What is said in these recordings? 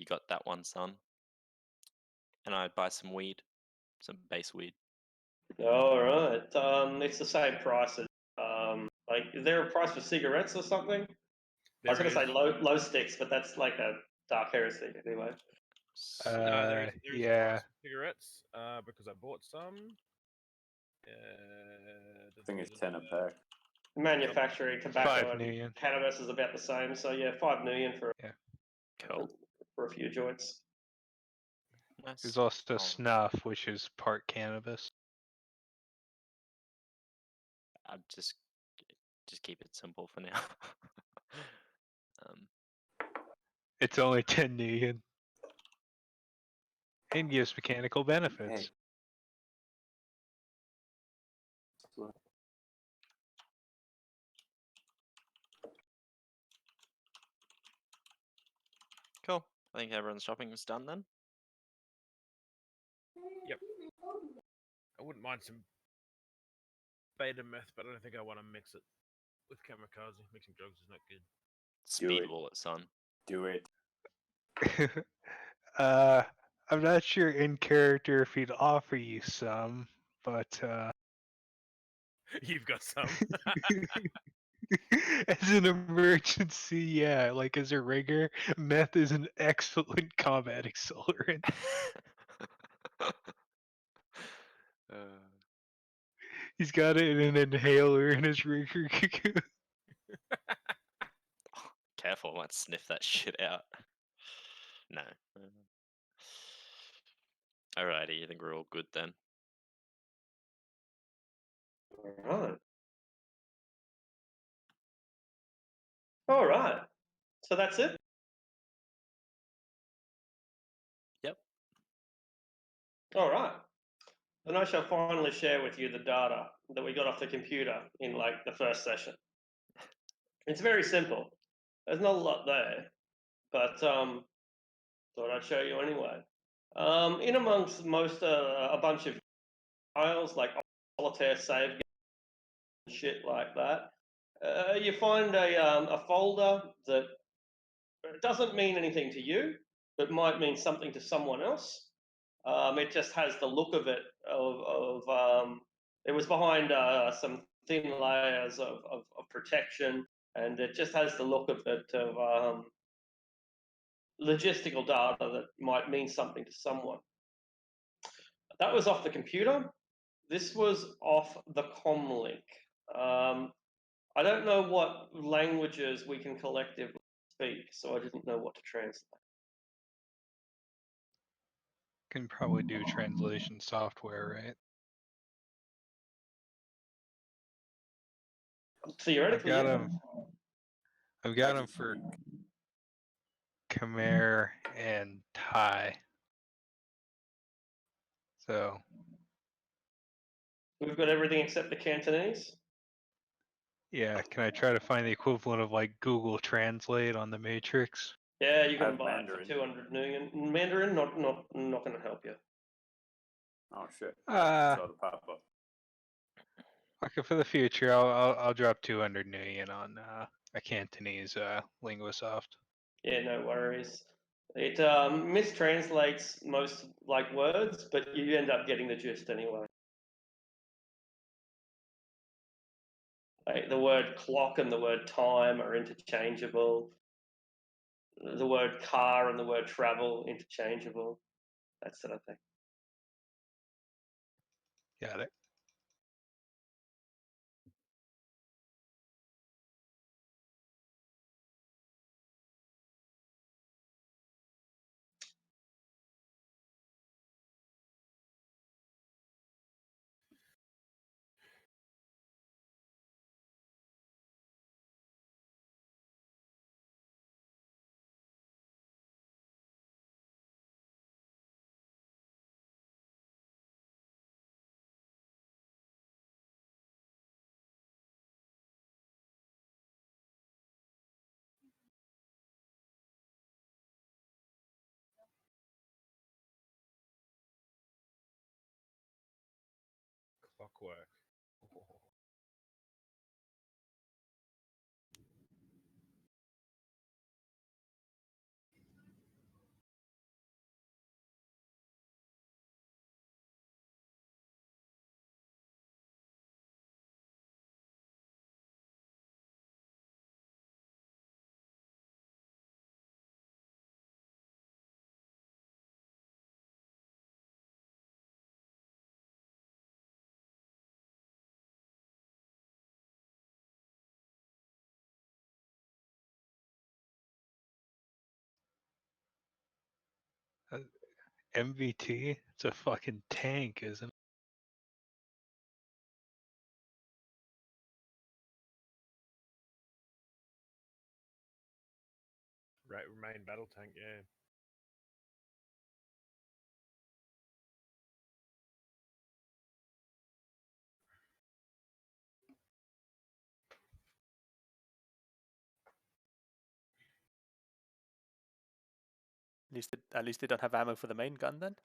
you got that one, son. And I'd buy some weed, some base weed. All right. It's the same price as like, is there a price for cigarettes or something? I was There going to say is. low sticks, but that's like a dark heresy anyway. No, there is a Yeah. price for cigarettes, because I bought some. I think it's 10 a pack. Manufacturing, tobacco, 5 and million. cannabis is about the same. So yeah, 5 million for Cool. for a few joints. Nice. There's also Oh, snuff, which is part cannabis. I'd just keep it simple for now. It's only 10 million. And gives mechanical benefits. Hey. Cool. I think everyone's shopping is done then. Yep. I wouldn't mind some beta meth, but I don't think I want to mix it with kamikaze. Mixing drugs is not good. Speed it. bullet, son. Do it. I'm not sure in character if he'd offer you some, but You've got some. as an emergency, yeah, like as a rigger, meth is an excellent combat accelerant. He's got it in an inhaler in his rigger. Careful, I might sniff that shit out. No. Alrighty, I think we're all good then. All right. All right. So that's it. Yep. All right. Then I shall finally share with you the data that we got off the computer in like the first session. It's very simple. There's not a lot there, but thought I'd show you anyway. In amongst most a bunch of files like solitaire save and shit like that, you find a folder that doesn't mean anything to you, but might mean something to someone else. It just has the look of it. It was behind some thin layers of protection, and it just has the look of it of logistical data that might mean something to someone. That was off the computer. This was off the comlink. I don't know what languages we can collectively speak, so I didn't know what to translate. Can probably do translation software, right? Theoretically, I've got yeah. him. I've got him for Khmer and Thai. So We've got everything except the Cantonese. yeah, can I try to find the equivalent of like Google Translate on the Matrix? Yeah, you I can have buy Mandarin. it for 200 million. Mandarin, not going to help you. Oh shit. I saw the pop up. Okay, for the future, I'll drop 200 million on a Cantonese Linguasoft. Yeah, no worries. It mistranslates most like words, but you end up getting the gist anyway. Like the word clock and the word time are interchangeable. The word car and the word travel interchangeable. That sort of thing. Got it. Clockwork. MVT? It's a fucking tank, isn't it? Right, remain battle tank, yeah. At least they don't have ammo for the main gun then.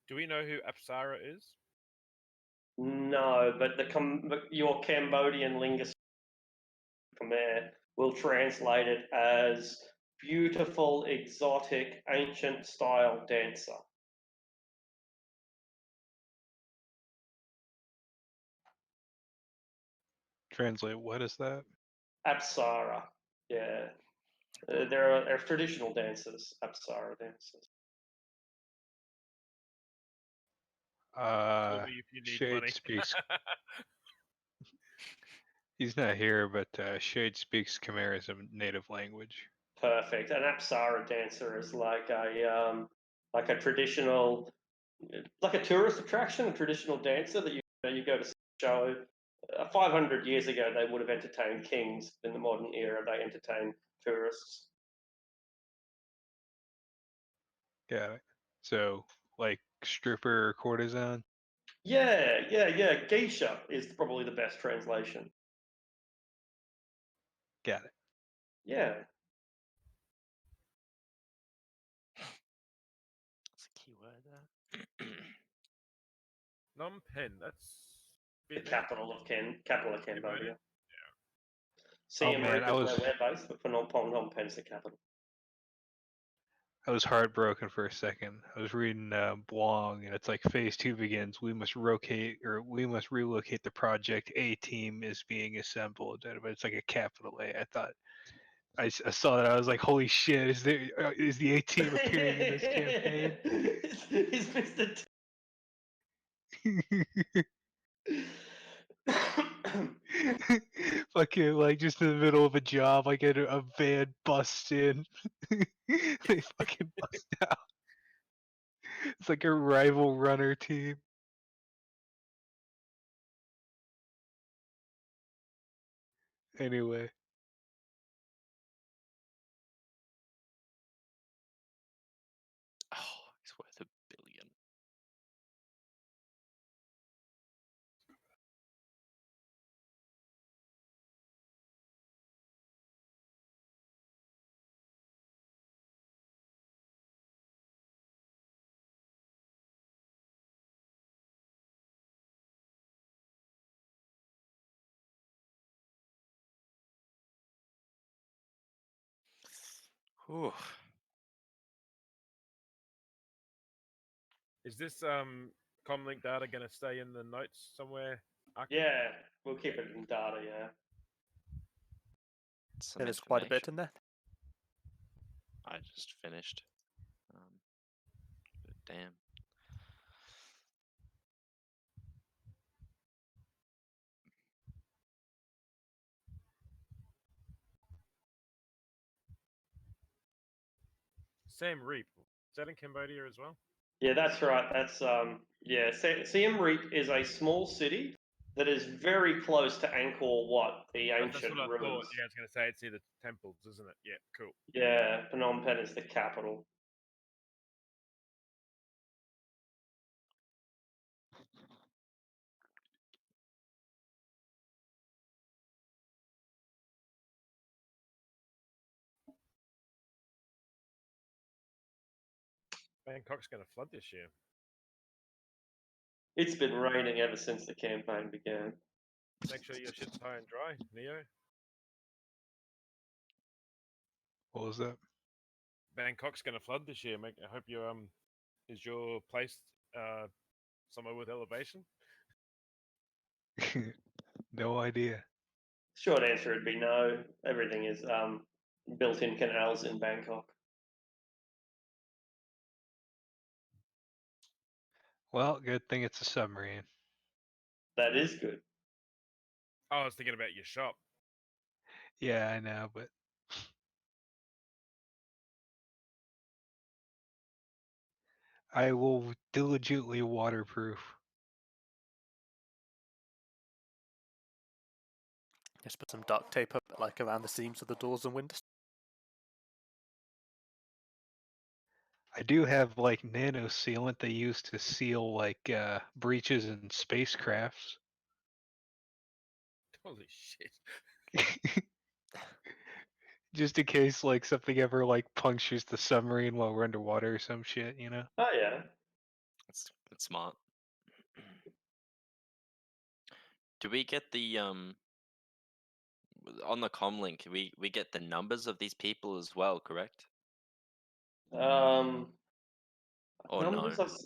Do we know who Apsara is? No, but your Cambodian linguist Khmer will translate it as beautiful, exotic, ancient style dancer. Translate, what is that? Apsara. Yeah. They're traditional dancers, Apsara dancers. Call me if you need Shade money. speaks. He's not here, but Shade speaks Khmer as a native language. Perfect. An Apsara dancer is like a traditional, like a tourist attraction, a traditional dancer that you go to show. 500 years ago, they would have entertained kings. In the modern era, they entertain tourists. Got it. So, like stripper or courtesan? Yeah. Geisha is probably the best translation. Got it. Yeah. That's a key word there. Phnom Penh, that's The Vietnam. capital of Cambodia. Cambodia? Siem man, Reap I is was- where we're based, but Phnom Penh's the capital. I was heartbroken for a second. I was reading Blong, and it's like phase 2 begins. We must relocate the project. A team is being assembled, but it's like a capital A. I thought I saw that. I was like, holy shit! Is the A team appearing in this campaign? He's Mr. Fucking like just in the middle of a job, like a van busts in. They fucking bust out. It's like a rival runner team. Anyway, Oh, it's worth $1 billion. Whew. Is this comlink data going to stay in the notes somewhere? Yeah, we'll keep it in data, yeah. Some There's quite a bit information. in there. I just finished. But damn. Siem Reap. Is that in Cambodia as well? Yeah, that's right. That's Siem Reap is a small city that is very close to Angkor Wat, the That's ancient what I thought. ruins. Yeah, I was going to say it's either temples, isn't it? Yeah, cool. Yeah, Phnom Penh is the capital. Bangkok's going to flood this year. It's been raining ever since the campaign began. Make sure your shit's high and dry, Neo. What was that? Bangkok's going to flood this year. I hope you is your place somewhere with elevation? No idea. Short answer would be no. Everything is built in canals in Bangkok. Well, good thing it's a submarine. That is good. Oh, I was thinking about your shop. Yeah, I know, but I will diligently waterproof. Just put some duct tape up like around the seams of the doors and windows. I do have like nano sealant they use to seal like breaches in spacecrafts. Holy shit. Just in case like something ever like punctures the submarine while we're underwater or some shit, you know? Oh yeah. That's smart. Do we get the on the comlink? We get the numbers of these people as well, correct? Or Numbers. no?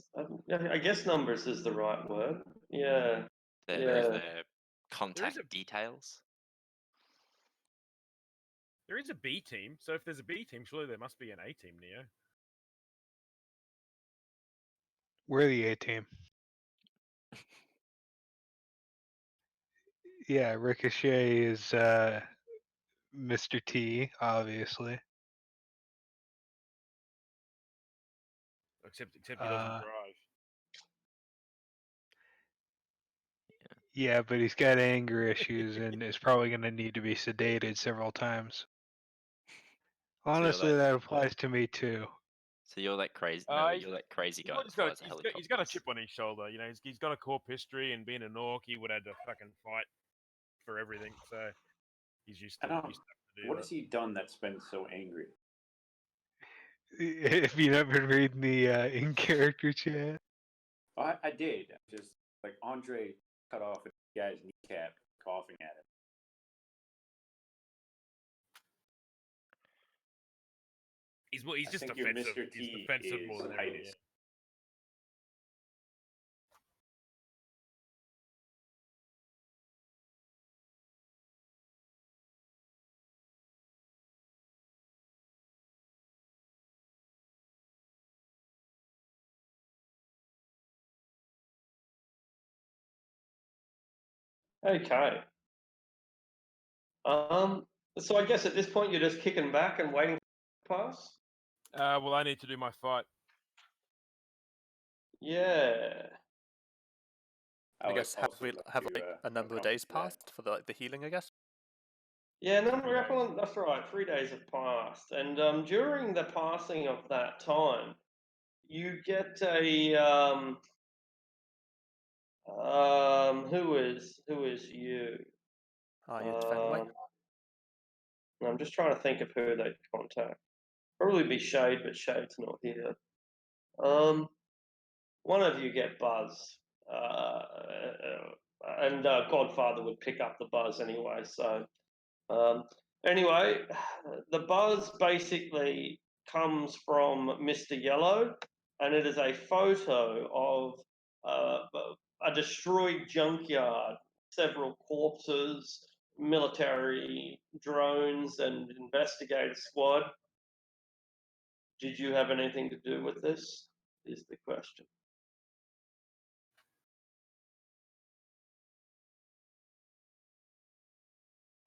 I guess numbers is the right word. Yeah. Their There contact is a details. there is a B team, so if there's a B team, surely there must be an A team, Neo. We're the A team. Yeah, Ricochet is Mr. T, obviously. Except he doesn't drive. Yeah, but he's got anger issues and is probably going to need to be sedated several times. Honestly, that applies to me too. So you're that crazy. No, you're that crazy guy that flies a helicopter. He's got a chip on his shoulder. You know, he's got a corp history, and being an orc, he would have to fucking fight for everything. So he's used to having to do What that. has he done that's been so angry? If you haven't read the in-character chat. I did. Just like Andre cut off a guy's kneecap, coughing at him. He's just think your defensive. Mr. He's T defensive is more than Titus. anything. Okay. So I guess at this point you're just kicking back and waiting for the pass. Well, I need to do my fight. Yeah. I guess have like a number of days passed for the healing, I guess? Yeah, that's right. 3 days have passed, and during the passing of that time, you get a who is you? It's Fenway. I'm just trying to think of who they contact. Probably be Shade, but Shade's not here. One of you get Buzz, and Godfather would pick up the Buzz anyway. So anyway, the Buzz basically comes from Mr. Yellow, and it is a photo of a destroyed junkyard, several corpses, military drones, and investigative squad. Did you have anything to do with this? Is the question.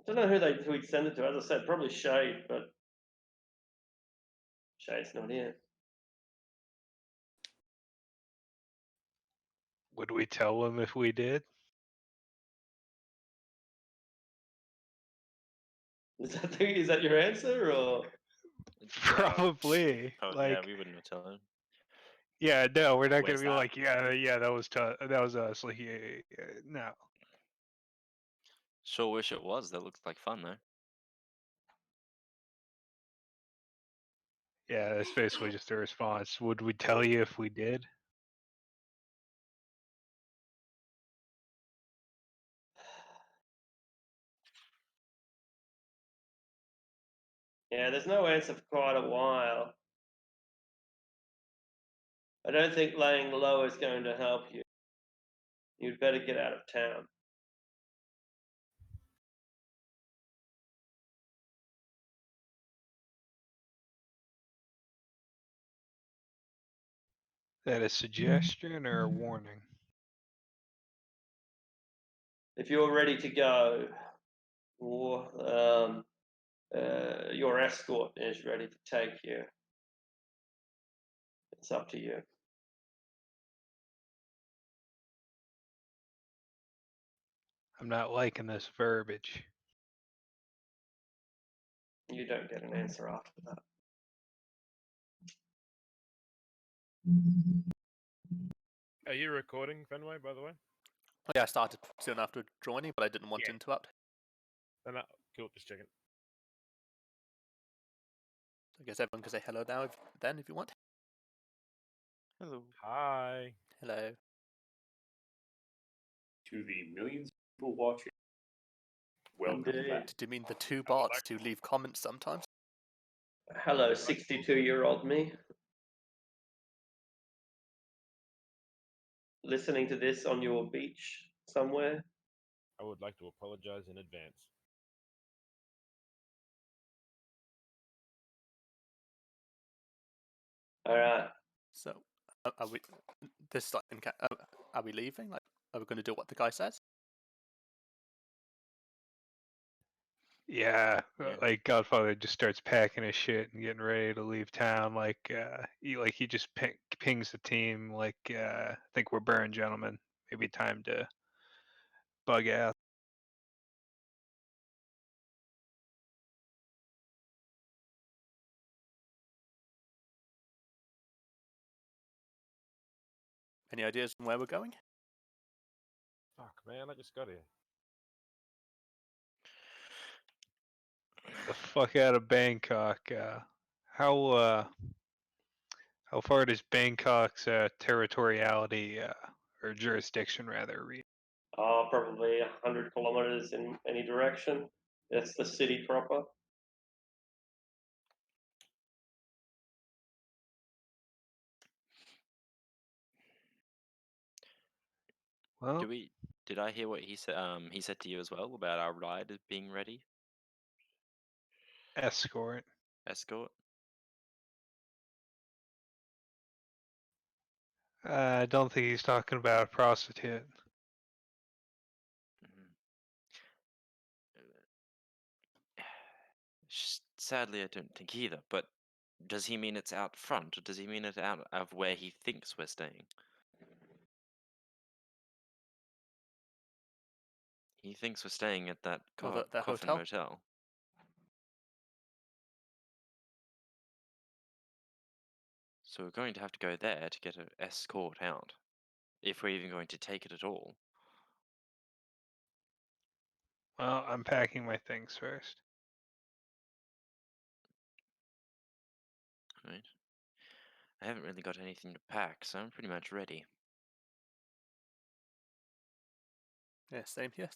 I don't know who he'd send it to. As I said, probably Shade, but Shade's not here. Would we tell him if we did? Is that your answer, or Probably. Oh, Like, yeah, we wouldn't have told him. yeah, no, we're not gonna Where's be that? like, yeah, that was tough. That was us. Like, yeah, no. Sure wish it was. That looks like fun, though. Yeah, that's basically just a response. Would we tell you if we did? yeah? There's no answer for quite a while. I don't think laying low is going to help you. You'd better get out of town. That a suggestion or a warning? If you're ready to go, or your escort is ready to take you, it's up to you. I'm not liking this verbiage. You don't get an answer after that. Are you recording, Fenway, by the way? Oh, yeah, I started soon after joining, but I didn't want to Yeah. interrupt. No, cool, just checking. I guess everyone can say hello now if you want. Hello. Hi. Hello. To the millions of people watching, welcome Indeed. back. Did you mean the two bots who leave comments sometimes? Hello, 62-year-old me. Listening to this on your beach somewhere. I would like to apologize in advance. All right. So, are we? This like, are we leaving? Like, are we going to do what the guy says? Yeah, Yeah. like Godfather just starts packing his shit and getting ready to leave town. He just pings the team. Like, I think we're burned, gentlemen. Maybe time to bug out. Any ideas on where we're going? Fuck, man, I just got here. The fuck out of Bangkok. How how far does Bangkok's territoriality or jurisdiction rather reach? Probably 100 kilometers in any direction. That's the city proper. Well, Did I hear what he said? He said to you as well about our ride being ready. escort. Escort. I don't think he's talking about a prostitute. Mhm. Sadly, I don't think either. But does he mean it's out front, or does he mean it out of where he thinks we're staying? He thinks we're staying at that Or the coffin hotel? motel. So we're going to have to go there to get an escort out, if we're even going to take it at all. Well, I'm packing my things first. Right? I haven't really got anything to pack, so I'm pretty much ready. Yeah, same here.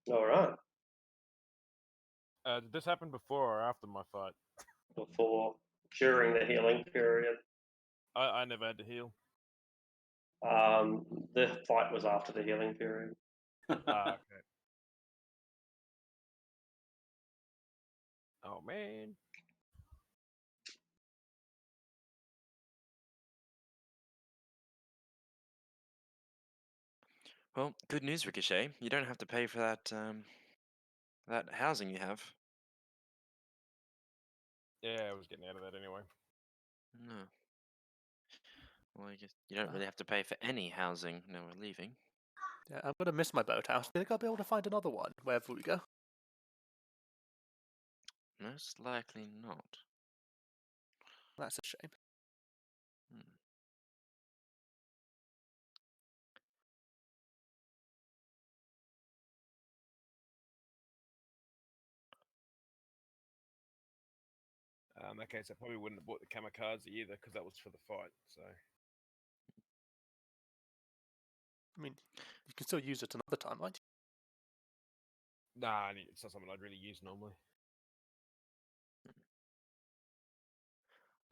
All right. Did this happen before or after my fight? Before, during the healing period. I never had to heal. The fight was after the healing period. Okay. Oh, man. Well, good news, Ricochet. You don't have to pay for that housing you have. Yeah, I was getting out of that anyway. No. Well, I guess you don't really have to pay for any housing. No, we're leaving. Yeah, I'm gonna miss my boathouse. Do you think I'll be able to find another one wherever we go? Most likely not. That's a shame. Hmm. In that case, I probably wouldn't have bought the kamikaze either because that was for the fight. So I mean, you can still use it another time, right? nah, it's not something I'd really use normally.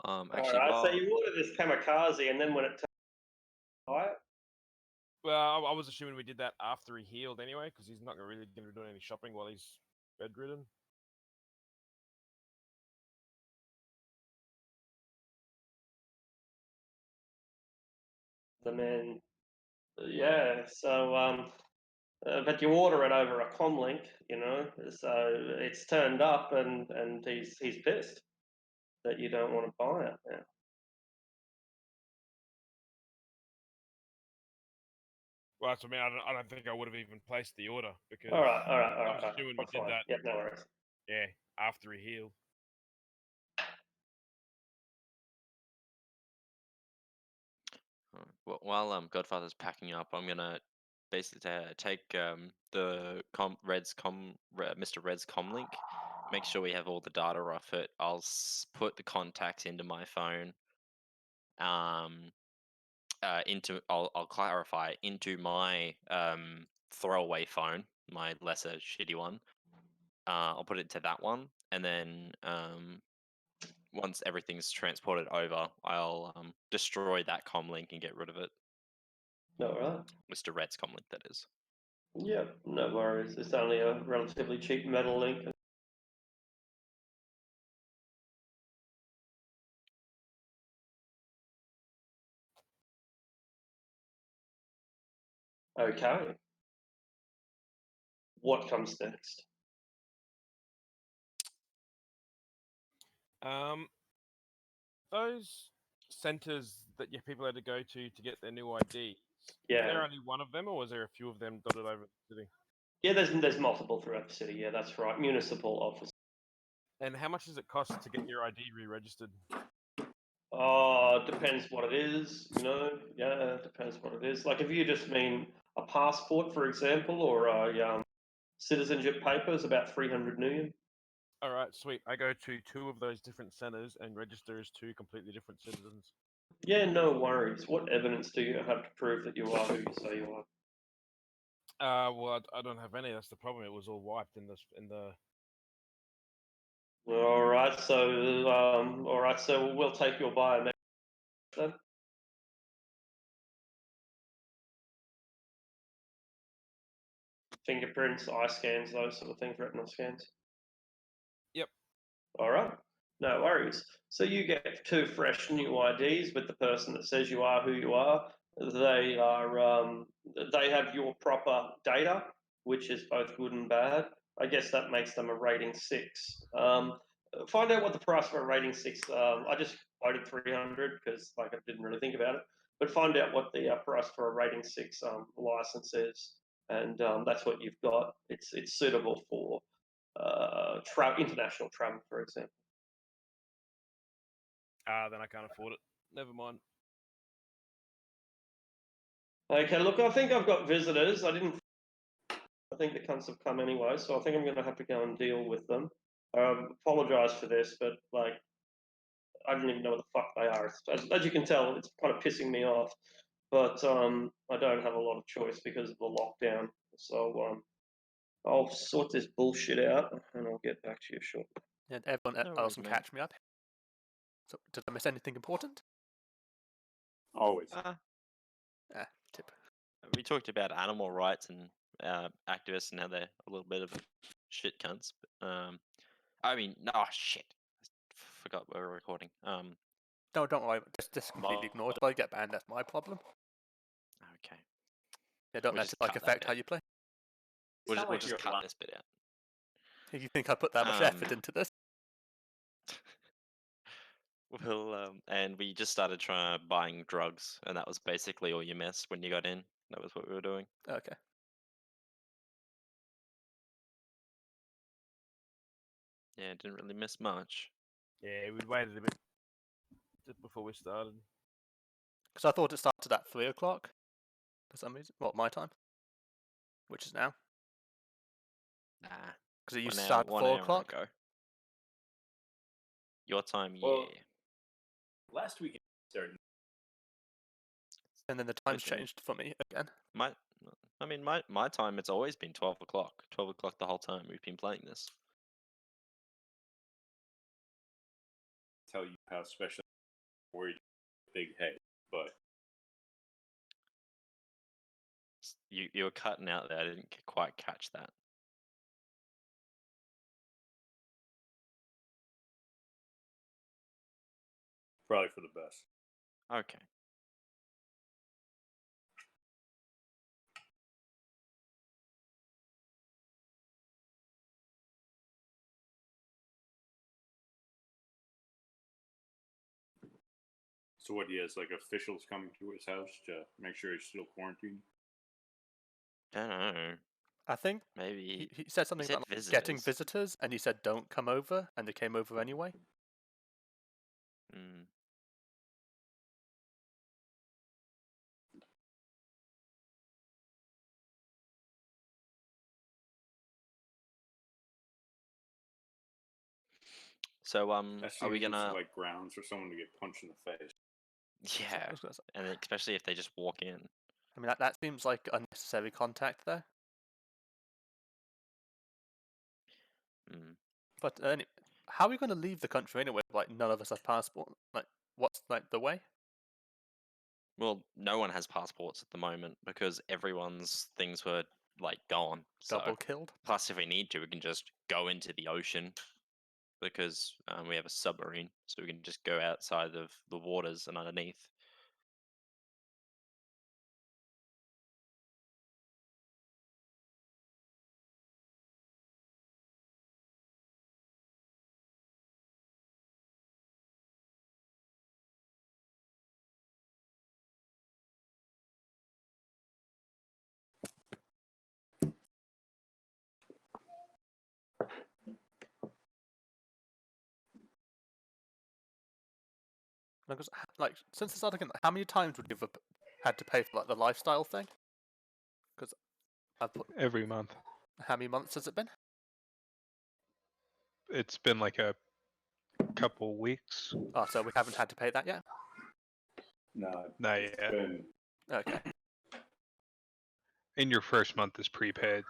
Actually, Alright, so while you order this kamikaze, and then when it turns right, Well, I was assuming we did that after he healed anyway, because he's not really going to be doing any shopping while he's bedridden. the man, yeah. So, but you order it over a comlink, you know. So it's turned up, and he's pissed that you don't want to buy it. Yeah. Well, that's what I mean. I don't think I would have even placed the order because All right, all right, all I right. was All right. assuming we That's did fine. that. Yep, no worries. Yeah, after he healed. while Godfather's packing up, I'm gonna basically take the Mr. Red's comlink, make sure we have all the data off it. I'll put the contacts into my phone. I'll clarify into my throwaway phone, my lesser shitty one. I'll put it to that one, and then once everything's transported over, I'll destroy that comlink and get rid of it. All right. Mr. Red's comlink, that is. Yep, no worries. It's only a relatively cheap metal link. Okay. What comes next? Those centers that people had to go to get their new IDs. Yeah. Was there only one of them, or was there a few of them dotted over the city? Yeah, there's multiple throughout the city. Yeah, that's right. Municipal office. And how much does it cost to get your ID re-registered? Depends what it is, you know. Yeah, depends what it is. Like if you just mean a passport, for example, or a citizenship paper, is about 300 million. All right, sweet. I go to 2 of those different centers and register as 2 completely different citizens. Yeah, no worries. What evidence do you have to prove that you are who you say you are? Well, I don't have any. That's the problem. It was all wiped in the. All right, so we'll take your biometrics then. Fingerprints, eye scans, those sort of things, retinal scans. Yep. All right, no worries. So you get 2 fresh new IDs with the person that says you are who you are. They are they have your proper data, which is both good and bad. I guess that makes them a rating 6. Find out what the price for a rating 6. I just quoted 300 because I didn't really think about it. But find out what the price for a rating 6 license is, and that's what you've got. It's suitable for international travel, for example. Then I can't afford it. Never mind. Okay, look, I think I've got visitors. I think the cunts have come anyway, so I think I'm going to have to go and deal with them. Apologise for this, but like, I don't even know what the fuck they are. As you can tell, it's kind of pissing me off. But I don't have a lot of choice because of the lockdown. So I'll sort this bullshit out and I'll get back to you shortly. And everyone No else worries, can mate. catch me up. So, did I miss anything important? Always. Tip. We talked about animal rights and activists and how they're a little bit of shit cunts. I mean, oh shit, forgot we were recording. No, don't worry. Just completely ignore it. If I get banned, that's my problem. Okay, Yeah, don't We'll let just it like cut that affect bit. how you play. we'll Sound we'll like just you're cut lying. this bit out. If you think I put that much effort into this, And we just started trying buying drugs, and that was basically all you missed when you got in. That was what we were doing. Okay. Yeah, didn't really miss much. Yeah, we waited a bit just before we started. Because I thought it started at 3 o'clock for some reason. What, my time? Which is now? Nah, Because it used to 1 hour, start at 1 4 hour o'clock. ago. Your time, Well, yeah. last week it started. And then the times Okay. changed for me again. My time, it's always been 12 o'clock. 12 o'clock the whole time we've been playing this. Tell you how special worried big head, but You were cutting out there. I didn't quite catch that. probably for the best. Okay. So what? He has like officials coming to his house to make sure he's still quarantined. Don't know. I think Maybe he said something said about like, getting visitors. visitors, and he said don't come over, and they came over anyway. Mm. So That are we seems gonna? like grounds for someone to get punched in the face. Yeah, I was gonna say. and especially if they just walk in. I mean, that seems like unnecessary contact there. Mm. But how are we going to leave the country anyway? Like, none of us have passport. Like, what's like the way? Well, no one has passports at the moment because everyone's things were like gone. So Double killed. plus, if we need to, we can just go into the ocean because we have a submarine, so we can just go outside of the waters and underneath. Because, like, since the start again, how many times would you have had to pay for like the lifestyle thing? Because I've put. Every month. How many months has it been? It's been like a couple weeks. Oh, so we haven't had to pay that yet. No, Not it's yet. been Okay. And your first month is prepaid.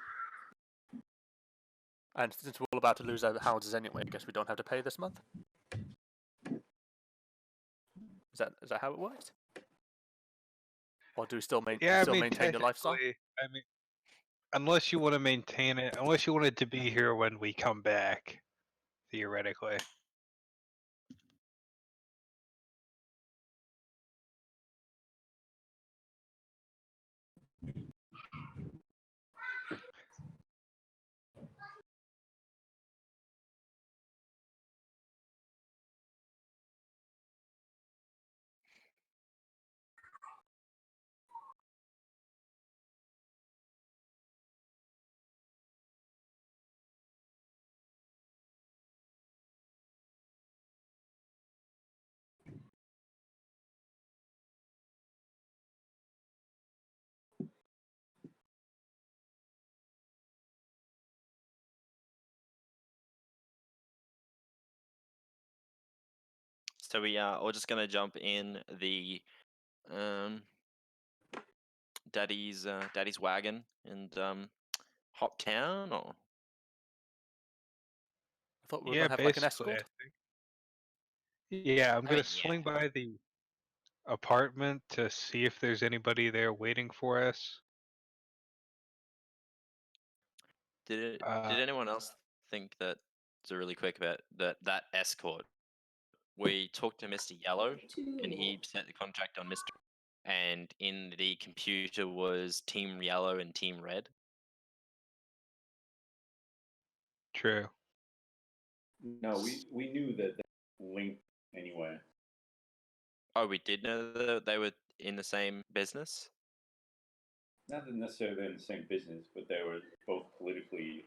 And since we're all about to lose our houses anyway, I guess we don't have to pay this month. Is that how it works? Or do we still maintain your lifestyle? I mean, unless you want to maintain it, unless you want it to be here when we come back, theoretically. So we're just gonna jump in the daddy's wagon and hop town, or I thought we were Yeah, gonna have like an basically, escort. I think. Yeah, I'm I gonna mean, yeah. swing by the apartment to see if there's anybody there waiting for us. Did Uh, anyone else think that? So really quick about that escort. We talked to Mr. Yellow, and he set the contract on Mr. And in the computer was Team Yellow and Team Red. True. no. We knew that linked anyway. Oh, we did know that they were in the same business. Not that necessarily in the same business, but they were both politically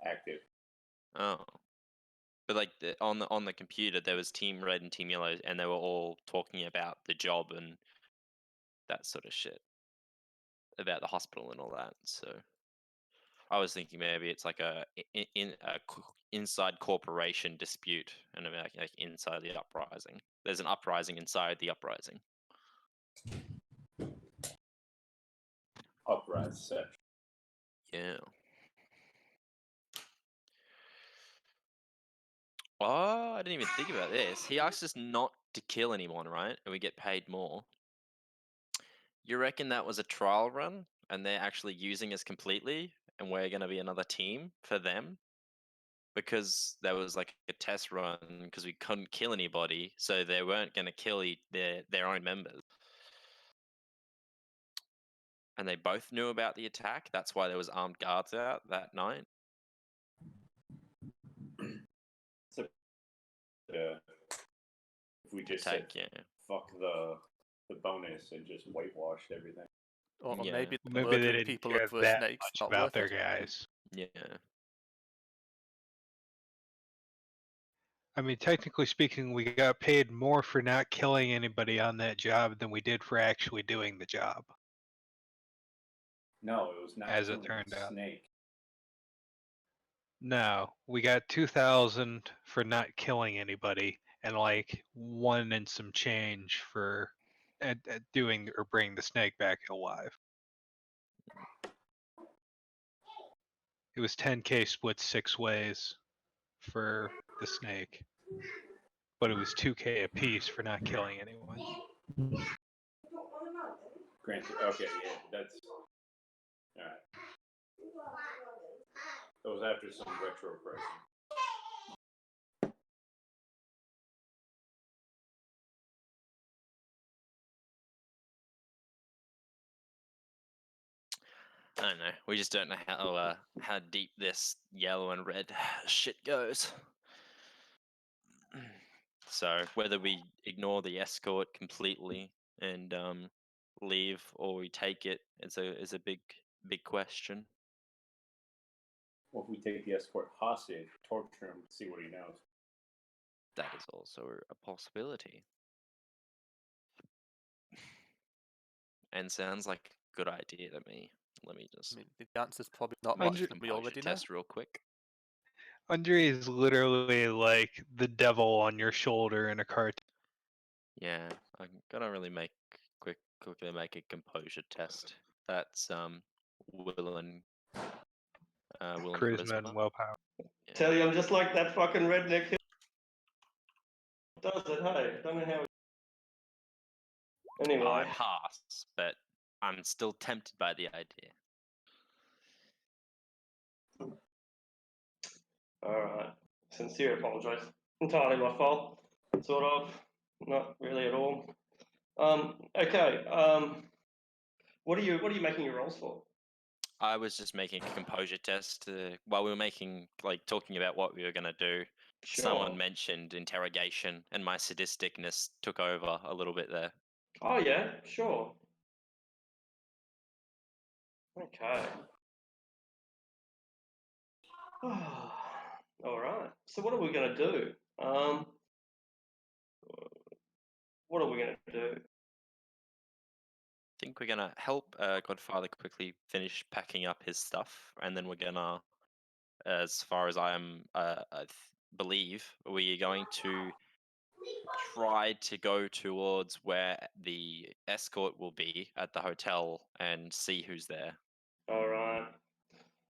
active. Oh, but like on the computer, there was Team Red and Team Yellow, and they were all talking about the job and that sort of shit, about the hospital and all that. So I was thinking maybe it's like a inside corporation dispute, and like inside the uprising. There's an uprising inside the uprising. Uprising. Yeah. Oh, I didn't even think about this. He asked us not to kill anyone, right? And we get paid more. You reckon that was a trial run and they're actually using us completely and we're going to be another team for them? Because there was like a test run because we couldn't kill anybody, so they weren't going to kill their own members. And they both knew about the attack. That's why there was armed guards out that night. If we just Attack, said yeah. fuck the bonus and just whitewashed everything. Or Yeah. maybe the Maybe they murdering didn't people care over that snakes much not about worth their it. guys. Yeah. I mean, technically speaking, we got paid more for not killing anybody on that job than we did for actually doing the job. No, it was not As it killing turned the out. snake. No, we got 2,000 for not killing anybody, and like 1 and some change for at doing or bringing the snake back alive. It was 10K split 6 ways for the snake, but it was 2K a piece for not killing anyone. Granted, okay, yeah, that's all right. That was after some retro pricing. I don't know. We just don't know how deep this yellow and red shit goes. So whether we ignore the escort completely and leave or we take it is a big question. Well, if we take the escort hostage, torture him, see what he knows. That is also a possibility. And sounds like a good idea to me. Let me just I mean, the answer's probably not Hundred- much that we composure already know. test real quick. Andre is literally like the devil on your shoulder in a cartoon. Yeah, I'm gonna really quickly make a composure test. That's will and Charisma and willpower. Yeah. Tell you, I'm just like that fucking redneck. Does it? Hey, don't know how. Anyway, I pass, but I'm still tempted by the idea. all right. Sincere apologise. Entirely my fault. Sort of. Not really at all. Okay. What are you making your rolls for? I was just making a composure test while we were talking about what we were gonna do. Sure. Someone mentioned interrogation, and my sadisticness took over a little bit there. Oh yeah, sure. Okay. All right. So what are we going to do? What are we going to do? I think we're gonna help Godfather quickly finish packing up his stuff, and then we're gonna, as far as believe, we are going to try to go towards where the escort will be at the hotel and see who's there. All right.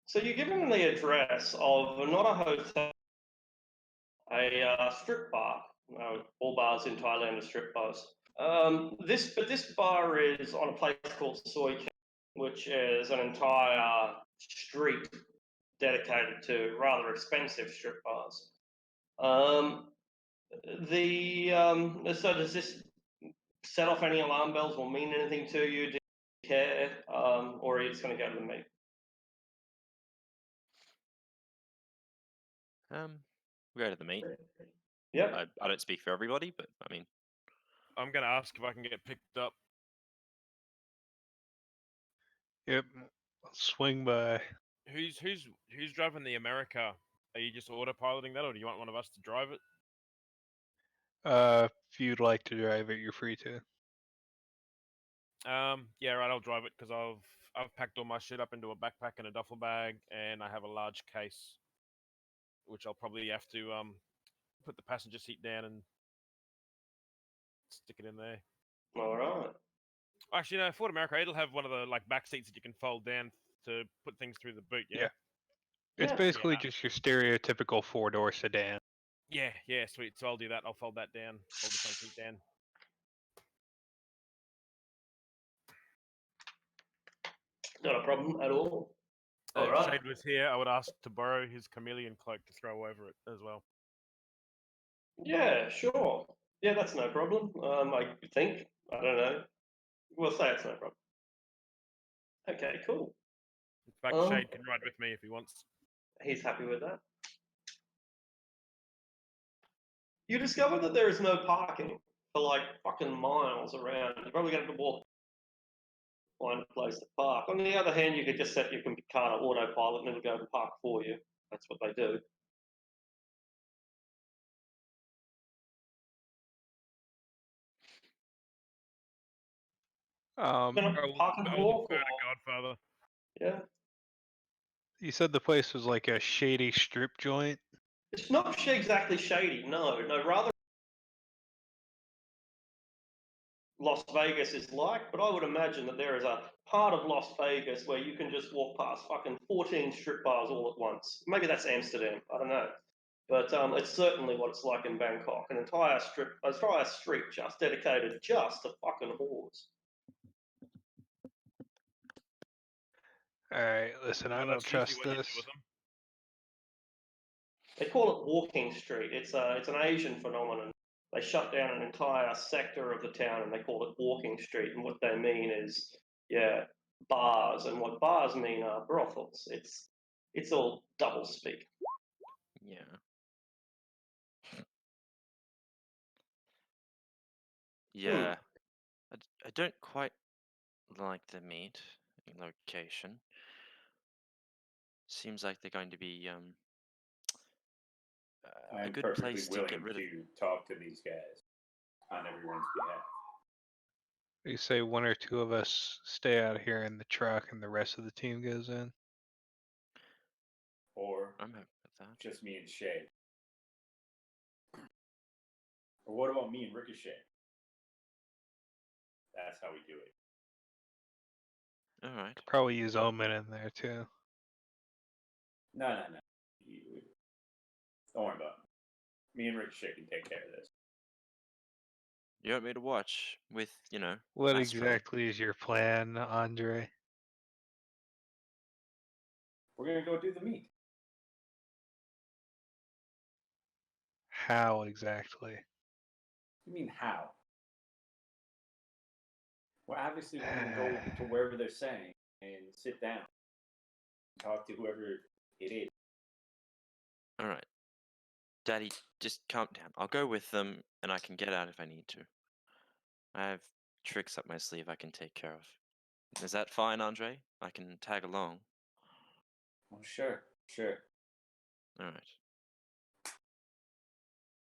So you're given the address of not a hotel, a strip bar. All bars in Thailand are strip bars. This bar is on a place called Soy King, which is an entire street dedicated to rather expensive strip bars. So does this set off any alarm bells or mean anything to you? Do you care, or are you just going to go to the meet? We go to the meet. Yep. I don't speak for everybody, but I mean, I'm gonna ask if I can get picked up. Yep. I'll swing by. Who's driving the America? Are you just autopiloting that, or do you want one of us to drive it? If you'd like to drive it, you're free to. Yeah, right. I'll drive it because I've packed all my shit up into a backpack and a duffel bag, and I have a large case, which I'll probably have to put the passenger seat down and stick it in there. All right. Actually, no, Ford America, it'll have one of the like back seats that you can fold down to put things through the boot. Yeah. Yeah. It's Yeah. basically Yeah. just your stereotypical 4-door sedan. Yeah, sweet. So I'll do that. I'll fold that down. Fold the front seat down. Not a problem at all. And All if right. Shade was here, I would ask to borrow his chameleon cloak to throw over it as well. Yeah, sure. Yeah, that's no problem. I think. I don't know. We'll say it's no problem. Okay, cool. In fact, Um, Shade can ride with me if he wants. He's happy with that. You discover that there is no parking for like fucking miles around. You're probably going to have to walk, find a place to park. On the other hand, you could just set your car to autopilot and it'll go and park for you. That's what they do. Gonna park and I'll walk, defer or to Godfather. yeah. You said the place was like a shady strip joint. It's not exactly shady. No, rather Las Vegas is like, but I would imagine that there is a part of Las Vegas where you can just walk past fucking 14 strip bars all at once. Maybe that's Amsterdam. I don't know. But it's certainly what it's like in Bangkok. An entire street just dedicated just to fucking whores. Alright, listen, I Well, don't that's usually trust what you do this. with them. They call it Walking Street. It's an Asian phenomenon. They shut down an entire sector of the town and they call it Walking Street. And what they mean is, yeah, bars. And what bars mean are brothels. It's all double speak. yeah. Yeah. I don't quite like the meat location. Seems like they're going to be a I'm good perfectly place to get willing rid of. to talk to these guys on everyone's behalf. You say one or two of us stay out here in the truck and the rest of the team goes in? Or I'm happy with that. just me and Shay. Or what about me and Ricochet? That's how we do it. All right. Probably use Omen in there too. No. Don't worry about it. Me and Ricochet can take care of this. You want me to watch with, What Astro? exactly is your plan, Andre? We're gonna go do the meet. How exactly? You mean how? Well, obviously we're gonna go to wherever they're saying and sit down, and talk to whoever it is. All right. Daddy, just calm down. I'll go with them and I can get out if I need to. I have tricks up my sleeve I can take care of. Is that fine, Andre? I can tag along. Oh, sure. All right.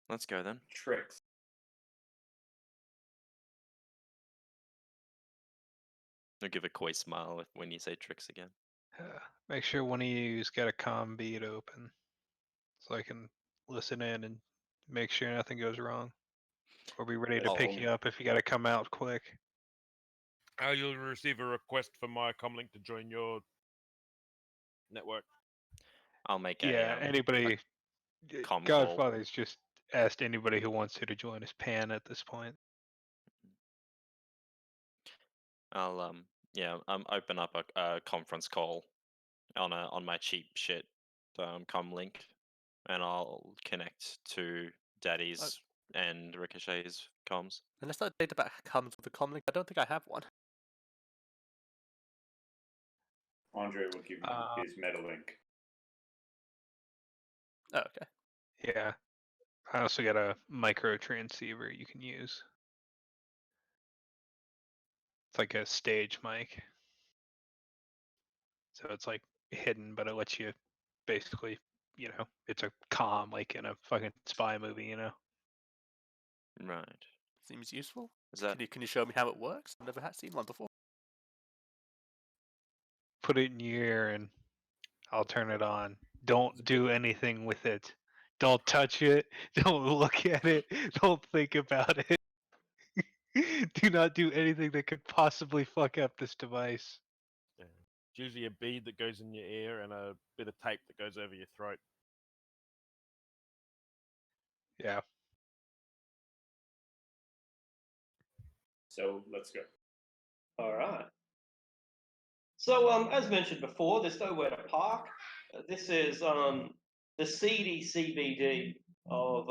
Let's go then. Tricks. I'll give a coy smile when you say tricks again. Make sure one of you's got a comm bead open so I can listen in and make sure nothing goes wrong. Or be ready to Oh. pick you up if you gotta come out quick. You'll receive a request from my comlink to join your network. I'll make Yeah, anybody. comm call. Godfather's just asked anybody who wants to join his pan at this point. I'll open up a conference call on my cheap shit comm link, and I'll connect to Daddy's and Ricochet's comms. Unless that data back comes with a comlink, I don't think I have one. Andre will give you his metal link. Oh, okay. Yeah. I also got a micro transceiver you can use. It's like a stage mic. So it's like hidden, but it lets you basically, it's a comm like in a fucking spy movie, Right. Seems useful. Is that Can you show me how it works? I've never seen one before. Put it in your ear and I'll turn it on. Don't do anything with it. Don't touch it. Don't look at it. Don't think about it. Do not do anything that could possibly fuck up this device. Yeah. It's usually a bead that goes in your ear and a bit of tape that goes over your throat. Yeah. So let's go. All right. So, as mentioned before, there's nowhere to park. This is the seedy CBD of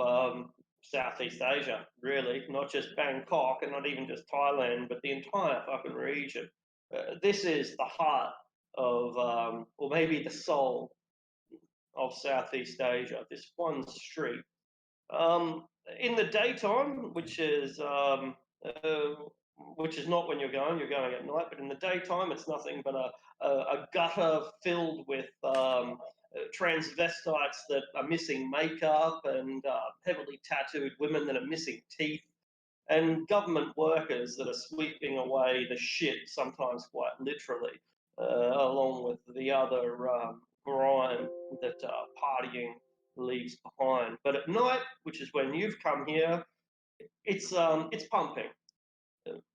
Southeast Asia, really, not just Bangkok and not even just Thailand, but the entire fucking region. This is the heart of, or maybe the soul of Southeast Asia, this one street. In the daytime, which is not when you're going at night, but in the daytime, it's nothing but a gutter filled with transvestites that are missing makeup and heavily tattooed women that are missing teeth and government workers that are sweeping away the shit, sometimes quite literally, along with the other grime that partying leaves behind. But at night, which is when you've come here, it's pumping.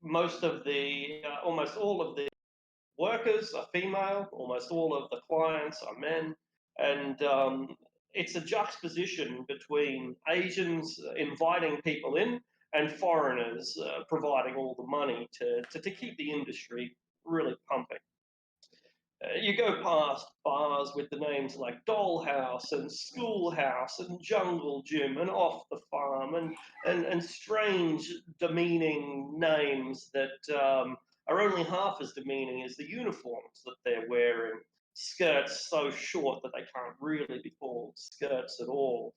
Almost all of the workers are female. Almost all of the clients are men, and it's a juxtaposition between Asians inviting people in and foreigners providing all the money to keep the industry really pumping. You go past bars with the names like Dollhouse and Schoolhouse and Jungle Gym and Off the Farm and strange, demeaning names that are only half as demeaning as the uniforms that they're wearing. Skirts so short that they can't really be called skirts at all.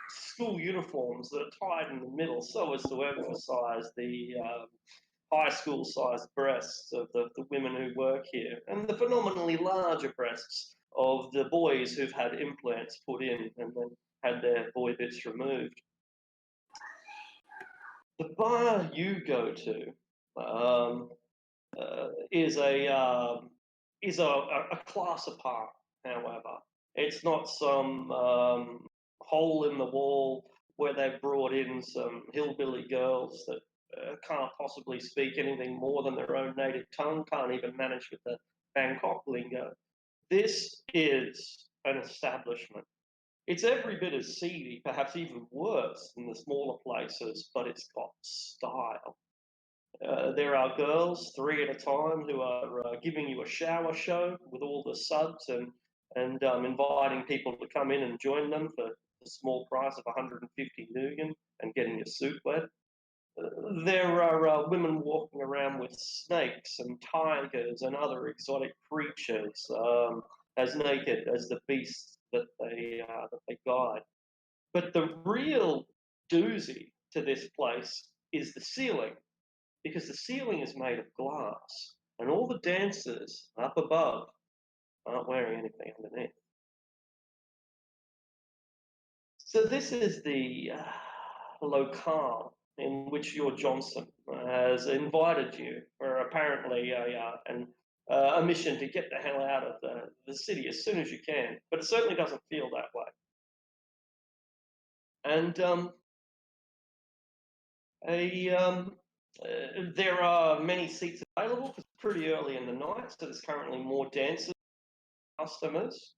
School uniforms that are tied in the middle so as to emphasize the high school sized breasts of the women who work here, and the phenomenally larger breasts of the boys who've had implants put in and then had their boy bits removed. The bar you go to is a class apart. However, it's not some hole in the wall where they've brought in some hillbilly girls that can't possibly speak anything more than their own native tongue, can't even manage with the Bangkok lingo. This is an establishment. It's every bit as seedy, perhaps even worse than the smaller places, but it's got style. There are girls, three at a time, who are giving you a shower show with all the suds and inviting people to come in and join them for the small price of 150 million and getting your suit wet. There are women walking around with snakes and tigers and other exotic creatures, as naked as the beasts that they guide. But the real doozy to this place is the ceiling, because the ceiling is made of glass, and all the dancers up above aren't wearing anything underneath. So this is the locale in which your Johnson has invited you for apparently a mission to get the hell out of the city as soon as you can, but it certainly doesn't feel that way. And there are many seats available. It's pretty early in the night, so there's currently more dancers than customers.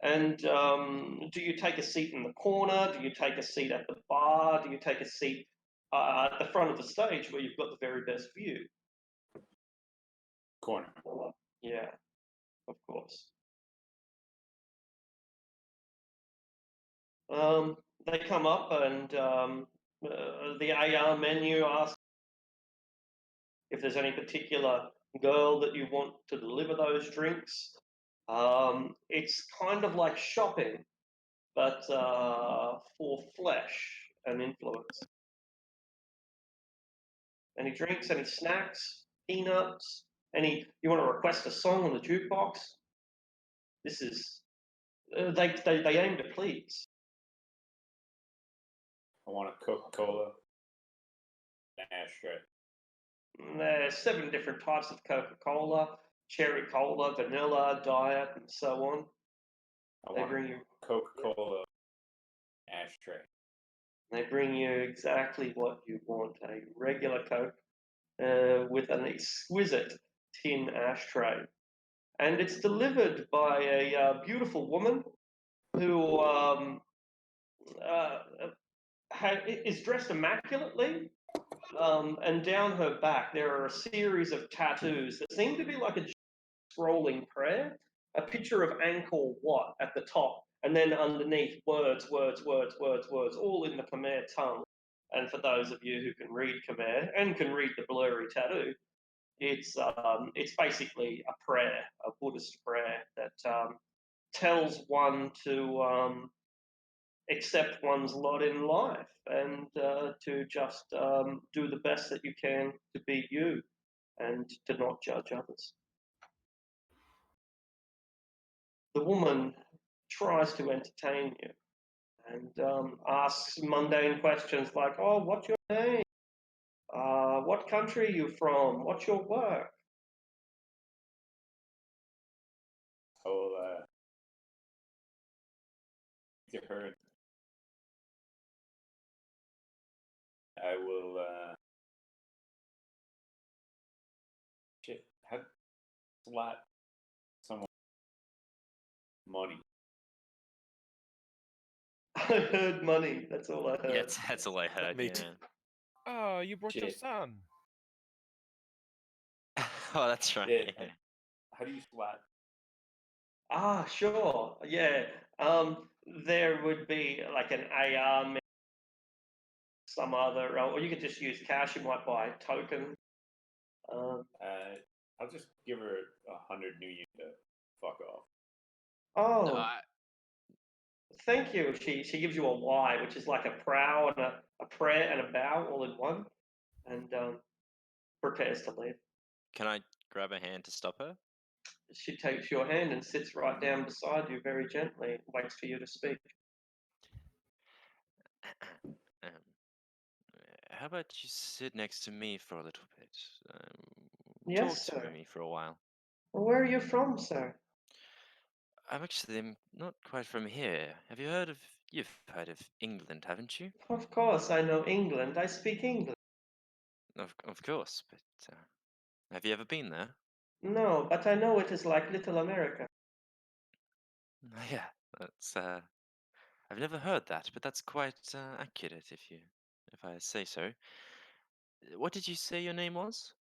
And do you take a seat in the corner? Do you take a seat at the bar? Do you take a seat at the front of the stage where you've got the very best view? Corner. Yeah, of course. They come up and the AR menu asks if there's any particular girl that you want to deliver those drinks. It's kind of like shopping, but for flesh and influence. Any drinks, any snacks, peanuts, you want to request a song on the jukebox? This is, they aim to please. I want a Coca-Cola, an ashtray. There's 7 different types of Coca-Cola, cherry cola, vanilla, diet, and so on. I They want bring you, a Coca-Cola ashtray. they bring you exactly what you want, a regular Coke with an exquisite tin ashtray. And it's delivered by a beautiful woman who uh, is dressed immaculately. And down her back, there are a series of tattoos that seem to be like a scrolling prayer, a picture of Angkor Wat at the top, and then underneath words, words, words, words, words, all in the Khmer tongue. And for those of you who can read Khmer and can read the blurry tattoo, it's basically a prayer, a Buddhist prayer that tells one to accept one's lot in life and to just do the best that you can to be you and to not judge others. The woman tries to entertain you and asks mundane questions like, "Oh, what's your name? What country are you from? What's your work?" I'll to her. I will. Shit. How slot someone money? I heard money. That's all I heard. Yeah, that's all I heard. Me Yeah. too. Oh, you brought your Shit. son. Oh, that's right. Yeah. Yeah. How do you slot? Ah, sure. Yeah. There would be like an AR, some other, or you could just use cash. You might buy a token. I'll just give her 100 new yen to fuck off. Oh, No, thank you. She gives you a Y, which is like a prow and a prayer and a bow all in one, and prepares to leave. can I grab a hand to stop her? She takes your hand and sits right down beside you very gently, waits for you to speak. um, how about you sit next to me for a little bit? Talk Yes, to sir. me for a while. Where are you from, sir? I'm not quite from here. You've heard of England, haven't you? Of course, I know England. I speak English. Of course, but have you ever been there? No, but I know it is like Little America. Yeah, that's I've never heard that, but that's quite accurate if I say so. What did you say your name was?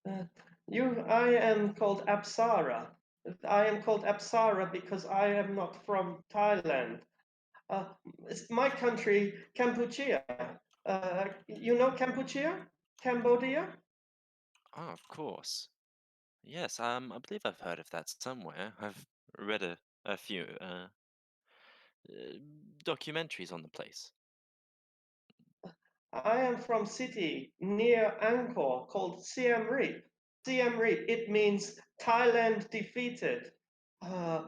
Uh, I am called Apsara. I am called Apsara because I am not from Thailand. Uh, it's my country, Kampuchea. You know Kampuchea? Cambodia? Oh, of course. Yes, I believe I've heard of that somewhere. I've read a few documentaries on the place. I am from city near Angkor called Siem Reap. Siem Reap, it means Thailand defeated. Uh,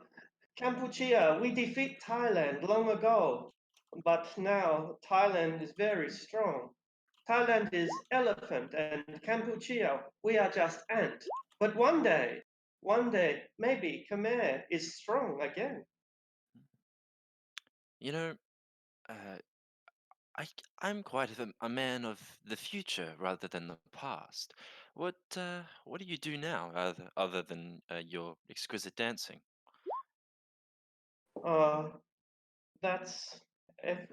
Kampuchea, we defeat Thailand long ago, but now Thailand is very strong. Thailand is elephant and Kampuchea, we are just ant. But one day, maybe Khmer is strong again. You know, uh, I'm quite a man of the future rather than the past. What do you do now, other than your exquisite dancing? Uh, that's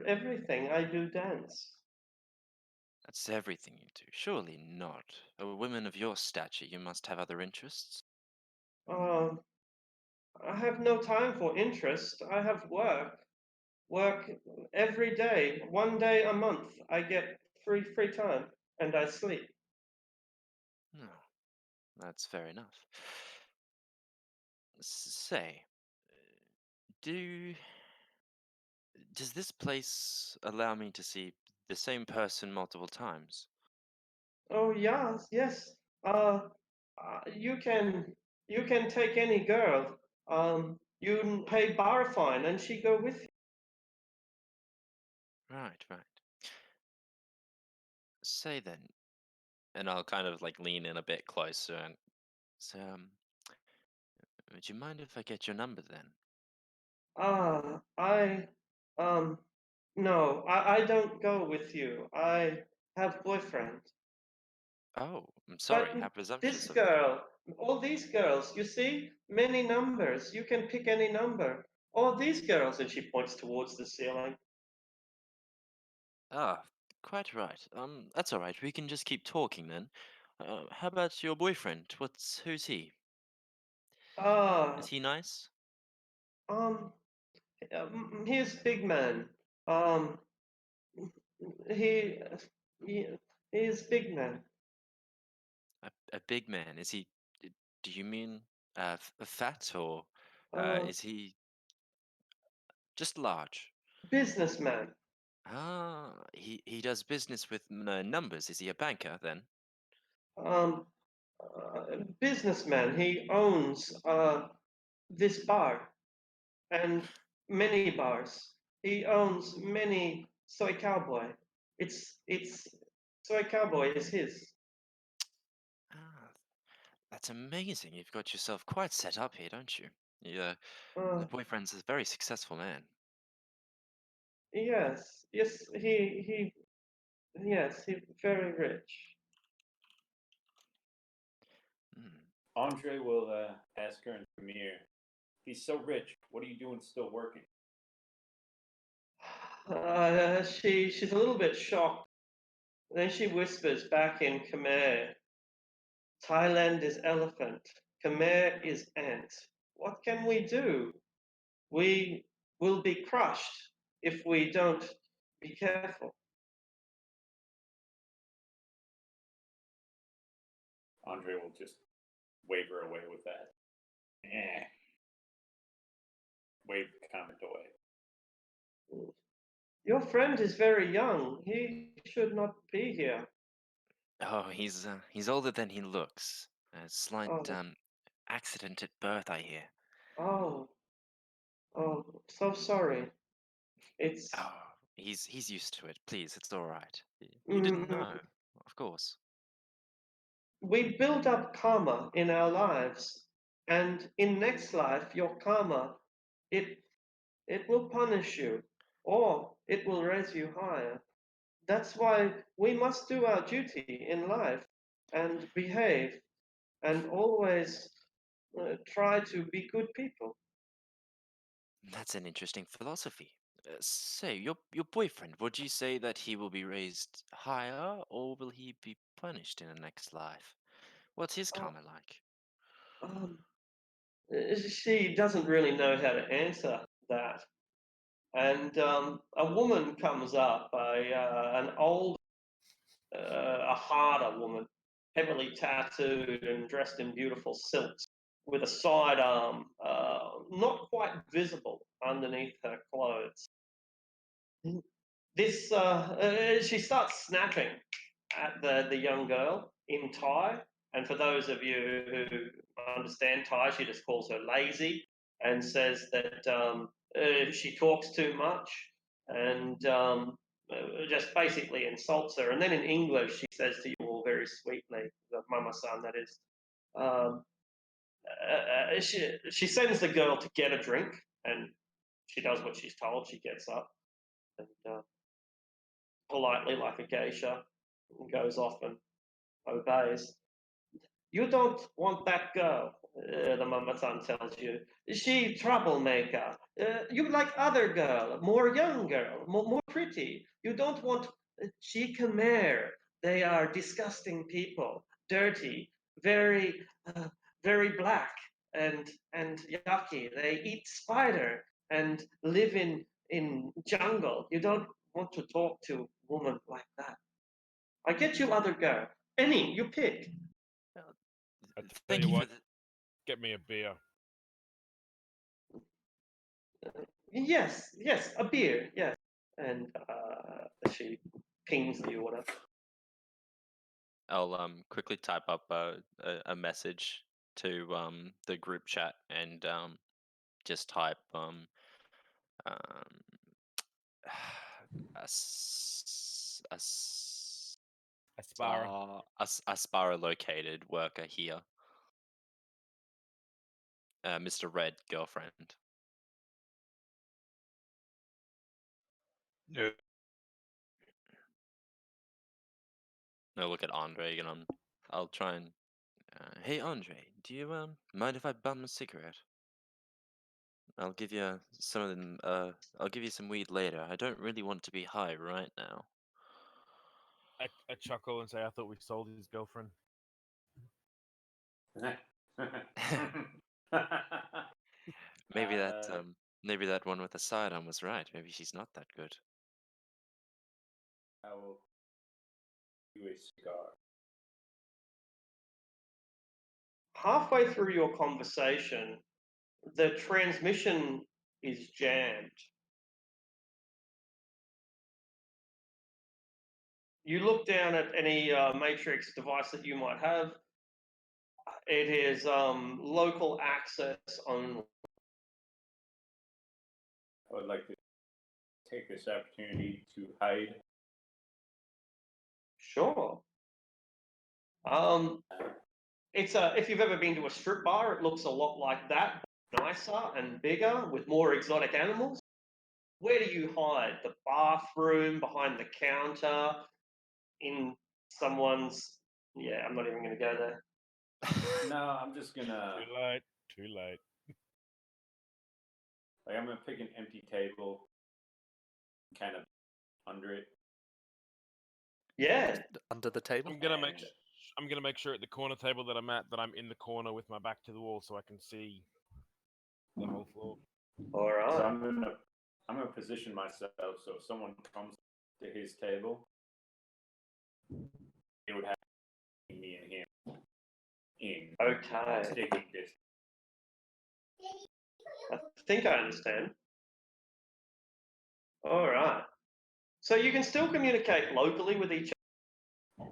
everything. I do dance. That's everything you do. Surely not. A woman of your stature, you must have other interests. Uh, I have no time for interest. I have work. Work every day, 1 day a month. I get free time, and I sleep. No, that's fair enough. Say, do Does this place allow me to see the same person multiple times? Oh yes, yes. You can take any girl. You pay bar fine, and she go with you. Right, right. Say then, and I'll kind of like lean in a bit closer and so, would you mind if I get your number then? I um no, I don't go with you. I have boyfriend. Oh, I'm sorry. But How this presumptuous of me. girl, all these girls, you see, many numbers. You can pick any number. All these girls, and she points towards the ceiling. Ah, quite right. That's all right. We can just keep talking then. How about your boyfriend? Who's he? Is Ah, he nice? um, he's big man. Um, he, he he's big man. A big man? Do you mean fat or Uh, is he just large? businessman. Ah, he does business with numbers. Is he a banker then? Um, businessman. He owns this bar and many bars. He owns many soy cowboy. It's soy cowboy is his. Ah, that's amazing. You've got yourself quite set up here, don't you? Yeah, Uh, the boyfriend's a very successful man. yes, yes, yes, he's very rich. Hmm. Andre will ask her and Amir, he's so rich, what are you doing still working? She's a little bit shocked. Then she whispers back in Khmer, Thailand is elephant, Khmer is ant. What can we do? We will be crushed if we don't be careful. Andre will just wave her away with that. Eh. Wave the comment away. Your friend is very young. He should not be here. Oh, he's older than he looks. A slight Oh, accident at birth, I hear. oh, oh, so sorry. It's Oh, he's used to it. Please, it's all right. You didn't mm, know, of course. we build up karma in our lives, and in next life, your karma, it it will punish you, or it will raise you higher. That's why we must do our duty in life and behave and always try to be good people. That's an interesting philosophy. Say, your boyfriend, would you say that he will be raised higher, or will he be punished in the next life? What's his Uh, karma like? um, she doesn't really know how to answer that. And a woman comes up, an old, a harder woman, heavily tattooed and dressed in beautiful silks, with a sidearm not quite visible underneath her clothes. She starts snapping at the young girl in Thai. And for those of you who understand Thai, she just calls her lazy and says that she talks too much and just basically insults her. And then in English, she says to you all very sweetly, the mama san, that is, um, she sends the girl to get a drink, and she does what she's told. She gets up and politely, like a geisha, and goes off and obeys. You don't want that girl, the mama-san tells you. She troublemaker. You like other girl, more young girl, more pretty. You don't want she Khmer. They are disgusting people, dirty, very very black and yucky. They eat spider and live in jungle. You don't want to talk to woman like that. I get you other girl. Any, you pick. Well, I tell thank you you for what, the. get me a beer. Yes, yes, a beer, yes. And she pings the order. I'll quickly type up a message to the group chat and just type Aspara. Aspara located worker here. Mr. Red girlfriend. No. No, look at Andre and I'll try and. Hey Andre, do you mind if I bum a cigarette? I'll give you some of them. I'll give you some weed later. I don't really want to be high right now. I chuckle and say, I thought we sold his girlfriend. Maybe that one with the sidearm was right. Maybe she's not that good. I will do a cigar. Halfway through your conversation, the transmission is jammed. You look down at any matrix device that you might have. It is local access only. I would like to take this opportunity to hide. Sure. It's if you've ever been to a strip bar, it looks a lot like that, nicer and bigger with more exotic animals. Where do you hide? The bathroom, behind the counter, in someone's. Yeah, I'm not even going to go there. No, I'm just gonna. Too late. Like, I'm gonna pick an empty table, kind of under it. Yeah. Under the table. I'm gonna And make sure at the corner table that I'm at that I'm in the corner with my back to the wall so I can see the whole floor. All so right. I'm gonna position myself so if someone comes to his table, it would have me and him in Okay. sticking distance. I think I understand. All right. So you can still communicate locally with each other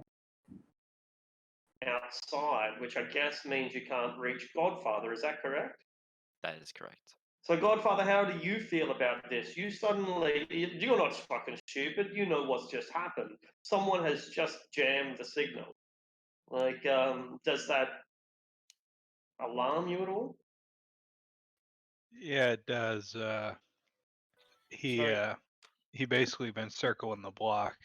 outside, which I guess means you can't reach Godfather. Is that correct? That is correct. So, Godfather, how do you feel about this? You're not fucking stupid. You know what's just happened. Someone has just jammed the signal. Like, does that alarm you at all? Yeah, it does. He basically been circling the block,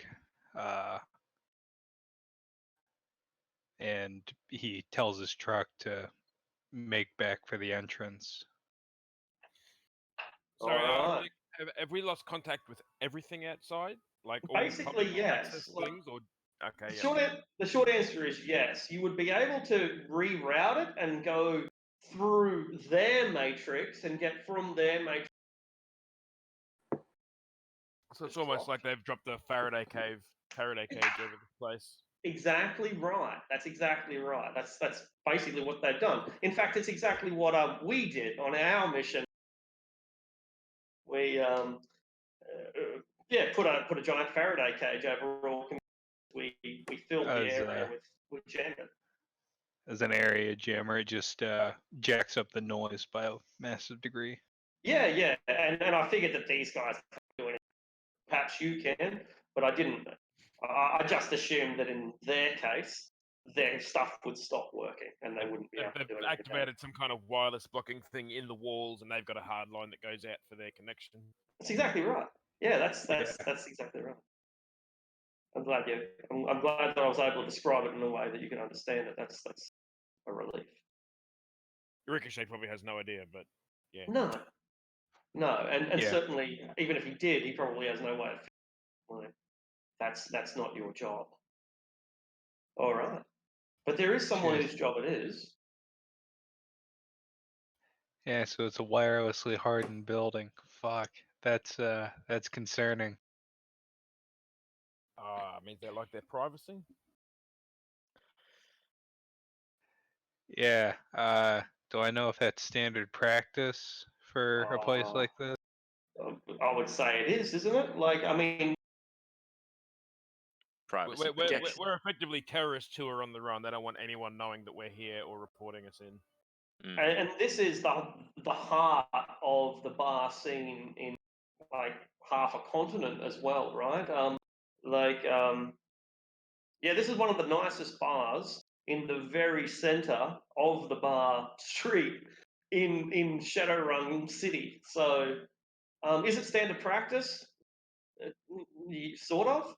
and he tells his truck to make back for the entrance. Sorry, Alright. have we lost contact with everything outside? Like all Basically, public yes. access Like, things, or okay, the short answer is yes. You would be able to reroute it and go through their matrix and get from their matrix. So it's almost like they've dropped a Faraday cage over the place. Exactly right. That's exactly right. That's basically what they've done. In fact, it's exactly what we did on our mission. We put a giant Faraday cage over all. We filled the As area with jamming. as an area jammer, it just jacks up the noise by a massive degree. Yeah, and I figured that these guys can't do it. Perhaps you can, but I didn't. I just assumed that in their case, their stuff would stop working and they wouldn't be able to They've do anything. activated some kind of wireless blocking thing in the walls, and they've got a hard line that goes out for their connection. That's exactly right. Yeah, that's exactly right. I'm glad that I was able to describe it in a way that you can understand it. That's a relief. Ricochet probably has no idea, but yeah. No, and Yeah. certainly, even if he did, he probably has no way of. Like, that's not your job. All right, but there is someone Cheers. whose job it is. Yeah, so it's a wirelessly hardened building. Fuck, that's concerning. Means they like their privacy. Yeah. Do I know if that's standard practice for a place like this? I would say it is, isn't it? Like, I mean, Privacy We're, we're, we're protection. we're effectively terrorists who are on the run. They don't want anyone knowing that we're here or reporting us in. and this is the heart of the bar scene in like half a continent as well, right? Yeah, this is one of the nicest bars in the very center of the bar street in Shadowrun City. So, is it standard practice? Sort of.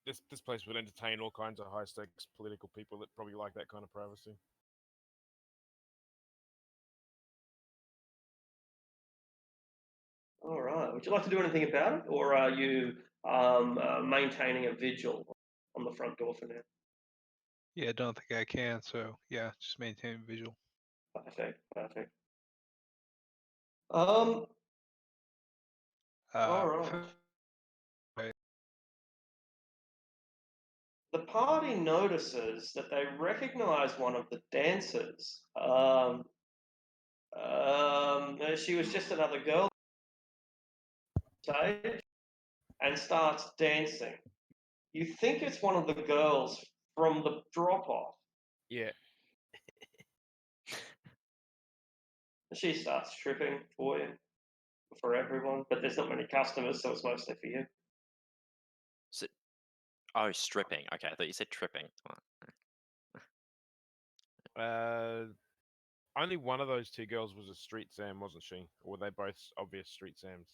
This place would entertain all kinds of high stakes political people that probably like that kind of privacy. All right. Would you like to do anything about it, or are you maintaining a vigil on the front door for now? Yeah, I don't think I can. So yeah, just maintain visual. Perfect. Perfect. All right. The party notices that they recognize one of the dancers. She was just another girl on stage and starts dancing. You think it's one of the girls from the drop off. Yeah. She starts tripping for you, for everyone, but there's not many customers, so it's mostly for you. Oh, stripping. Okay, I thought you said tripping. Only one of those two girls was a street Sam, wasn't she? Or were they both obvious street Sams?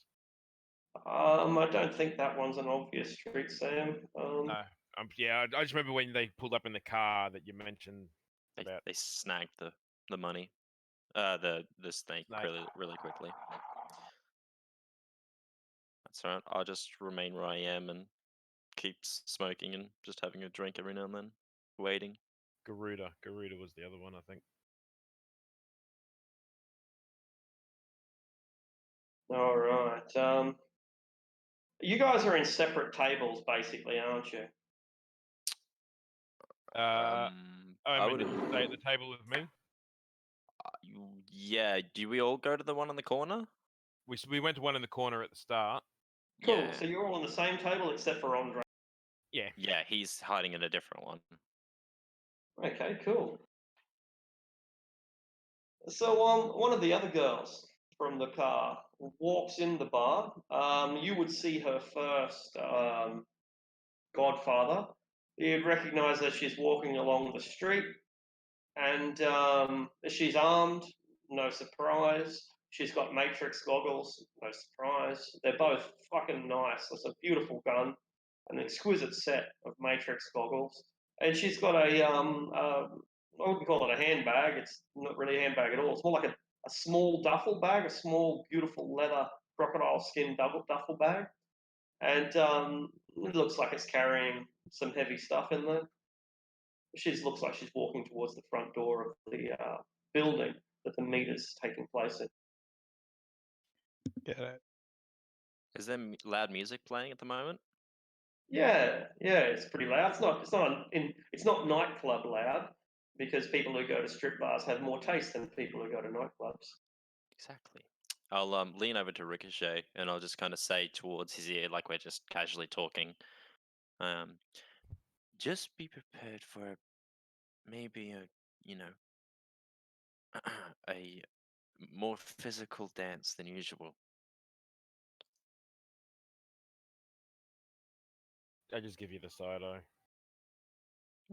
I don't think that one's an obvious street, Sam. No. Yeah, I just remember when they pulled up in the car that you mentioned about They snagged the money, the snake Snake. really quickly. That's all right. I'll just remain where I am and keep smoking and just having a drink every now and then, waiting. Garuda. Garuda was the other one, I think. All right. You guys are in separate tables, basically, aren't you? I I mean, would. did you stay at the table with me? Yeah. Do we all go to the one in the corner? We went to one in the corner at the start. Cool. Yeah. So you're all on the same table except for Andre. Yeah. Yeah, he's hiding in a different one. Okay, cool. So one of the other girls from the car walks in the bar. You would see her first, Godfather. You'd recognize that she's walking along the street, and she's armed. No surprise. She's got Matrix goggles. No surprise. They're both fucking nice. That's a beautiful gun, an exquisite set of Matrix goggles, and she's got I wouldn't call it a handbag. It's not really a handbag at all. It's more like a small duffel bag, a small, beautiful leather crocodile skin duffel bag. And it looks like it's carrying some heavy stuff in there. She looks like she's walking towards the front door of the building that the meeting's taking place in. Get it? Is there loud music playing at the moment? Yeah, it's pretty loud. It's not nightclub loud, because people who go to strip bars have more taste than people who go to nightclubs. Exactly. I'll lean over to Ricochet and I'll just kind of say towards his ear, like we're just casually talking. Just be prepared for maybe a more physical dance than usual. I just give you the side eye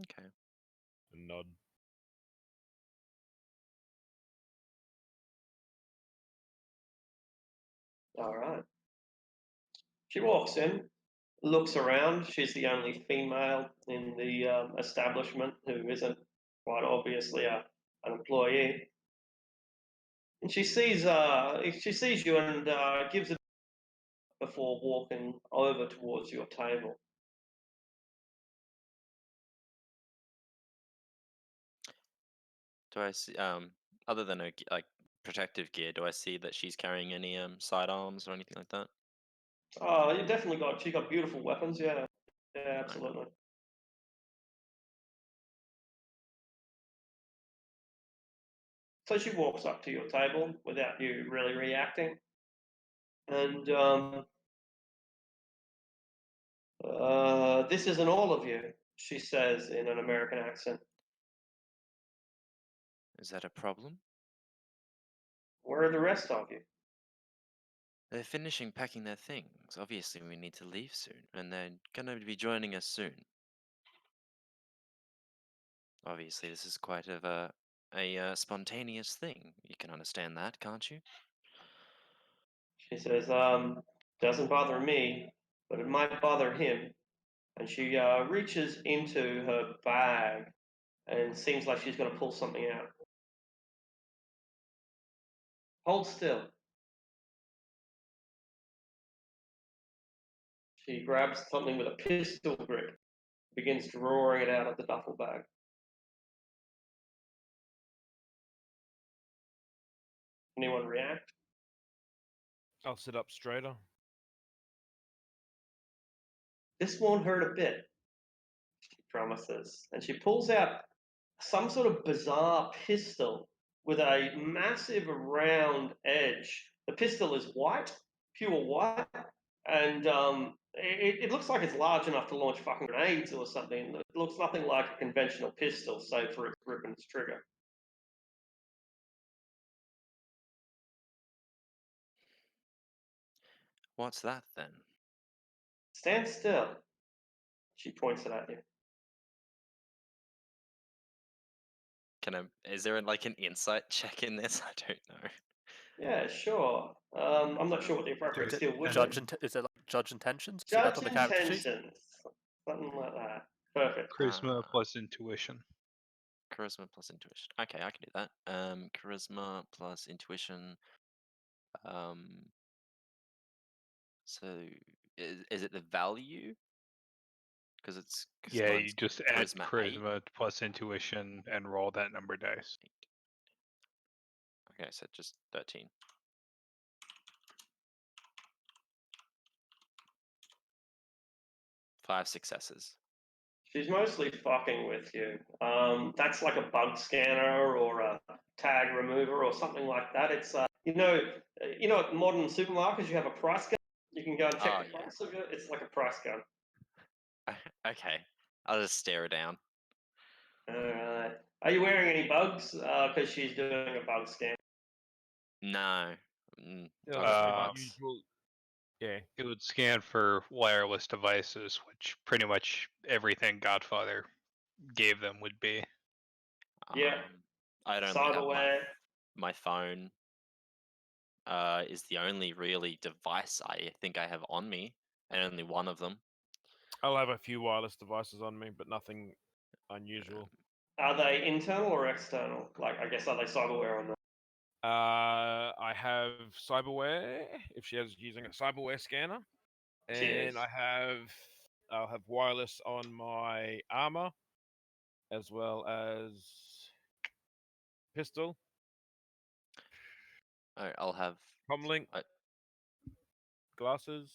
Okay. and nod. All right. She walks in, looks around. She's the only female in the establishment who isn't quite obviously an employee. And she sees you and gives it before walking over towards your table. Do I see other than her like protective gear? Do I see that she's carrying any sidearms or anything like that? Oh, you definitely she got beautiful weapons. Yeah, absolutely. So she walks up to your table without you really reacting, And this isn't all of you, she says in an American accent. Is that a problem? Where are the rest of you? They're finishing packing their things. Obviously, we need to leave soon, and they're gonna be joining us soon. Obviously, this is quite of a spontaneous thing. You can understand that, can't you? She says, doesn't bother me, but it might bother him. And she reaches into her bag and seems like she's going to pull something out. Hold still. She grabs something with a pistol grip, begins drawing it out of the duffel bag. Anyone react? I'll sit up straighter. This won't hurt a bit, she promises. And she pulls out some sort of bizarre pistol with a massive round edge. The pistol is white, pure white, and it looks like it's large enough to launch fucking grenades or something. It looks nothing like a conventional pistol, save for its grip and its trigger. What's that then? Stand still. She points it at you. Can I? Is there like an insight check in this? I don't know. Yeah, sure. I'm not sure what the appropriate skill would be. Is it like judge intentions? See that Judge on the character sheet? intentions. Something like that. Perfect. Charisma Ah. plus intuition. Charisma plus intuition. Okay, I can do that. Charisma plus intuition. So is it the value? Because Yeah, you mine's just add charisma 8. charisma plus intuition and roll that number dice. Okay, so just 13. Five successes. She's mostly fucking with you. That's like a bug scanner or a tag remover or something like that. It's at modern supermarkets you have a price gun. You can go and check Oh, the yeah. price of it. It's like a price gun. Okay, I'll just stare her down. Alright. Are you wearing any bugs? Because she's doing a bug scan. No. I'll Like just the relax. usual. Yeah. It would scan for wireless devices, which pretty much everything Godfather gave them would be. Yeah. I'd only have Cyberware. my phone. Is the only really device I think I have on me, and only one of them. I'll have a few wireless devices on me, but nothing unusual. Are they internal or external? Like, I guess, are they cyberware or not? I have cyberware if she is using a cyberware scanner, She is. and I'll have wireless on my armor, as well as pistol, I'll have. comlink, glasses.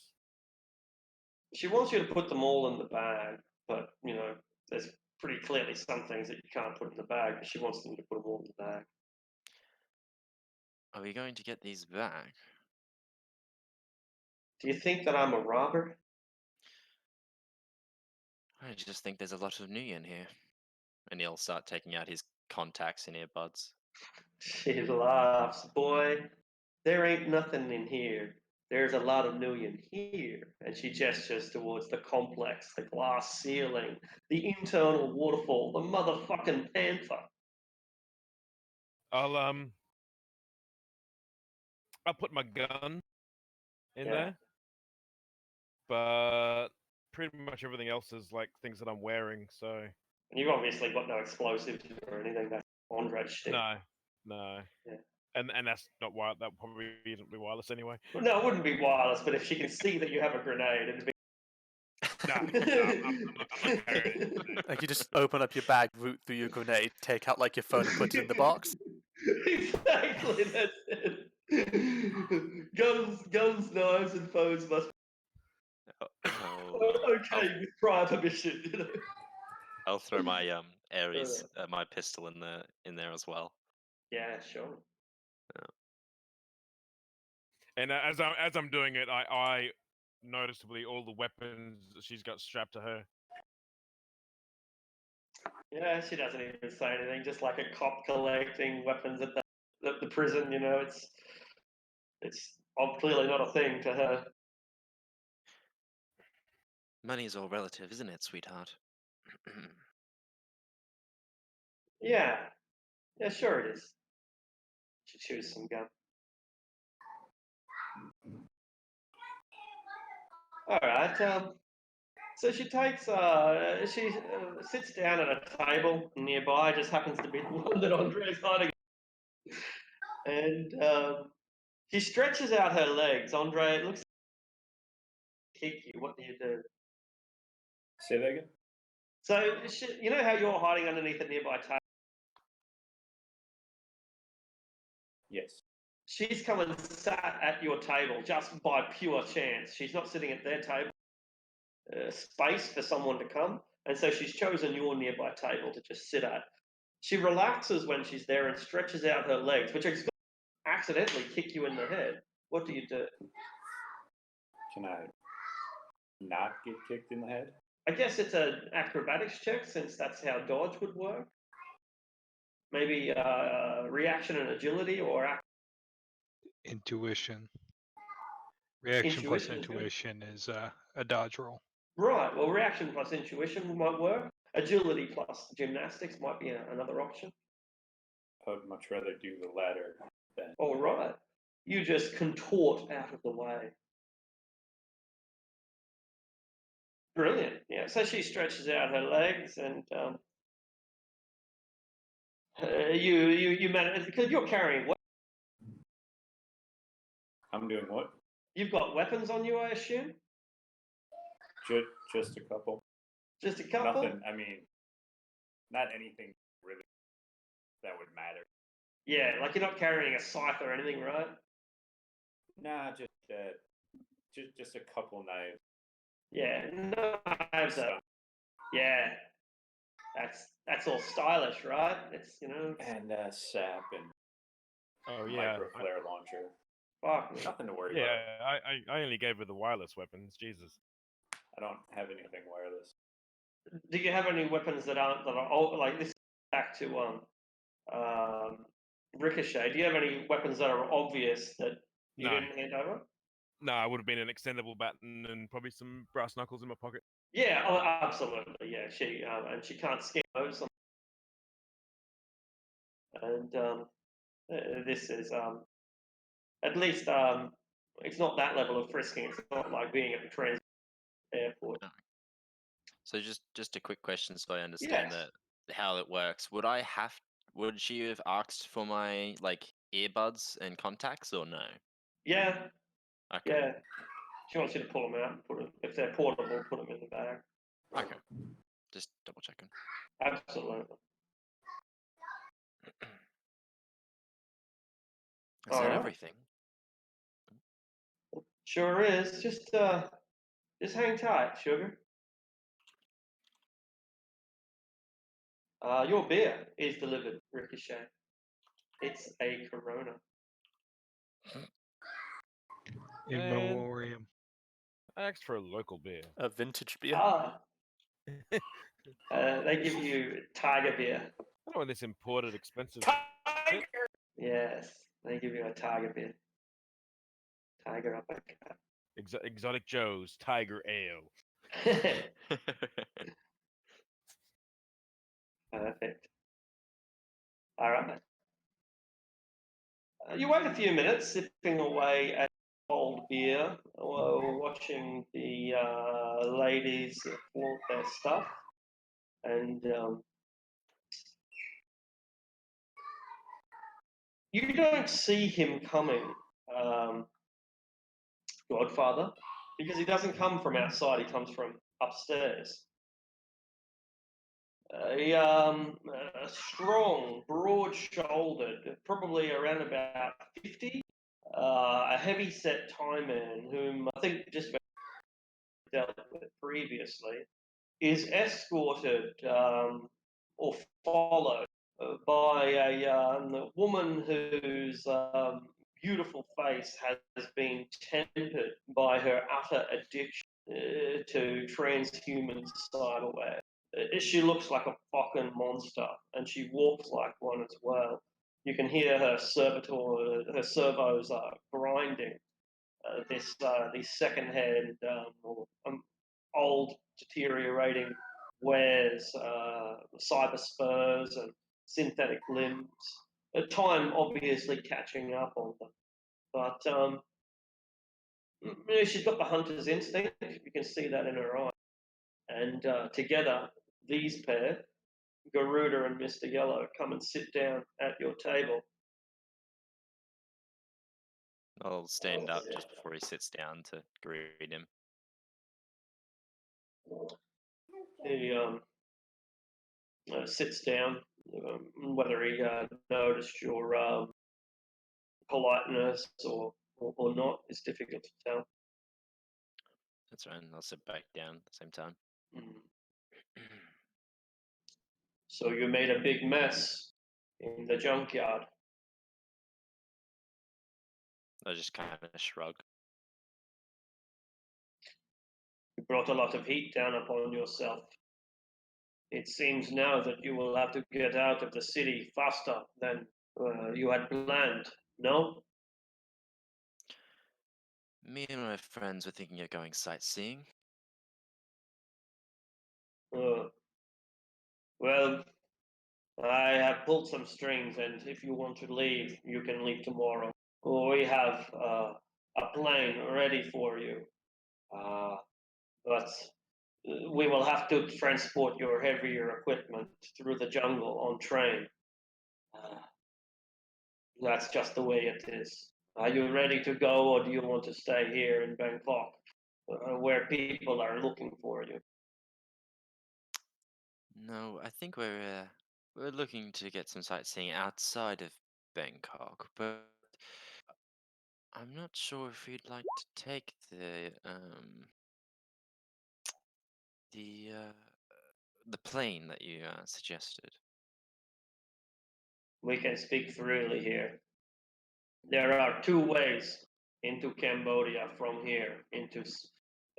She wants you to put them all in the bag, but, there's pretty clearly some things that you can't put in the bag, but she wants them to put them all in the bag. Are we going to get these back? Do you think that I'm a robber? I just think there's a lot of new in here. And he'll start taking out his contacts and earbuds. She laughs. Boy, there ain't nothing in here. There's a lot of new in here. And she gestures towards the complex, the glass ceiling, the internal waterfall, the motherfucking panther. I'll put my gun in Yeah. there, but pretty much everything else is like things that I'm wearing. So And you've obviously got no explosives or anything. That's Andre shit. no. Yeah. And that's not wild. That probably isn't be wireless anyway. Well, no, it wouldn't be wireless, but if she can see that you have a grenade, it'd be. No, I'm not carrying it. Like you just open up your bag, root through your grenade, take out like your phone and put it in the box. Exactly, that's it. Guns, knives, and phones must okay with prior permission. I'll throw my Ares, my pistol in there as well. Yeah, sure. And as I'm doing it, I noticeably all the weapons that she's got strapped to her. Yeah, she doesn't even say anything. Just like a cop collecting weapons at the prison. You know, it's clearly not a thing to her. Money's all relative, isn't it, sweetheart? Yeah, sure it is. She chews some gum. All right. So she takes. She sits down at a table nearby. Just happens to be the one that Andre's hiding. And she stretches out her legs. Andre, it looks like kick you. What do you do? Say that again. So you know how you're hiding underneath a nearby table. Yes. She's come and sat at your table just by pure chance. She's not sitting at their table. Space for someone to come, and so she's chosen your nearby table to just sit at. She relaxes when she's there and stretches out her legs, which is accidentally kick you in the head. What do you do? Can I not get kicked in the head? I guess it's an acrobatics check, since that's how dodge would work. Maybe reaction and agility, or Intuition. Reaction plus Intuition is good. intuition is a dodge roll. Right. Well, reaction plus intuition might work. Agility plus gymnastics might be another option. I would much rather do the latter than. All right. You just contort out of the way. Brilliant. Yeah. So she stretches out her legs, and you manage, because you're carrying. I'm doing what? You've got weapons on you, I assume. Just a couple. Just a couple. Nothing. I mean, not anything really that would matter. Yeah, like you're not carrying a scythe or anything, right? Nah, just a couple knives. Yeah, knives are. Yeah, that's all stylish, right? It's And sap and Oh yeah. micro flare launcher. Fuck me. Nothing to worry Yeah, about. I only gave her the wireless weapons. Jesus. I don't have anything wireless. Do you have any weapons that are like this? Back to Ricochet. Do you have any weapons that are obvious that you No. didn't hand over? No, I would have been an extendable baton and probably some brass knuckles in my pocket. Yeah, oh, absolutely. Yeah, she and she can't scan those. And this is at least it's not that level of frisking. It's not like being at the transit airport. No. So just a quick question, so I understand Yes. that how it works. Would she have asked for my like earbuds and contacts or no? Yeah, Okay. yeah. She wants you to pull them out and put them, if they're portable, put them in the bag. Okay. Just double checking. Absolutely. Is that Alright. everything? Sure is. Just hang tight, sugar. Your beer is delivered, Ricochet. It's a Corona. In Man. memoriam. I asked for a local beer. A vintage beer. Ah. They give you Tiger beer. I don't want this imported expensive. Tiger! Yes, they give you a Tiger beer. Tiger uppercut. Exotic Joe's Tiger Ale. Perfect. All right. You wait a few minutes, sipping away at cold beer, while watching the ladies flaunt their stuff, and you don't see him coming, Godfather, because he doesn't come from outside. He comes from upstairs. Strong, broad-shouldered, probably around about 50, a heavy-set Thai man whom I think just dealt with previously, is escorted or followed by a woman who's beautiful face has been tempered by her utter addiction to transhuman cyberware. She looks like a fucking monster, and she walks like one as well. You can hear her servos grinding. These second-hand or old, deteriorating wares, cyber spurs and synthetic limbs. Time obviously catching up on them, but she's got the hunter's instinct. You can see that in her eye. And together, these pair, Garuda and Mr. Yellow, come and sit down at your table. I'll stand up just before he sits down to greet him. He sits down. Whether he noticed your politeness or not is difficult to tell. That's right. I'll sit back down at the same time. So you made a big mess in the junkyard. I just kind of shrug. You brought a lot of heat down upon yourself. It seems now that you will have to get out of the city faster than you had planned, no? Me and my friends were thinking of going sightseeing. Well, I have pulled some strings, and if you want to leave, you can leave tomorrow. We have a plane ready for you, but we will have to transport your heavier equipment through the jungle on train. Uh, that's just the way it is. Are you ready to go, or do you want to stay here in Bangkok, where people are looking for you? No, I think we're looking to get some sightseeing outside of Bangkok, but I'm not sure if we'd like to take the uh, the plane that you suggested. We can speak freely here. There are two ways into Cambodia from here.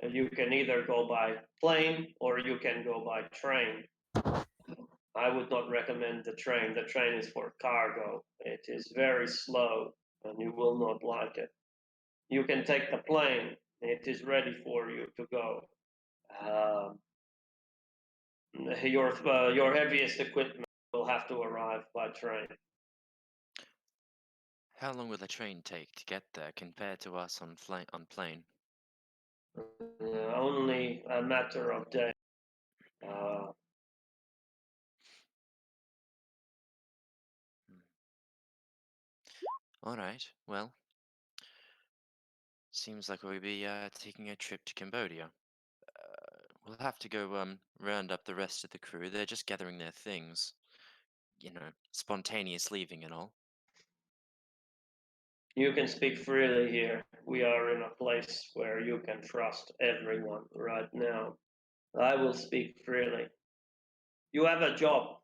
You can either go by plane or you can go by train. I would not recommend the train. The train is for cargo. It is very slow and you will not like it. You can take the plane. It is ready for you to go. Um, your heaviest equipment will have to arrive by train. How long will the train take to get there compared to us on plane? Only a matter of days. Uh, All right. Well, seems like we'll be taking a trip to Cambodia. We'll have to go round up the rest of the crew. They're just gathering their things. You know, spontaneous leaving and all. You can speak freely here. We are in a place where you can trust everyone right now. I will speak freely. You have a job.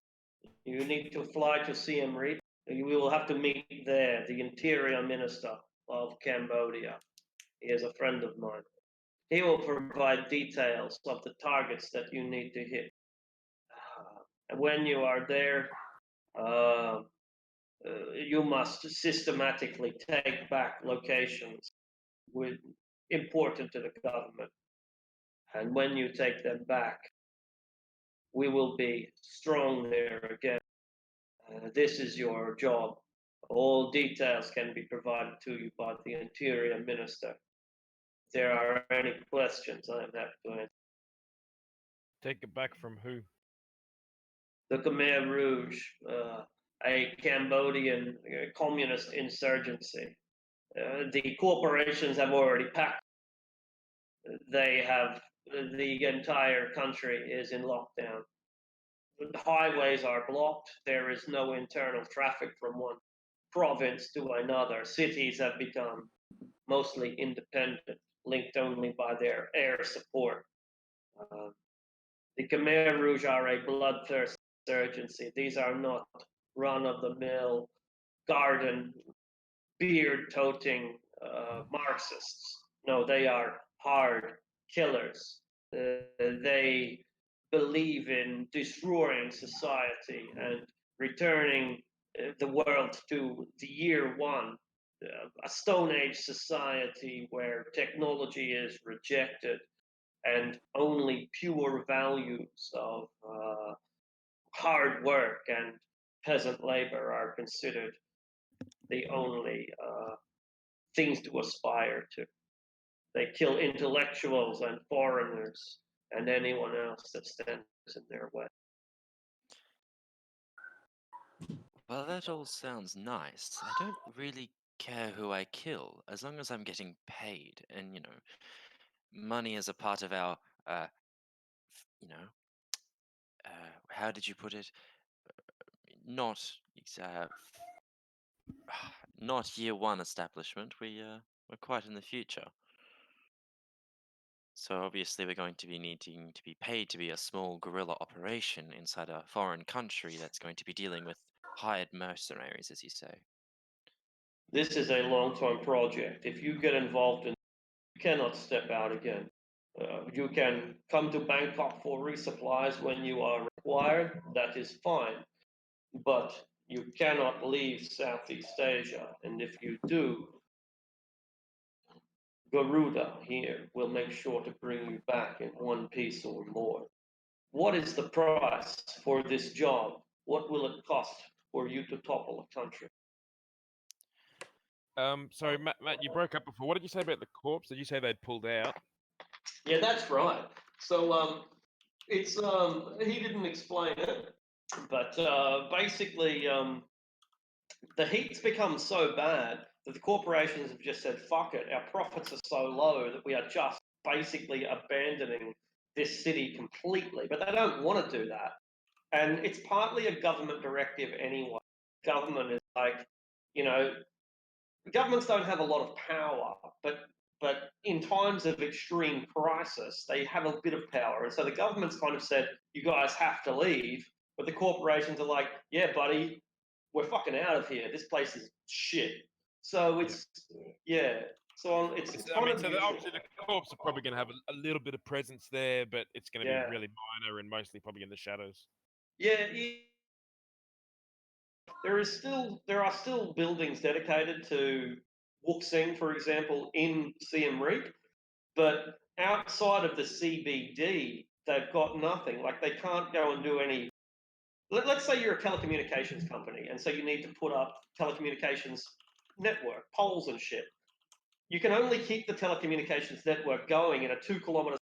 You need to fly to Siem Reap. You will have to meet there the Interior Minister of Cambodia. He is a friend of mine. He will provide details of the targets that you need to hit. And when you are there, you must systematically take back locations important to the government. And when you take them back, we will be strong there again. This is your job. All details can be provided to you by the Interior Minister. If there are any questions, I am happy to answer. Take it back from who? The Khmer Rouge, a Cambodian communist insurgency. The corporations have already packed. They have the entire country is in lockdown. The highways are blocked. There is no internal traffic from one province to another. Cities have become mostly independent, linked only by their air support. The Khmer Rouge are a bloodthirsty insurgency. These are not run-of-the-mill garden beard-toting Marxists. No, they are hard killers. They believe in destroying society and returning the world to the year one, a Stone Age society where technology is rejected and only pure values of hard work and peasant labor are considered the only things to aspire to. They kill intellectuals and foreigners and anyone else that stands in their way. Well, that all sounds nice. I don't really care who I kill, as long as I'm getting paid, and money is a part of our, you know, how did you put it? Not, uh, not year one establishment. We're quite in the future. So obviously we're going to be needing to be paid to be a small guerrilla operation inside a foreign country that's going to be dealing with hired mercenaries, as you say. This is a long-term project. If you get involved in, you cannot step out again. You can come to Bangkok for resupplies when you are required. That is fine, but you cannot leave Southeast Asia. And if you do, Garuda here will make sure to bring you back in one piece or more. What is the price for this job? What will it cost for you to topple a country? Sorry, Matt, you broke up before. What did you say about the corpse? Did you say they'd pulled out? Yeah, that's right. So it's he didn't explain it, but basically the heat's become so bad that the corporations have just said, "Fuck it." Our profits are so low that we are just basically abandoning this city completely. But they don't want to do that, and it's partly a government directive anyway. Government is like, you know, governments don't have a lot of power, but in times of extreme crisis, they have a bit of power. And so the government's kind of said, you guys have to leave. But the corporations are like, yeah, buddy, we're fucking out of here. This place is shit. So it's, yeah. So it's I kind mean, of so mutual. obviously the corpse are probably going to have a little bit of presence there, but it's going to Yeah. be really minor and mostly probably in the shadows. Yeah, there are still buildings dedicated to Wuxing, for example, in Siem Reap. But outside of the CBD, they've got nothing. Like they can't go and do any. Let's say you're a telecommunications company, and so you need to put up telecommunications network poles and shit. You can only keep the telecommunications network going in a 2 kilometer.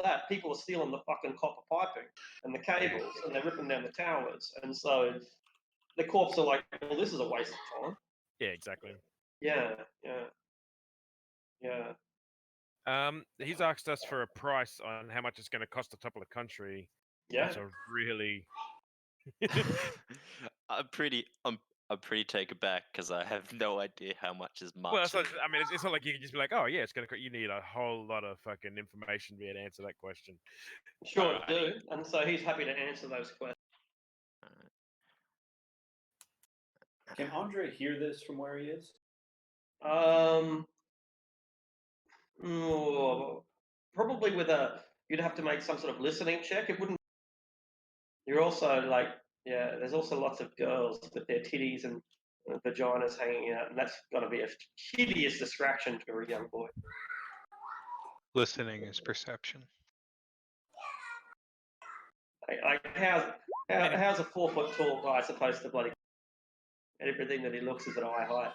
That people are stealing the fucking copper piping and the cables, and they're ripping down the towers, and so the corps are like, "Well, this is a waste of time." Yeah, exactly. Yeah, yeah, yeah. He's asked us for a price on how much it's going to cost to topple a country. Yeah. That's a really. I'm pretty taken aback because I have no idea how much is much. Well, it's not, I mean, it's not like you can just be like, oh yeah, it's gonna. You need a whole lot of fucking information to be able to answer that question. Sure do. And so he's happy to answer those questions. Can Andre hear this from where he is? Probably you'd have to make some sort of listening check. It wouldn't. You're also like, yeah, there's also lots of girls with their titties and vaginas hanging out, and that's got to be a hideous distraction to a young boy. Listening is perception. Like how's a 4 foot tall guy supposed to bloody everything that he looks is at eye height?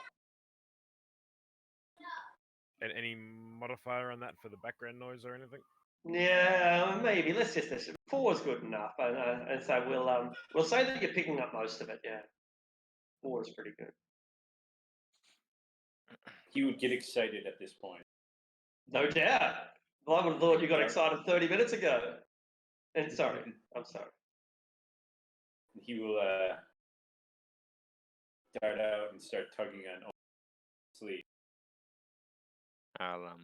And any modifier on that for the background noise or anything? Yeah, maybe. Let's just this. 4 is good enough, and so we'll say that you're picking up most of it. Yeah, 4 is pretty good. He would get excited at this point. No doubt. Well, I would have thought you got excited 30 minutes ago. And sorry, I'm sorry. He will dart out and start tugging on sleeve. I'll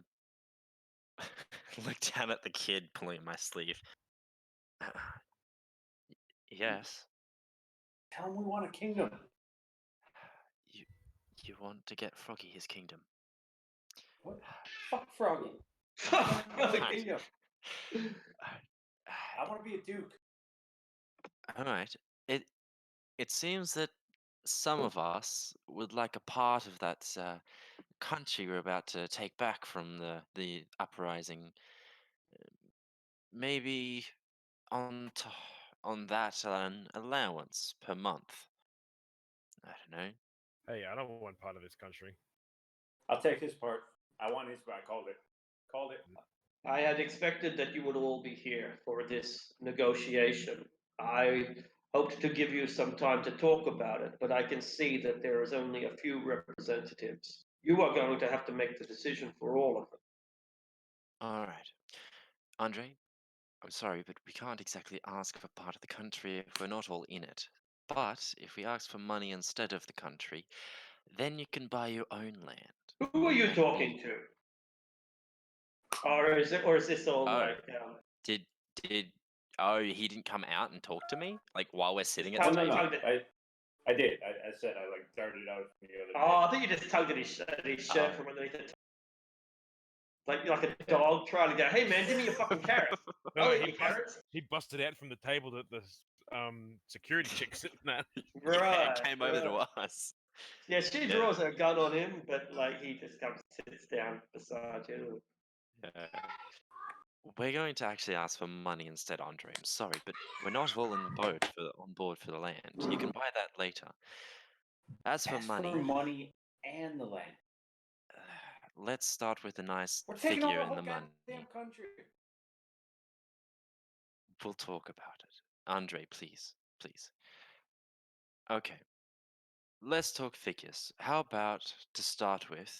look down at the kid pulling my sleeve. Yes. Tell him we want a kingdom. You want to get Froggy his kingdom. What? Fuck Froggy. Right. Kingdom. I want to be a duke. All right. It seems that some of us would like a part of that country we're about to take back from the uprising. Maybe on that an allowance per month. I don't know. Hey, I don't want part of this country. I'll take his part. I want his part. Called it. Called it. I had expected that you would all be here for this negotiation. I hoped to give you some time to talk about it, but I can see that there is only a few representatives. You are going to have to make the decision for all of them. All right, Andre. I'm sorry, but we can't exactly ask for part of the country if we're not all in it. But if we ask for money instead of the country, then you can buy your own land. Who are you And talking to? Or is this all Oh. like Did oh, he didn't come out and talk to me like while we're sitting at How the many table? times I did. I said I like darted out from the other. Oh, I think you just tugged at his shirt Oh. from underneath the like a dog trying to go, hey man, give me your fucking carrot. No, I'll no, eat your carrots. he busted out from the table that the security chick sitting at. Yeah, Right. it came over right. to us. Yeah, she Yeah. draws her gun on him, but like he just comes sits down beside you. We're going to actually ask for money instead, Andre. I'm sorry, but we're not all on board for the land. You can buy that later. As for Ask money, for money and the land. let's start with a nice We're taking figure over in the the whole money. goddamn country. We'll talk about it. Andre, please, please. Okay, let's talk figures. How about to start with?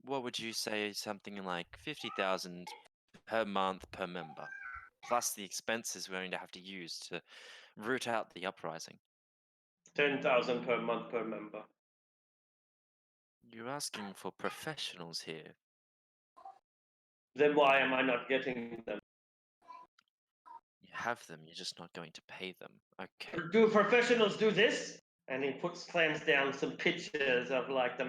What would you say? Something like 50,000 per month per member, plus the expenses we're going to have to use to root out the uprising. 10,000 per month per member. You're asking for professionals here. Then why am I not getting them? You have them, you're just not going to pay them. Okay. Do professionals do this? And he slams down some pictures of like them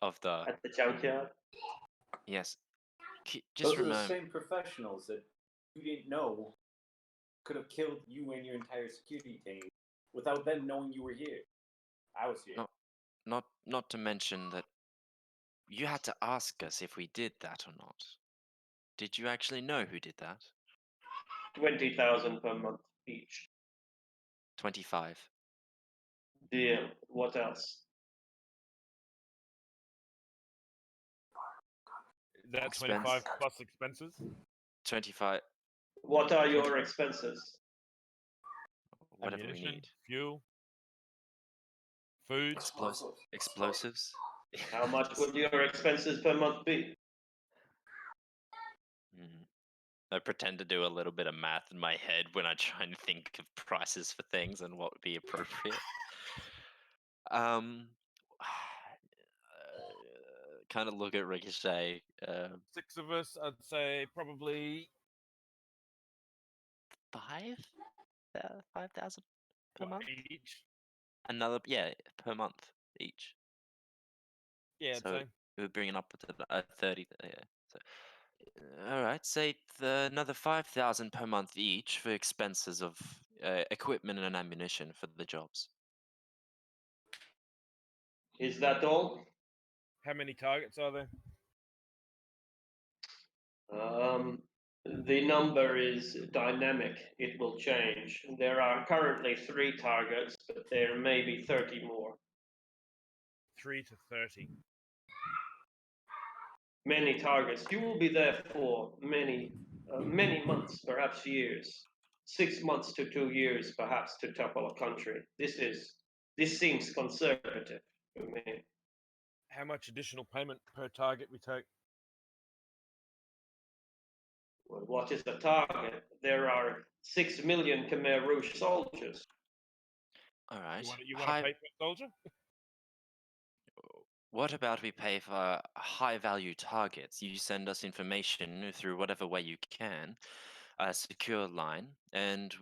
Of the at the junkyard. yes. Just Those are the remember. same professionals that you didn't know could have killed you and your entire security team without them knowing you were here. I was here. Not to mention that you had to ask us if we did that or not. Did you actually know who did that? 20,000 per month each. 25. Deal. What else? Is that Expense. 25 plus expenses? 25. What are your expenses? Whatever we Ammunition, need. fuel, food. Explosives. How much would your expenses per month be? I pretend to do a little bit of math in my head when I try and think of prices for things and what would be appropriate. Kind of look at Ricochet. 6 of us, I'd say probably 5,000 per what, month. each. Another per month each. Yeah, I'd So say. it would bring it up to 30. Yeah. So all right, say another 5,000 per month each for expenses of equipment and ammunition for the jobs. Is that all? How many targets are there? The number is dynamic. It will change. There are currently 3 targets, but there may be 30 more. 3 to 30. Many targets. You will be there for many months, perhaps years. 6 months to 2 years, perhaps, to topple a country. This seems conservative to me. How much additional payment per target we take? Well, what is the target? There are 6 million Khmer Rouge soldiers. All right. You want to pay per soldier? What about we pay for high value targets? You send us information through whatever way you can, a secure line, and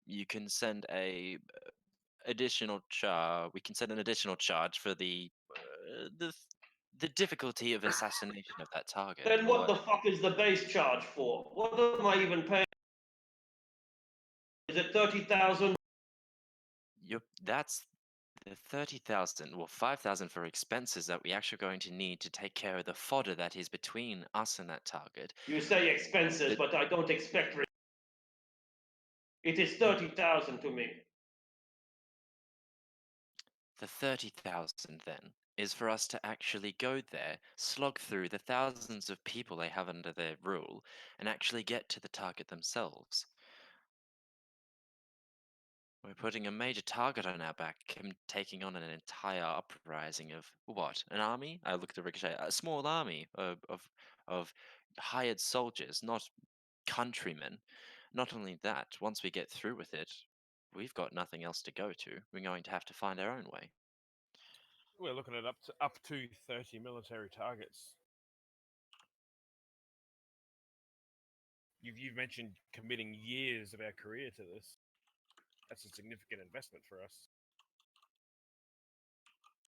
you can send a additional charge. We can set an additional charge for the difficulty of assassination of that target. Then what the fuck is the base charge for? What am I even paying? Is it 30,000? That's the 30,000, well, 5,000 for expenses that we actually going to need to take care of the fodder that is between us and that target. You say expenses, but I don't expect. It is 30,000 to me. The 30,000 then is for us to actually go there, slog through the thousands of people they have under their rule, and actually get to the target themselves. We're putting a major target on our back, taking on an entire uprising of what? An army? I looked at Ricochet. A small army of hired soldiers, not countrymen. Not only that, once we get through with it, we've got nothing else to go to. We're going to have to find our own way. We're looking at up to 30 military targets. You've mentioned committing years of our career to this. That's a significant investment for us.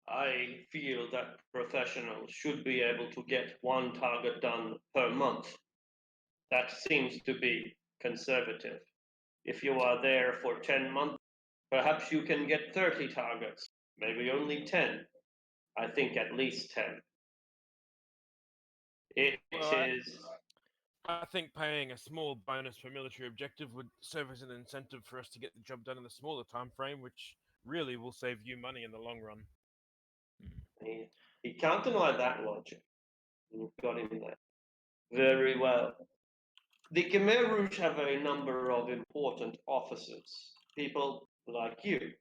I feel that professionals should be able to get one target done per month. That seems to be conservative. If you are there for 10 months, perhaps you can get 30 targets, maybe only 10. I think at least 10. It is. I think paying a small bonus per military objective would serve as an incentive for us to get the job done in a smaller time frame, which really will save you money in the long run. He can't deny that logic. You've got him there. Very well. The Khmer Rouge have a number of important officers. People like you.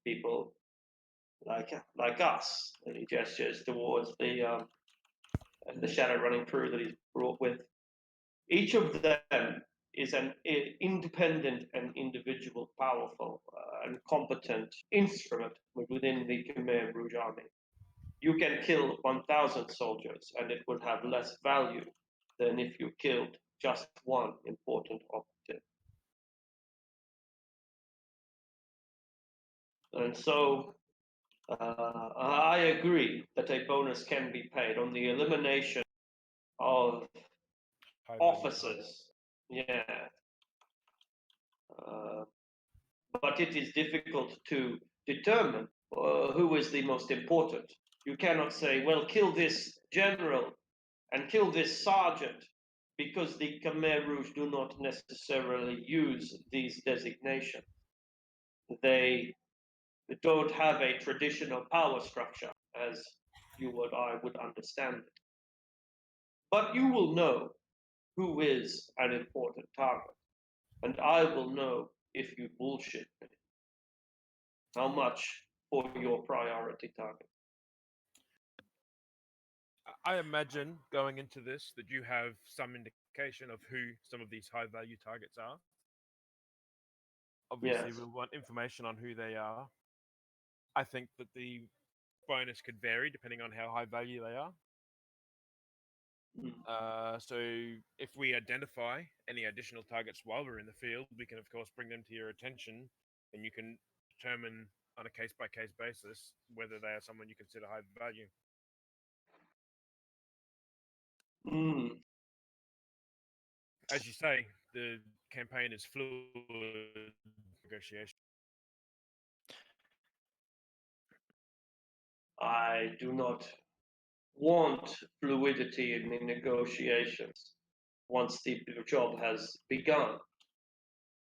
People like us. And he gestures towards the Shadowrunning crew that he's brought with. Each of them is an independent and individual, powerful and competent instrument within the Khmer Rouge army. You can kill 1,000 soldiers, and it would have less value than if you killed just one important operative. And so I agree that a bonus can be paid on the elimination of officers. Yeah. But it is difficult to determine who is the most important. You cannot say, well, kill this general and kill this sergeant, because the Khmer Rouge do not necessarily use these designations. They don't have a traditional power structure as you or I would understand it. But you will know who is an important target, and I will know if you bullshit me. How much for your priority target? I imagine going into this that you have some indication of who some of these high value targets are. Obviously, Yes. we'll want information on who they are. I think that the bonus could vary depending on how high value they are. So if we identify any additional targets while we're in the field, we can of course bring them to your attention, and you can determine on a case-by-case basis whether they are someone you consider high value. As you say, the campaign is fluid negotiation. I do not want fluidity in the negotiations once the job has begun.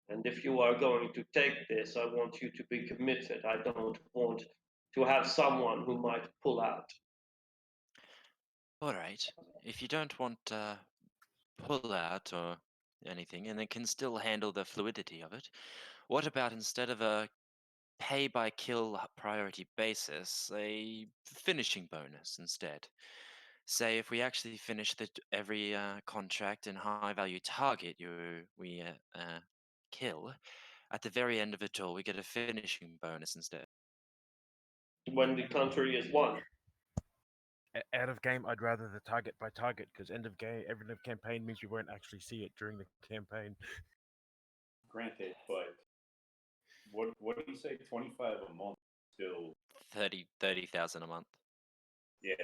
And if you are going to take this, I want you to be committed. I don't want to have someone who might pull out. All right. If you don't want pull out or anything, and it can still handle the fluidity of it, what about instead of a pay by kill priority basis, a finishing bonus instead? Say if we actually finish every contract and high value target we kill, at the very end of it all, we get a finishing bonus instead. When the country is won. Out of game, I'd rather the target by target, because end of campaign means we won't actually see it during the campaign. Granted, but What do you say? 25 a month. Still, 30,000 a month. yeah,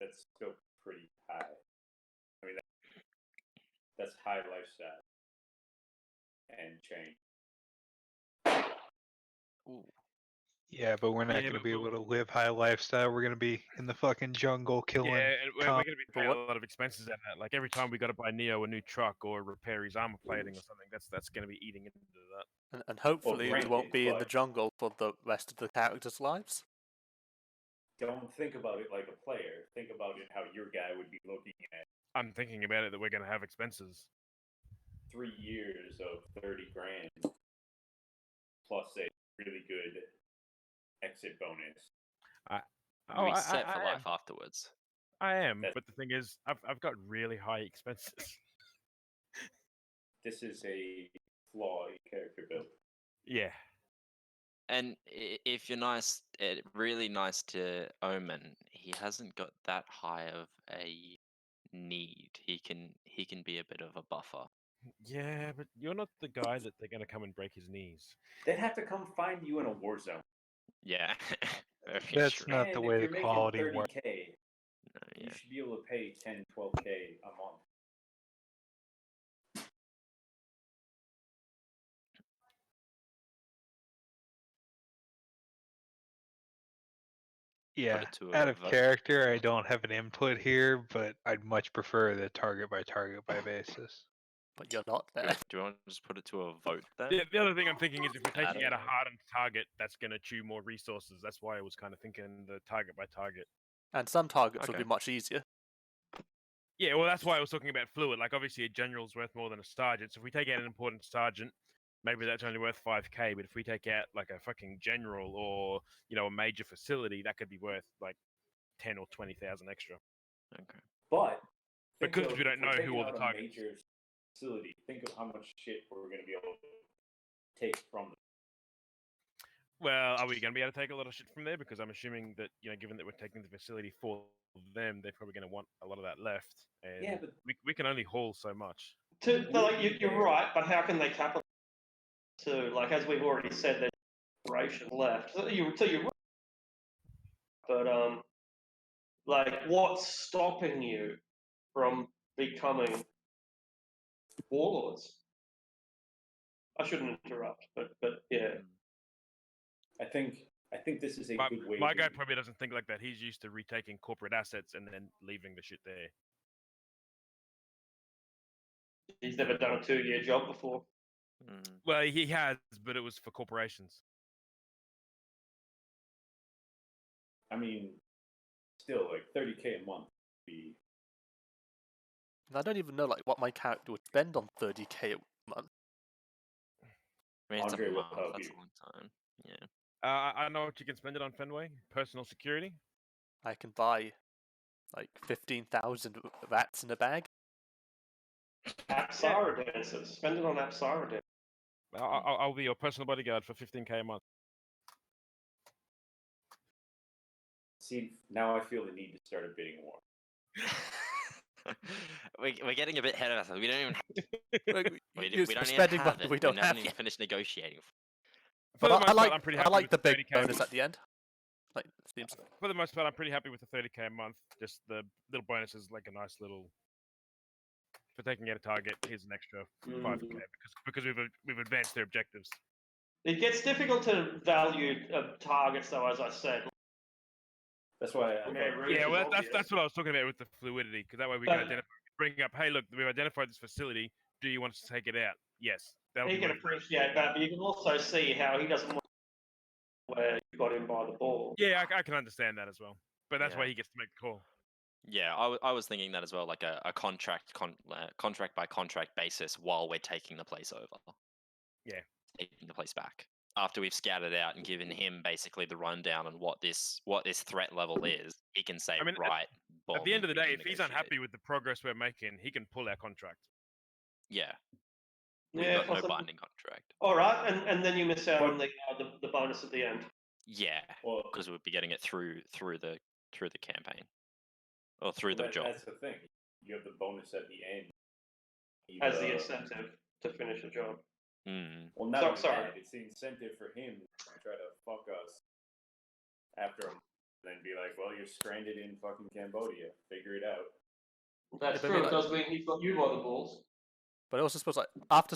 that's still pretty high. I mean, that's high lifestyle and change. Ooh. Yeah, but we're not Yeah, going to but be able to live high lifestyle. We're going to be in the fucking jungle killing. Yeah, and we're going to be But paying what- a lot of expenses at that. Like every time we got to buy Neo a new truck or repair his armor plating or something, that's going to be eating into that. And hopefully they granted, won't be in the but- jungle for the rest of the characters' lives. Don't think about it like a player. Think about it how your guy would be looking at I'm thinking about it that we're going to have expenses. 3 years of 30 grand plus a really good exit bonus. Are we set for life afterwards? I am, That- but the thing is, I've got really high expenses. This is a flaw in character build. Yeah. And if you're nice, really nice to Omen, he hasn't got that high of a need. He can be a bit of a buffer. Yeah, but you're not the guy that they're going to come and break his knees. They'd have to come find you in a war zone. Yeah, very That's true. not And the if way you're the making quality 30K, works. No, you yeah. should be able to pay 10, 12K a month. Yeah, it to out a of vote. character, I don't have an input here, but I'd much prefer the target by basis. But you're not Do there. you want to just put it to a vote then? The other thing I'm thinking is if we're taking out a Add- hardened target, that's going to chew more resources. That's why I was kind of thinking the target by target. And some targets would Okay. be much easier. Yeah, well, that's why I was talking about fluid. Like, obviously, a general's worth more than a sergeant. So if we take out an important sergeant, maybe that's only worth 5K. But if we take out, like, a fucking general or, a major facility, that could be worth, like, 10 or 20,000 extra. Okay. But think Because of, we don't if we're know who taking all the out a targets- major facility, think of how much shit we're going to be able to take from them. Well, are we going to be able to take a lot of shit from there? Because I'm assuming that, given that we're taking the facility for them, they're probably going to want a lot of that left. And Yeah, but we can only haul so much. You're right, but how can they capitalize? To like as we've already said, there's operation left. So you're right. But like what's stopping you from becoming warlords? I shouldn't interrupt, but yeah. I think this is a My, good way. my to, guy probably doesn't think like that. He's used to retaking corporate assets and then leaving the shit there. He's never done a 2-year job before. Mm. Well, he has, but it was for corporations. I mean, still like 30K a month. Would be And I don't even know like what my character would spend on 30K a month. I mean, it's Andre a will month. help That's you. a long time. Yeah. I know what you can spend it on, Fenway. Personal security. I can buy like 15,000 rats in a bag. Apsara dancers. Spend it on Apsara dancers. I'll be your personal bodyguard for 15K a month. see now I feel the need to start a bidding war. We're getting a bit ahead of ourselves. We don't even. Like, We, you're we don't even spending have money it. we don't haven't have even yet. finished negotiating. For the But most I part, like I'm pretty I happy like with the big 30K a bonus month. at the end. Like seems For the most part, I'm pretty happy with the 30K a month. Just the little bonus is like a nice little. For taking out a target, here's an extra 5K because we've advanced their objectives. It gets difficult to value targets, though, as I said. That's why I Yeah, thought Which Yeah, is well, obvious. that's what I was talking about with the fluidity, because that way we But- can identify, bring up, hey, look, we've identified this facility. Do you want us to take it out? Yes. That'll He be can what it- appreciate that, but you can also see how he doesn't want where you got him by the ball. Yeah, I can understand that as well. But that's why Yeah. he gets to make the call. Yeah, I was thinking that as well, like a contract by contract basis while we're taking the place over. Yeah. Taking the place back after we've scouted out and given him basically the rundown on what this threat level is. He can say, I mean, right. At the end of the we day, can if he's negotiate. unhappy with the progress we're making, he can pull our contract. Yeah, we've Yeah, got no awesome. binding contract. All right, and then you miss out on the bonus at the end. Yeah, well, because we'd be getting it through the campaign or through the job. that's the thing. You have the bonus at the end. As the incentive to finish the job. Well, not So- only sorry. that, it's the incentive for him to try to fuck us after him, and then be like, "Well, you're stranded in fucking Cambodia. Figure it out." That's but I true. mean, It does mean he's got you by the balls. But I also suppose like after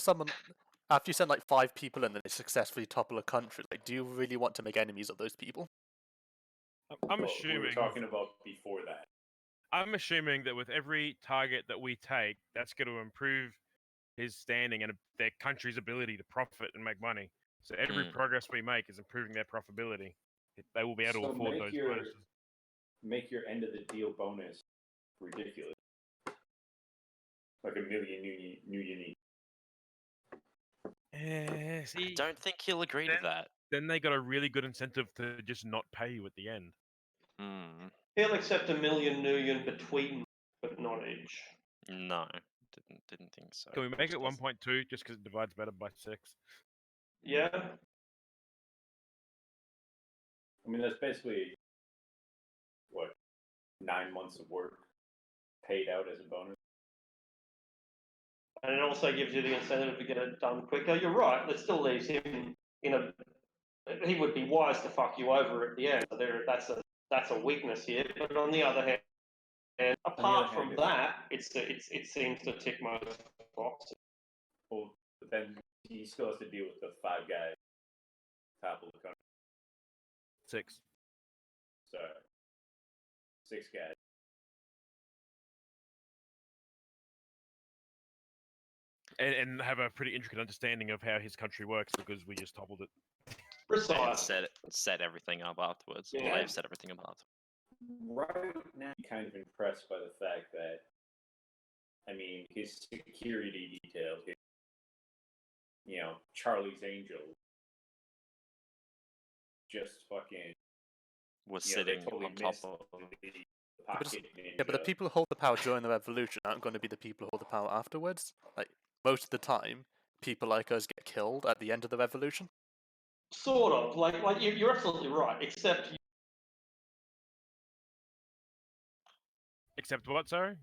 you send like 5 people and then they successfully topple a country, like do you really want to make enemies of those people? I'm Well, we assuming. were talking about before that. I'm assuming that with every target that we take, that's going to improve his standing and their country's ability to profit and make money. So every progress we make is improving their profitability. They will be able to So afford make those your- bonuses. Make your end of the deal bonus ridiculous, like $1 million new unique. See, Don't think he'll agree to Then- that. then they got a really good incentive to just not pay you at the end. He'll accept $1 million nuyen between, but not each. No, didn't think so. Can we make it Just 1.2 just because it divides better by 6? Yeah. I mean, that's basically what 9 months of work paid out as a bonus. And it also gives you the incentive to get it done quicker. You're right. It still leaves him in a. He would be wise to fuck you over at the end. So that's a weakness here. But on the other hand, apart from that, it seems to tick most boxes. Well, but then he still has to deal with the 5 guys top of the country. 6. So 6 guys. And have a pretty intricate understanding of how his country works because we just toppled it. Precise. set everything up afterwards. Or Yeah. they've set everything up afterwards. Right now, I'm kind of impressed by the fact that, I mean, his security detail, his, Charlie's Angel, just fucking Was they sitting totally on top missed of. the but pocket ninja. Yeah, but the people who hold the power during the revolution aren't going to be the people who hold the power afterwards. Like most of the time, people like us get killed at the end of the revolution. Sort of. Like you're absolutely right. Except Except what, sorry?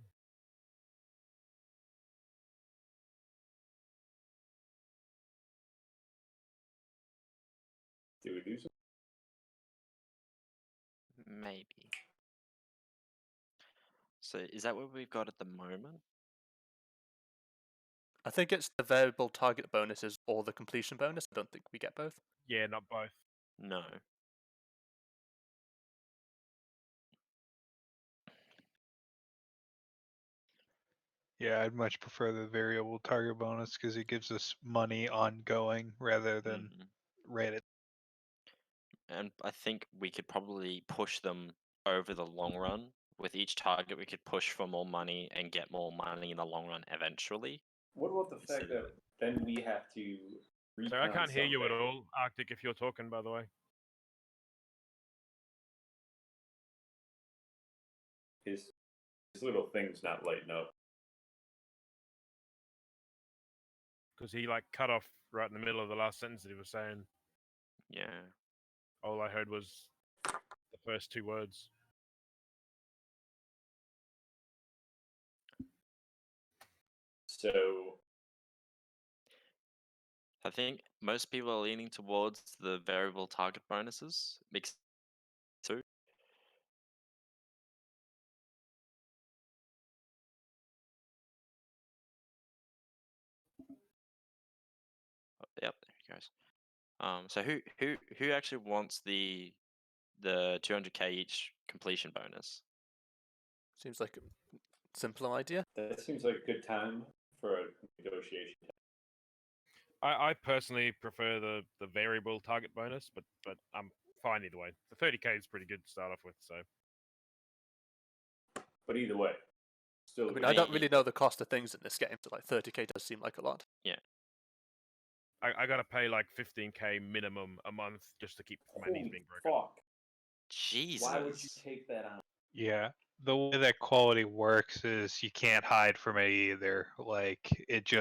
Do we do something? Maybe. So is that what we've got at the moment? I think it's the variable target bonuses or the completion bonus. I don't think we get both. Yeah, not both. No. Yeah, I'd much prefer the variable target bonus because it gives us money ongoing rather than right at. And I think we could probably push them over the long run. With each target, we could push for more money and get more money in the long run eventually. What about the fact Instead that of- then we have to Sorry, I recount can't hear you at something? all, Arctic, if you're talking, by the way. His little thing's not lighting up. Because he, cut off right in the middle of the last sentence that he was saying. Yeah. All I heard was the first 2 words. So I think most people are leaning towards the variable target bonuses. Mix two. Oh, yep, there he goes. So who actually wants the 200k each completion bonus? Seems like a simpler idea. that seems like a good time for a negotiation. I personally prefer the variable target bonus, but I'm fine either way. The 30k is pretty good to start off with, so. But either way, still. I mean, I don't really know the cost of things in this game, so like 30k does seem like a lot. Yeah. I gotta pay like 15k minimum a month just to keep my knees Holy being broken. fuck! Jesus. Why would you take that on? Yeah, the way that quality works is you can't hide from it either. Like it's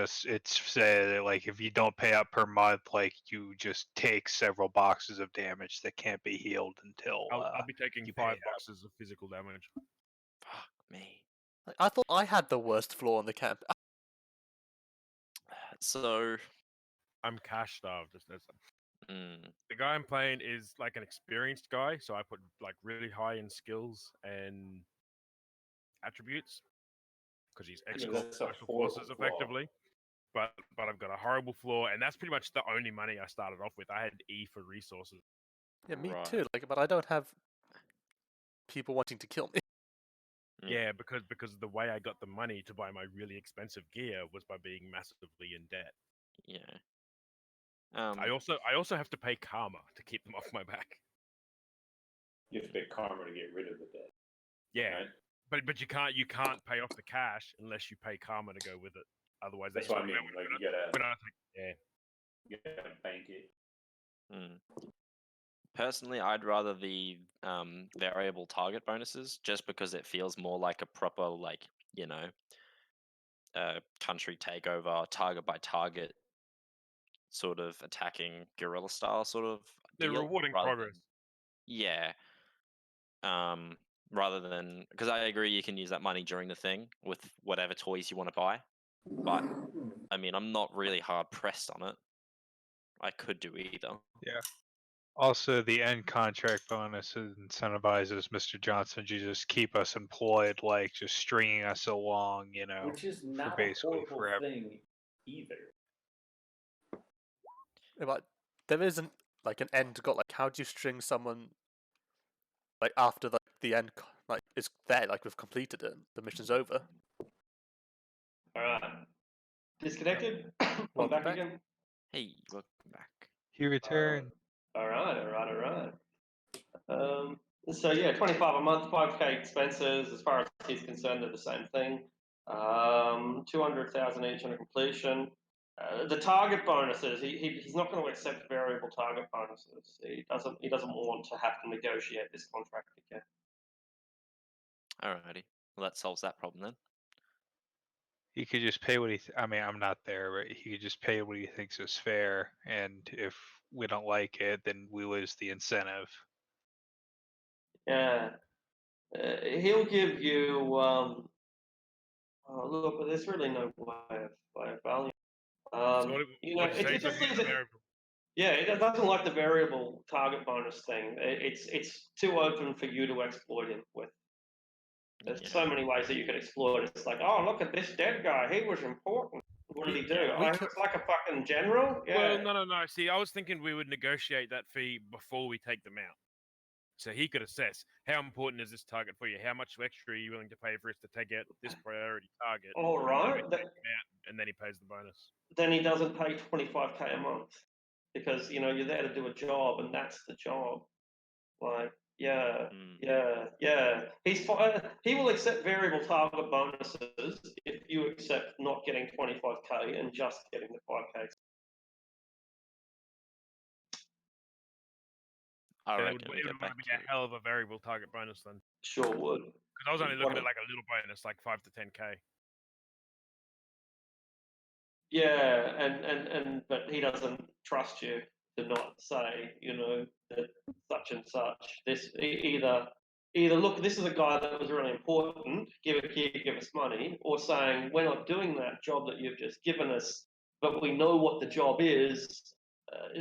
said like if you don't pay up per month, like you just take several boxes of damage that can't be healed until I'll be taking you 5 pay up. boxes of physical damage. Fuck me. Like, I thought I had the worst flaw in the camp. So I'm cash starved. Mm, The guy I'm playing is like an experienced guy, so I put like really high in skills and attributes because he's Yeah, expert that's a special horrible forces flaw. effectively. But I've got a horrible flaw, and that's pretty much the only money I started off with. I had E for resources. Yeah, me right. too. Like, but I don't have people wanting to kill me. Mm. Yeah, because the way I got the money to buy my really expensive gear was by being massively in debt. Yeah. I also have to pay karma to keep them off my back. You have to pay karma to get rid of the debt. Yeah, Right? but you can't pay off the cash unless you pay karma to go with it. Otherwise, That's they what I just mean. Like yeah. you gotta bank it. Mm. Personally, I'd rather the variable target bonuses just because it feels more like a proper, like, you know, country takeover, target by target sort of attacking guerrilla style sort of They're deal. rewarding rather progress. than- yeah. Rather than, because I agree you can use that money during the thing with whatever toys you want to buy, but I mean, I'm not really hard pressed on it. I could do either. Yeah. Also, the end contract bonus incentivizes Mr. Johnson to just keep us employed, like just stringing us along, Which is for not a basically horrible forever. thing either. Yeah, but there isn't like an end goal. Like, how do you string someone like after the end? Like, it's there. Like, we've completed it. The mission's over. All right. Disconnected. I'm Welcome back back. again. Hey, welcome back. He returned. All right. So yeah, 25 a month, 5k expenses. As far as he's concerned, they're the same thing. 200,000 each on a completion. The target bonuses, he's not going to accept variable target bonuses. He doesn't want to have to negotiate this contract again. Alrighty. Well, that solves that problem then. He could just pay what I mean, I'm not there, but he could just pay what he thinks is fair, and if we don't like it, then we lose the incentive. Yeah, he'll give you. Oh, look, but there's really no way of value. So what do you say? It He's just looking seems at the that variable. yeah, it doesn't like the variable target bonus thing. It's too open for you to exploit him with. There's Yeah. so many ways that you could exploit. It's like, oh, look at this dead guy. He was important. What did he do? Yeah. We Oh, could- it's like a fucking general. Well, Yeah. no. See, I was thinking we would negotiate that fee before we take them out. So he could assess how important is this target for you? How much extra are you willing to pay for us to take out this priority target? All right. And then he pays the bonus. Then he doesn't pay 25k a month because you're there to do a job and that's the job. Like, yeah. Mm. He will accept variable target bonuses if you accept not getting 25k and just getting the 5k. I Then reckon we it go would back be to. a hell of a variable target bonus then. Sure would. Because I was only looking at like a little bonus, like 5 to 10k. Yeah, and but he doesn't trust you to not say, that such and such. Either look, this is a guy that was really important. Give it here, give us money, or saying we're not doing that job that you've just given us, but we know what the job is.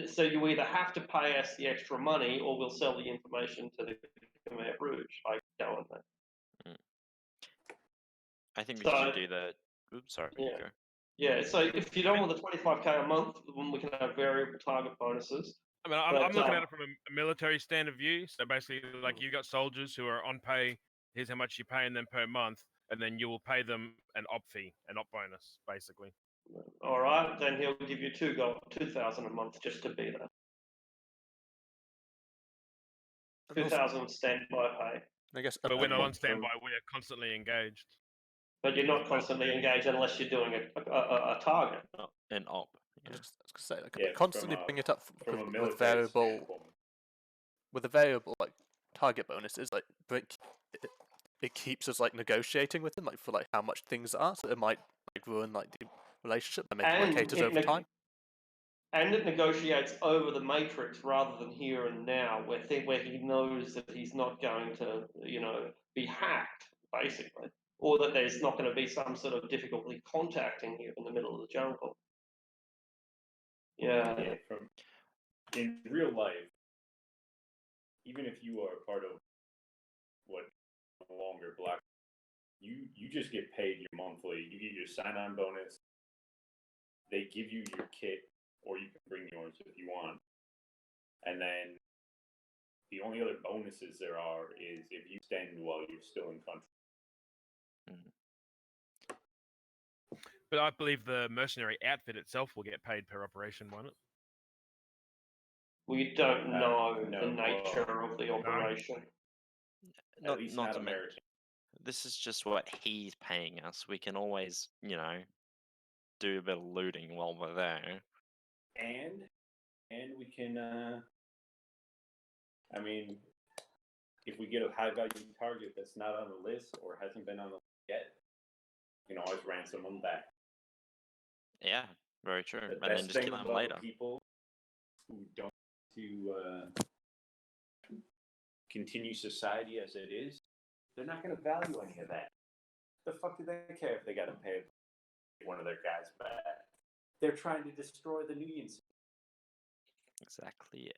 So you either have to pay us the extra money, or we'll sell the information to the Khmer Rouge. Like, go on that. Mm. I think we So should do the. Oops, sorry. You yeah. go. Yeah, so if you don't want the 25k a month, then we can have variable target bonuses. I mean, I'm looking at it from a military stand of view. So basically, like you got soldiers who are on pay. Here's how much you're paying them per month, and then you will pay them an op fee, an op bonus, basically. All right, then he'll give you 2,000 a month just to be there. 2,000 standby pay. I guess. But we're not on standby. We are constantly engaged. But you're not constantly engaged unless you're doing a target. An op. I Yeah. was just gonna say, like, Yeah, constantly bring it up from a with military variable, standpoint. with the variable like target bonuses. Like, it keeps us like negotiating with them, like for like how much things are. So it might like ruin like the relationship by making like haters over time. And it negotiates over the matrix rather than here and now, where he knows that he's not going to, be hacked, basically, or that there's not going to be some sort of difficulty contacting you in the middle of the jungle. Yeah. Yeah, from in real life, even if you are part of what longer black, you just get paid your monthly. You get your sign-on bonus. They give you your kit, or you can bring yours if you want. And then the only other bonuses there are is if you extend while you're still in country. But I believe the mercenary outfit itself will get paid per operation, won't it? We don't know no, the nature well, of the operation. At least not to make. American. This is just what he's paying us. We can always, do a bit of looting while we're there. And we can, I mean, if we get a high value target that's not on the list or hasn't been on the list yet, you can always ransom them back. Yeah, very true. The And then best just thing kill him about later. people who don't continue society as it is, they're not going to value any of that. The fuck do they care if they got to pay one of their guys back? They're trying to destroy the Union. Exactly it.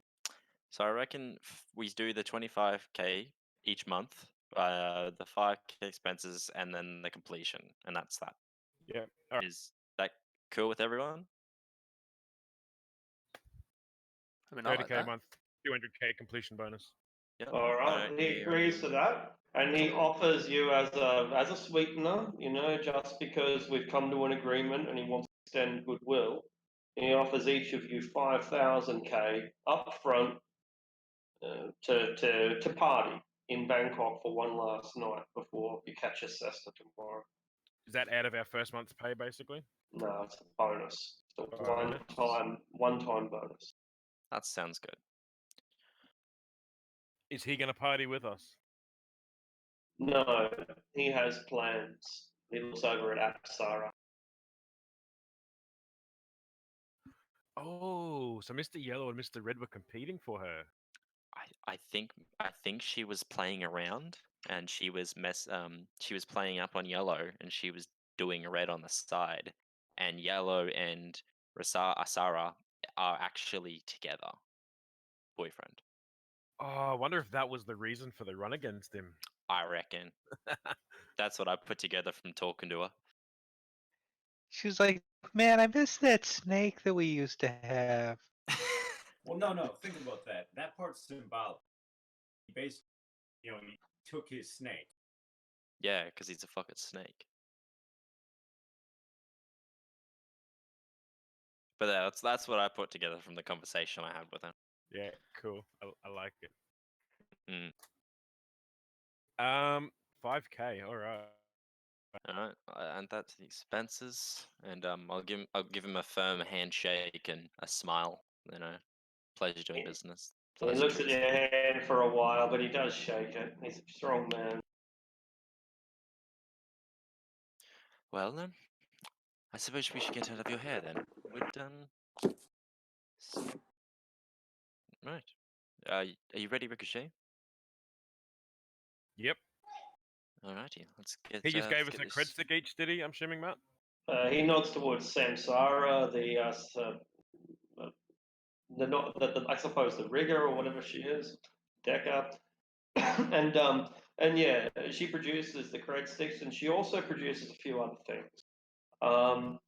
So I reckon we do the 25k each month, the 5k expenses, and then the completion, and that's that. Yeah. All right. Is that cool with everyone? I mean, I like 30k a that. month, 200k completion bonus. Yep. All right, he agrees to that, and he offers you as a sweetener, just because we've come to an agreement, and he wants to extend goodwill. He offers each of you 5,000k up front to party in Bangkok for one last night before you catch a Cessna tomorrow. Is that out of our first month's pay, basically? No, it's a bonus. It's a Bonus. one-time bonus. That sounds good. Is he going to party with us? No, he has plans. He looks over at Apsara. Oh, so Mr. Yellow and Mr. Red were competing for her. I think she was playing around, and she was playing up on Yellow, and she was doing red on the side, and Yellow and Asara are actually together, boyfriend. Oh, I wonder if that was the reason for the run against him. I reckon. That's what I put together from talking to her. She was like, "Man, I miss that snake that we used to have." Well, no, think about that. That part's symbolic. He basically, he took his snake. Yeah, because he's a fucking snake. But that's what I put together from the conversation I had with him. Yeah, cool. I like it. Mm. 5k. All right. All right, and that's the expenses, and I'll give him a firm handshake and a smile. Pleasure doing business. He looks at Pleasantries. your hand for a while, but he does shake it. He's a strong man. Well then, I suppose we should get out of your hair then. Right. Are you ready, Ricochet? Yep. Alrighty, let's get. He just gave us a this. cred stick each, did he? I'm assuming, Matt. He nods towards Samsara, I suppose the rigger or whatever she is, Decker, and yeah, she produces the cred sticks, and she also produces a few other things. For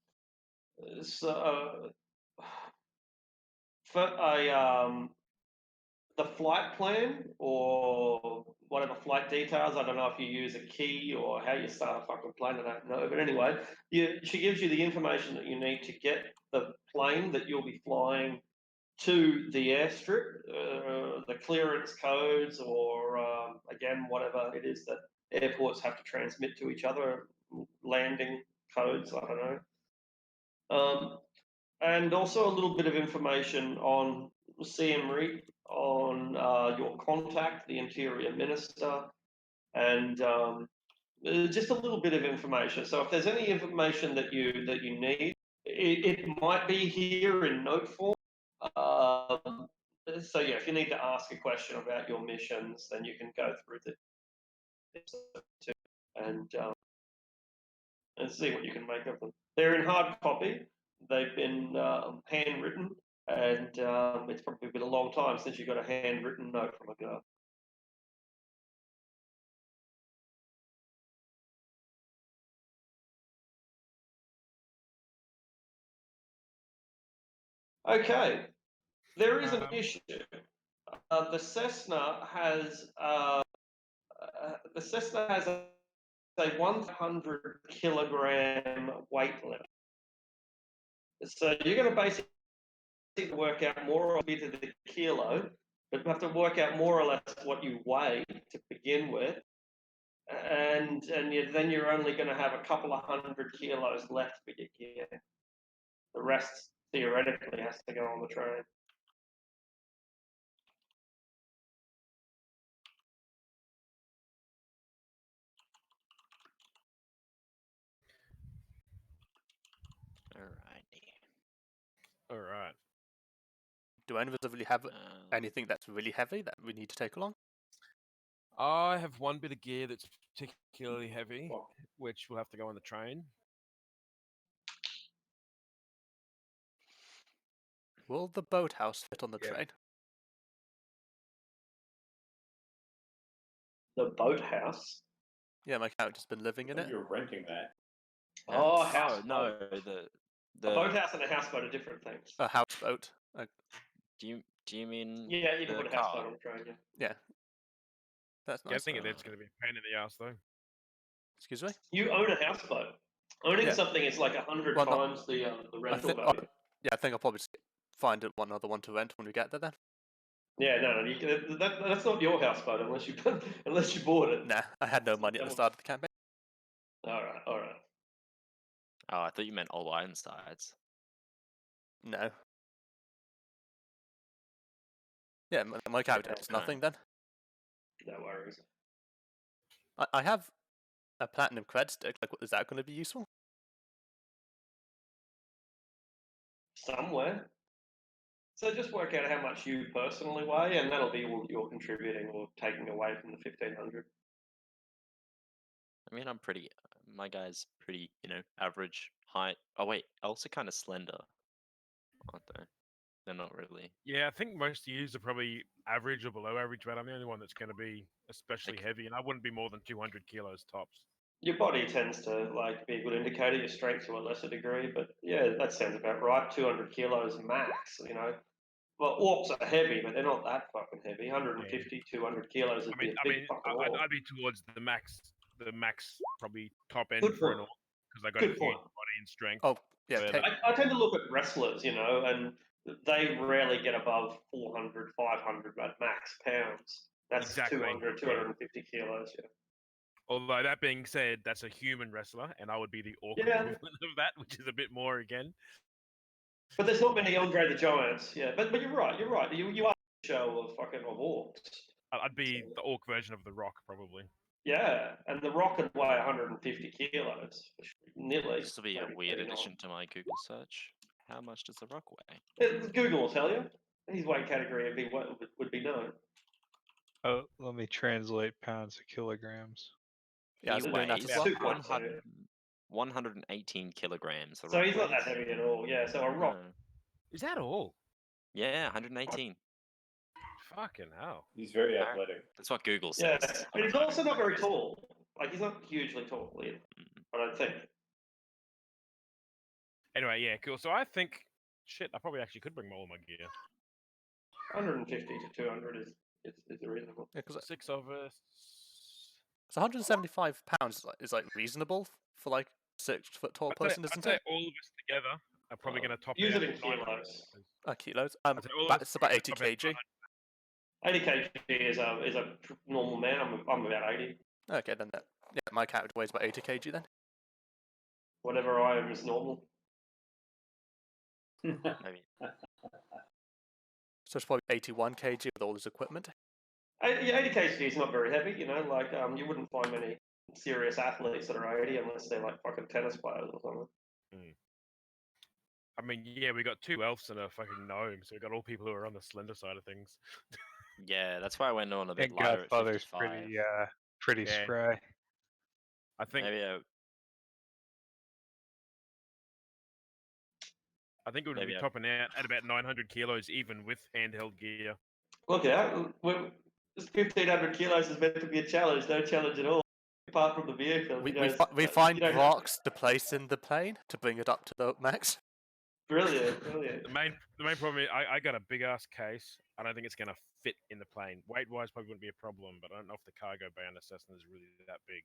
the flight plan or whatever flight details, I don't know if you use a key or how you start a fucking plane, I don't know. But anyway, she gives you the information that you need to get the plane that you'll be flying to the airstrip, the clearance codes, or again, whatever it is that airports have to transmit to each other, landing codes, I don't know. And also a little bit of information on Siem Reap, on your contact, the Interior Minister, and just a little bit of information. So if there's any information that you need, it might be here in note form. So yeah, if you need to ask a question about your missions, then you can go through and see what you can make of them. They're in hard copy. They've been handwritten and it's probably been a long time since you got a handwritten note from a girl. Okay, there is an issue. The Cessna has a 100 kilogram weight limit. So you're going to basically work out more or less to the kilo, but you have to work out more or less what you weigh to begin with, and then you're only going to have a couple of 100 kilos left for your gear. The rest theoretically has to go on the train. Alrighty. All right. Do any of us really have anything that's really heavy that we need to take along? I have one bit of gear that's particularly heavy, Fuck. which will have to go on the train. Will the boathouse fit on the Yeah. train? The boathouse. Yeah, my character's been living in it. You're renting that. Oh, Oh houseboat. no, A the boathouse and a houseboat are different things. A houseboat. do you mean Yeah, you can the put a houseboat car? on the train. Yeah. Yeah. That's nice. Getting it, it's going to be a pain in the ass though. Excuse me? You own a houseboat. Owning Yeah. something is like 100 Well, not- times the rental think- value. Yeah, I think I'll probably just find one other one to rent when we get there then. Yeah, no, that's not your houseboat unless you bought it. Nah, I had no money at the start of the campaign. All right. Oh, I thought you meant all Ironsides. No. Yeah, my character Yeah, does nothing then. No worries. I have a platinum cred stick. Like, is that going to be useful? Somewhere. So just work out how much you personally weigh, and that'll be what you're contributing or taking away from the 1500. I mean, my guy's pretty, average height. Oh wait, elves are kind of slender, aren't they? They're not really. Yeah, I think most use are probably average or below average, but I'm the only one that's going to be especially heavy, and I wouldn't be more than 200 kilos tops. Your body tends to be a good indicator. Your strength to a lesser degree, but yeah, that sounds about right. 200 kilos max. Well, orcs are heavy, but they're not that fucking heavy. 150, 200 kilos would be a big fucking orc. I'd be towards the max probably top end Good for an point. orc because I got Good a huge point. body and strength. Oh, yeah. But, I tend to look at wrestlers, and they rarely get above 400, 500 at max pounds. That's Exactly, 200, 250 kilos. Yeah. although that being said, that's a human wrestler, and I would be the orc Yeah. equivalent of that, which is a bit more again. But there's not many Andre the Giants. Yeah, but you're right. You are a show of orcs. I'd be the orc version of the Rock, probably. Yeah, and the Rock would weigh 150 kilos, nearly. This will be a maybe weird 39. addition to my Google search. How much does the rock weigh? Google will tell you. His weight category would be known. Oh, let me translate pounds to kilograms. Yeah, I He was doing that weighs as well. 118 kilograms. The So rock he's not weighs. that heavy at all. Yeah, so a rock. No. Is that all? Yeah, 118. Fucking hell. He's very Alright. athletic. That's what Google Yeah, says. but he's also not very tall. Like he's not hugely tall either. I don't think. Anyway, yeah, cool. So I think, shit, I probably actually could bring more of my gear. 150 to 200 is reasonable. Yeah, because 6 of us. 175 pounds is like reasonable for like 6-foot tall person, I'd isn't say it? all of us together are probably going to top Use out it in at 900 kilos. Kilos. I'd say all of us It's about probably 80 top out at kg. 80 kg is a normal man. I'm about 80. Okay, then yeah, my character weighs about 80 kg then. Whatever I am is normal. Maybe. So it's probably 81 kg with all his equipment. Yeah, 80 kg is not very heavy. You wouldn't find many serious athletes that are 80 unless they're like fucking tennis players or something. I mean, yeah, we got 2 elves and a fucking gnome, so we got all people who are on the slender side of things. Yeah, that's why I went on a bit And lighter at Godfather's 55. pretty Yeah. spry. I think Maybe I think it would Maybe be I- topping out at about 900 kilos, even with handheld gear. Look out! 1,500 kilos is meant to be a challenge. No challenge at all, apart from the vehicle. We find rocks to place in the plane to bring it up to the max. Brilliant, brilliant. The main problem is I got a big ass case. I don't think it's going to fit in the plane. Weight wise, probably wouldn't be a problem, but I don't know if the cargo bay on a Cessna is really that big.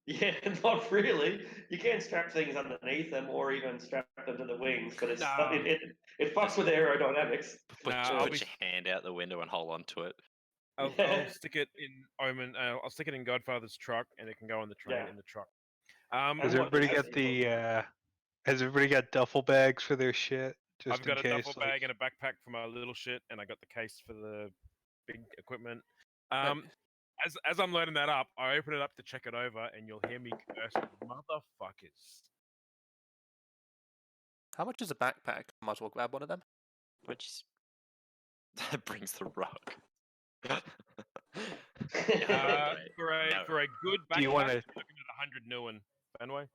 Yeah, not really. You can strap things underneath them, or even strap them to the wings, but Nah. it fucks with aerodynamics. Put, Nah, put I'll your be- hand out the window and hold on to it. I'll Yeah. stick it in Omen. I'll stick it in Godfather's truck, and it can go on the train Yeah. in the truck. Has And everybody what- got has everybody got duffel bags for their shit? Just I've got in a case, duffel like, bag and a backpack for my little shit, and I got the case for the big equipment. Right. As I'm loading that up, I open it up to check it over, and you'll hear me curse, motherfuckers. How much is a backpack? I might as well grab one of them. Which that brings the rug. For a good backpack, Do you wanna- you're looking at 100 Nguyen. Fenway?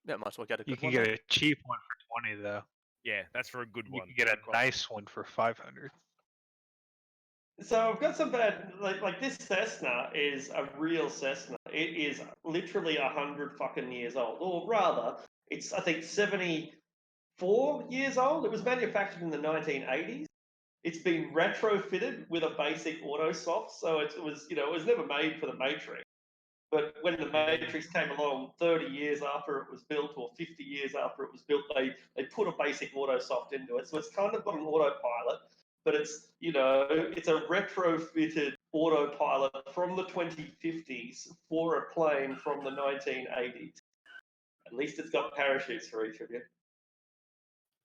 Yeah, might as well get a good you can one. get then. a cheap one for 20 though. Yeah, that's for a good You one. can get a Good quality. nice one for 500. So I've got some bad like this Cessna is a real Cessna. It is literally 100 fucking years old, or rather, it's I think 74 years old. It was manufactured in the 1980s. It's been retrofitted with a basic auto soft, so it was it was never made for the Matrix. But when the Matrix came along 30 years after it was built, or 50 years after it was built, they put a basic auto soft into it. So it's kind of got an autopilot, but it's it's a retrofitted autopilot from the 2050s for a plane from the 1980s. At least it's got parachutes for each of you.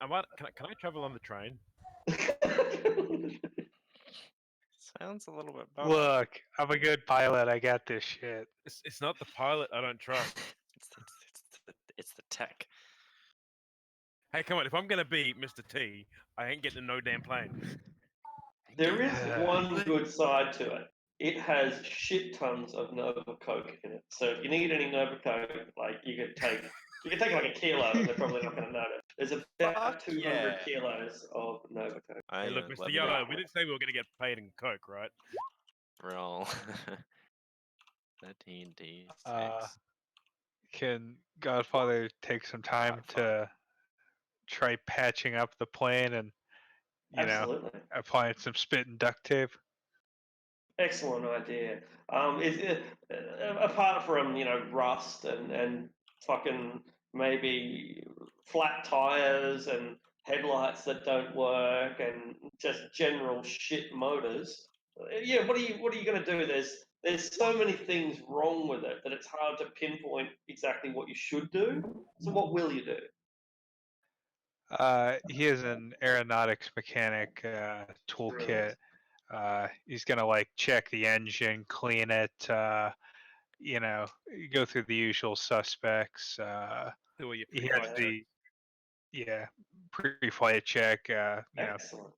Can I travel on the train? Sounds a little bit better. Look, I'm a good pilot. I got this shit. It's not the pilot I don't trust. It's the tech. Hey, come on! If I'm gonna be Mr. T, I ain't getting in no damn plane. There is Yeah. one good side to it. It has shit tons of Nova Coke in it. So if you need any Nova Coke, like you can take like a kilo, and they're probably not going to notice. There's about Fuck 200 yeah. kilos of Nova Coke. Hey, look, Mr. Yellow, we didn't say we were gonna get paid in Coke, right? Roll. 13D6. Can Godfather take some time to try patching up the plane and Absolutely. applying some spit and duct tape? Excellent idea. Apart from rust and fucking maybe flat tires and headlights that don't work and just general shit motors. Yeah, what are you going to do? There's so many things wrong with it that it's hard to pinpoint exactly what you should do. So what will you do? He is an aeronautics mechanic toolkit. He's gonna like check the engine, clean it, go through the usual suspects. Who are you? He has the pre-flight check. Excellent.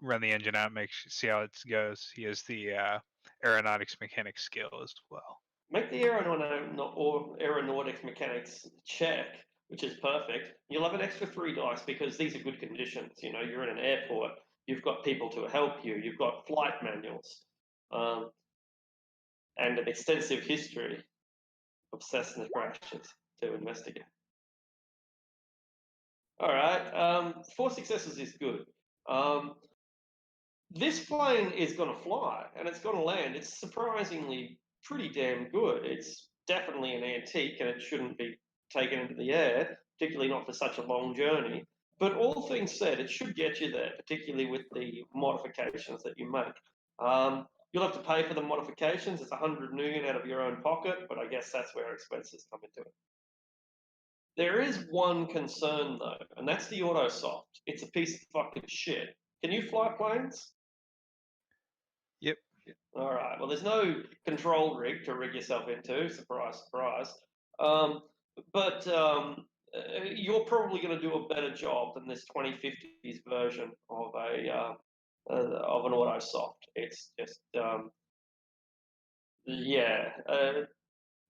Run the engine out, see how it goes. He has the aeronautics mechanic skill as well. Make the aeronautics mechanics check, which is perfect. You'll have an extra 3 dice because these are good conditions. You're in an airport. You've got people to help you. You've got flight manuals, and an extensive history of Cessna crashes to investigate. All right, 4 successes is good. This plane is going to fly and it's going to land. It's surprisingly pretty damn good. It's definitely an antique and it shouldn't be taken into the air, particularly not for such a long journey. But all things said, it should get you there, particularly with the modifications that you make. You'll have to pay for the modifications. It's 100 million out of your own pocket, but I guess that's where expenses come into it. There is one concern though, and that's the autosoft. It's a piece of fucking shit. Can you fly planes? Yep. All right. Well, there's no control rig to rig yourself into. Surprise, surprise. But you're probably going to do a better job than this 2050s version of an autosoft. It's just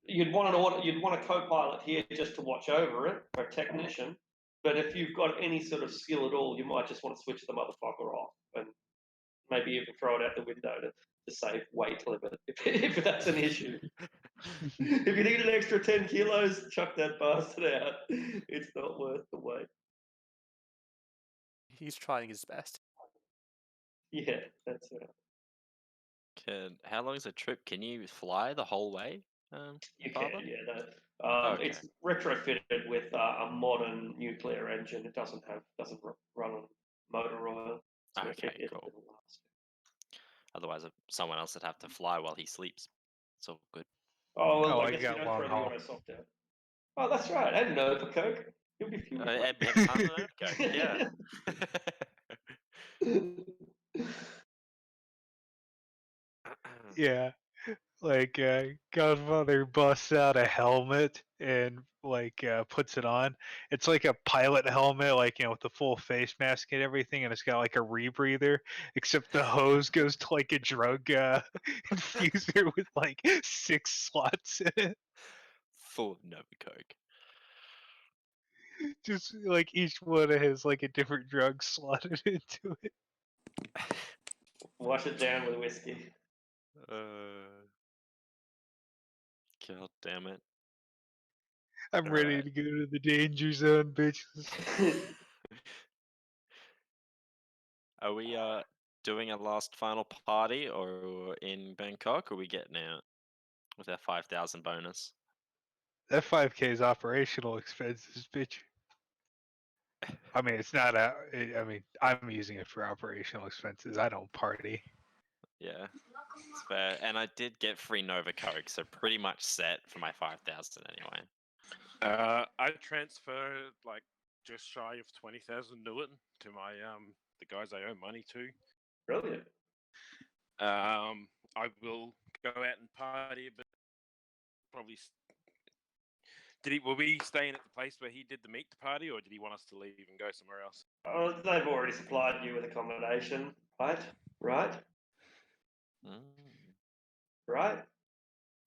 you'd want a co-pilot here just to watch over it, or a technician. But if you've got any sort of skill at all, you might just want to switch the motherfucker off and maybe even throw it out the window to save weight limit if that's an issue. If you need an extra 10 kilos, chuck that bastard out. It's not worth the wait. He's trying his best. Yeah, that's it. How long is a trip? Can you fly the whole way? You Father? can, yeah. Okay. It's retrofitted with a modern nuclear engine. It doesn't run on motor oil. So Okay, cool. it'll last. Otherwise, someone else would have to fly while he sleeps. It's all good. Oh, well, Oh, I I guess you got don't long throw the haul. auto soft out. Oh, that's right. I didn't know for Coke. You'll be fuming. Have time to know? Okay, yeah. Yeah. Like Godfather busts out a helmet and puts it on. It's like a pilot helmet, with the full face mask and everything, and it's got like a rebreather, except the hose goes to like a drug infuser with like 6 slots in it. Full of Nova Coke. Just like each one has like a different drug slotted into it. Wash it down with whiskey. God damn it. I'm ready to go to the danger zone, bitches. Are we doing a last final party or in Bangkok, or are we getting out with our 5,000 bonus? That 5K is operational expenses, bitch. I mean, it's not I mean, I'm using it for operational expenses. I don't party. Yeah, it's fair. And I did get free Nova Coke, so pretty much set for my 5,000 anyway. I transferred like just shy of 20,000 Nuit to my the guys I owe money to. Brilliant. I will go out and party, but probably. Will we staying at the place where he did the meet party, or did he want us to leave and go somewhere else? Oh, they've already supplied you with accommodation, right? Right? Right?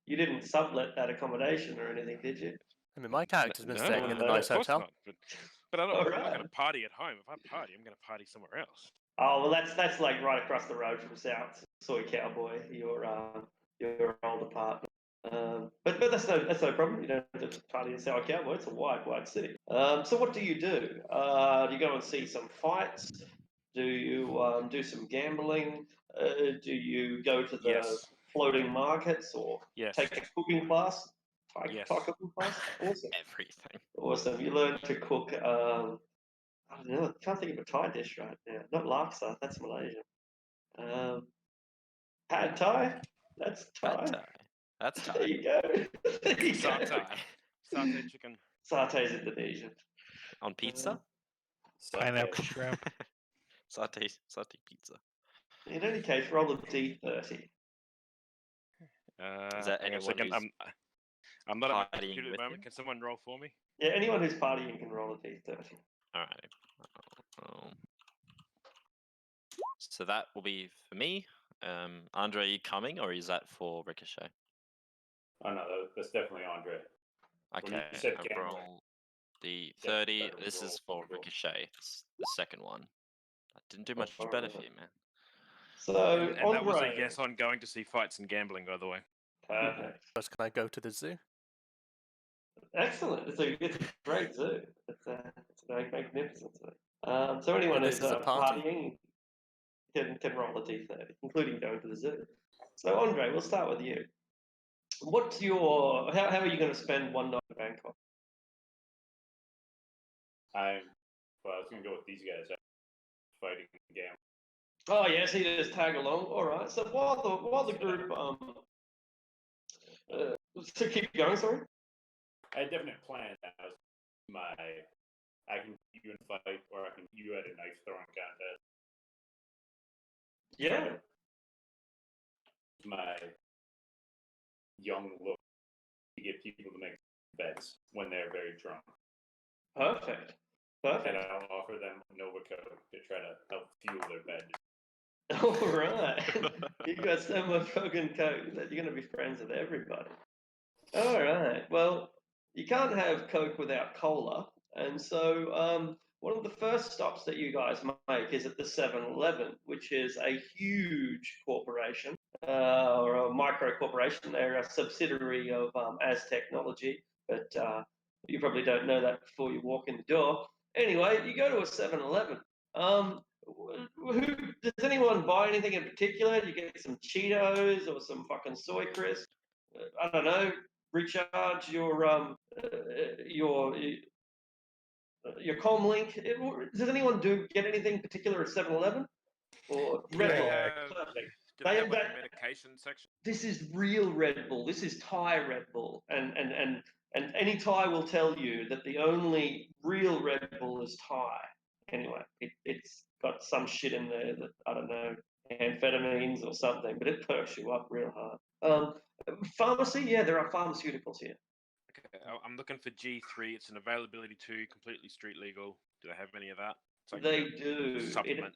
You didn't sublet that accommodation or anything, did you? I mean, my character's been No, staying in a nice of course hotel. not. But I'm not Alright. going to party at home. If I party, I'm going to party somewhere else. Oh well, that's like right across the road from South Soy Cowboy, your older partner. But that's no problem. You don't have to party in Sour Cowboy. It's a wide city. So what do you do? Do you go and see some fights? Do you do some gambling? Do you go to the Yes. floating markets or Yes. take a cooking class? Yes. Thai cooking class? Awesome. Everything. Awesome. You learn to cook. I don't know. I can't think of a Thai dish right now. Not laksa. That's Malaysian. Pad Thai. That's Thai. Pad Thai. That's There Thai. you go. There you go. Satay. Satay chicken. Satay's Indonesian. On pizza? Pineapple shrimp. Satay pizza. In any case, roll a D30. Is that hang on a anyone second. who's I'm not at my partying computer at with the moment. you? Can someone roll for me? Yeah, anyone who's partying can roll a D30. Alright. So that will be for me. Andre, are you coming, or is that for Ricochet? Oh no, that's definitely Andre. When you Okay, said I gambling, roll the Yeah, 30. that This roll, is for roll. Ricochet. It's the second one. I didn't do much Alright. better for you, man. So, And that was a Andre. yes on going to see fights and gambling, by the way. Perfect. First, can I go to the zoo? Excellent. It's a great zoo. It's a magnificent zoo. So anyone This who's is a party. partying can roll a D30, including going to the zoo. So Andre, we'll start with you. What's your how are you going to spend one night in Bangkok? I was gonna go with these guys. Fighting game. Oh yes, he just tag along. All right. So while the group so keep going. Sorry. I had definite plans. I can beat you in a fight, or I can beat you at a knife throwing contest. Yeah. My young look to get people to make bets when they're very drunk. Perfect. And Perfect. I'll offer them Nova Coke to try to help fuel their bed. All right. You got so much fucking coke that you're going to be friends with everybody. All right. Well, you can't have Coke without cola. And so one of the first stops that you guys make is at the 7-Eleven, which is a huge corporation or a micro corporation. They're a subsidiary of As Technology, but you probably don't know that before you walk in the door. Anyway, you go to a 7-Eleven. Does anyone buy anything in particular? You get some Cheetos or some fucking soy crisp? I don't know. Recharge your comlink. Does anyone get anything particular at 7-Eleven or Red Bull? Yeah. Perfect. Do they have like They- a medication section? This is real Red Bull. This is Thai Red Bull, and any Thai will tell you that the only real Red Bull is Thai. Anyway, it's got some shit in there that I don't know, amphetamines or something, but it perks you up real hard. Pharmacy, yeah, there are pharmaceuticals here. Okay, I'm looking for G3. It's an availability 2, completely street legal. Do they have any of that? It's like They a do. supplement.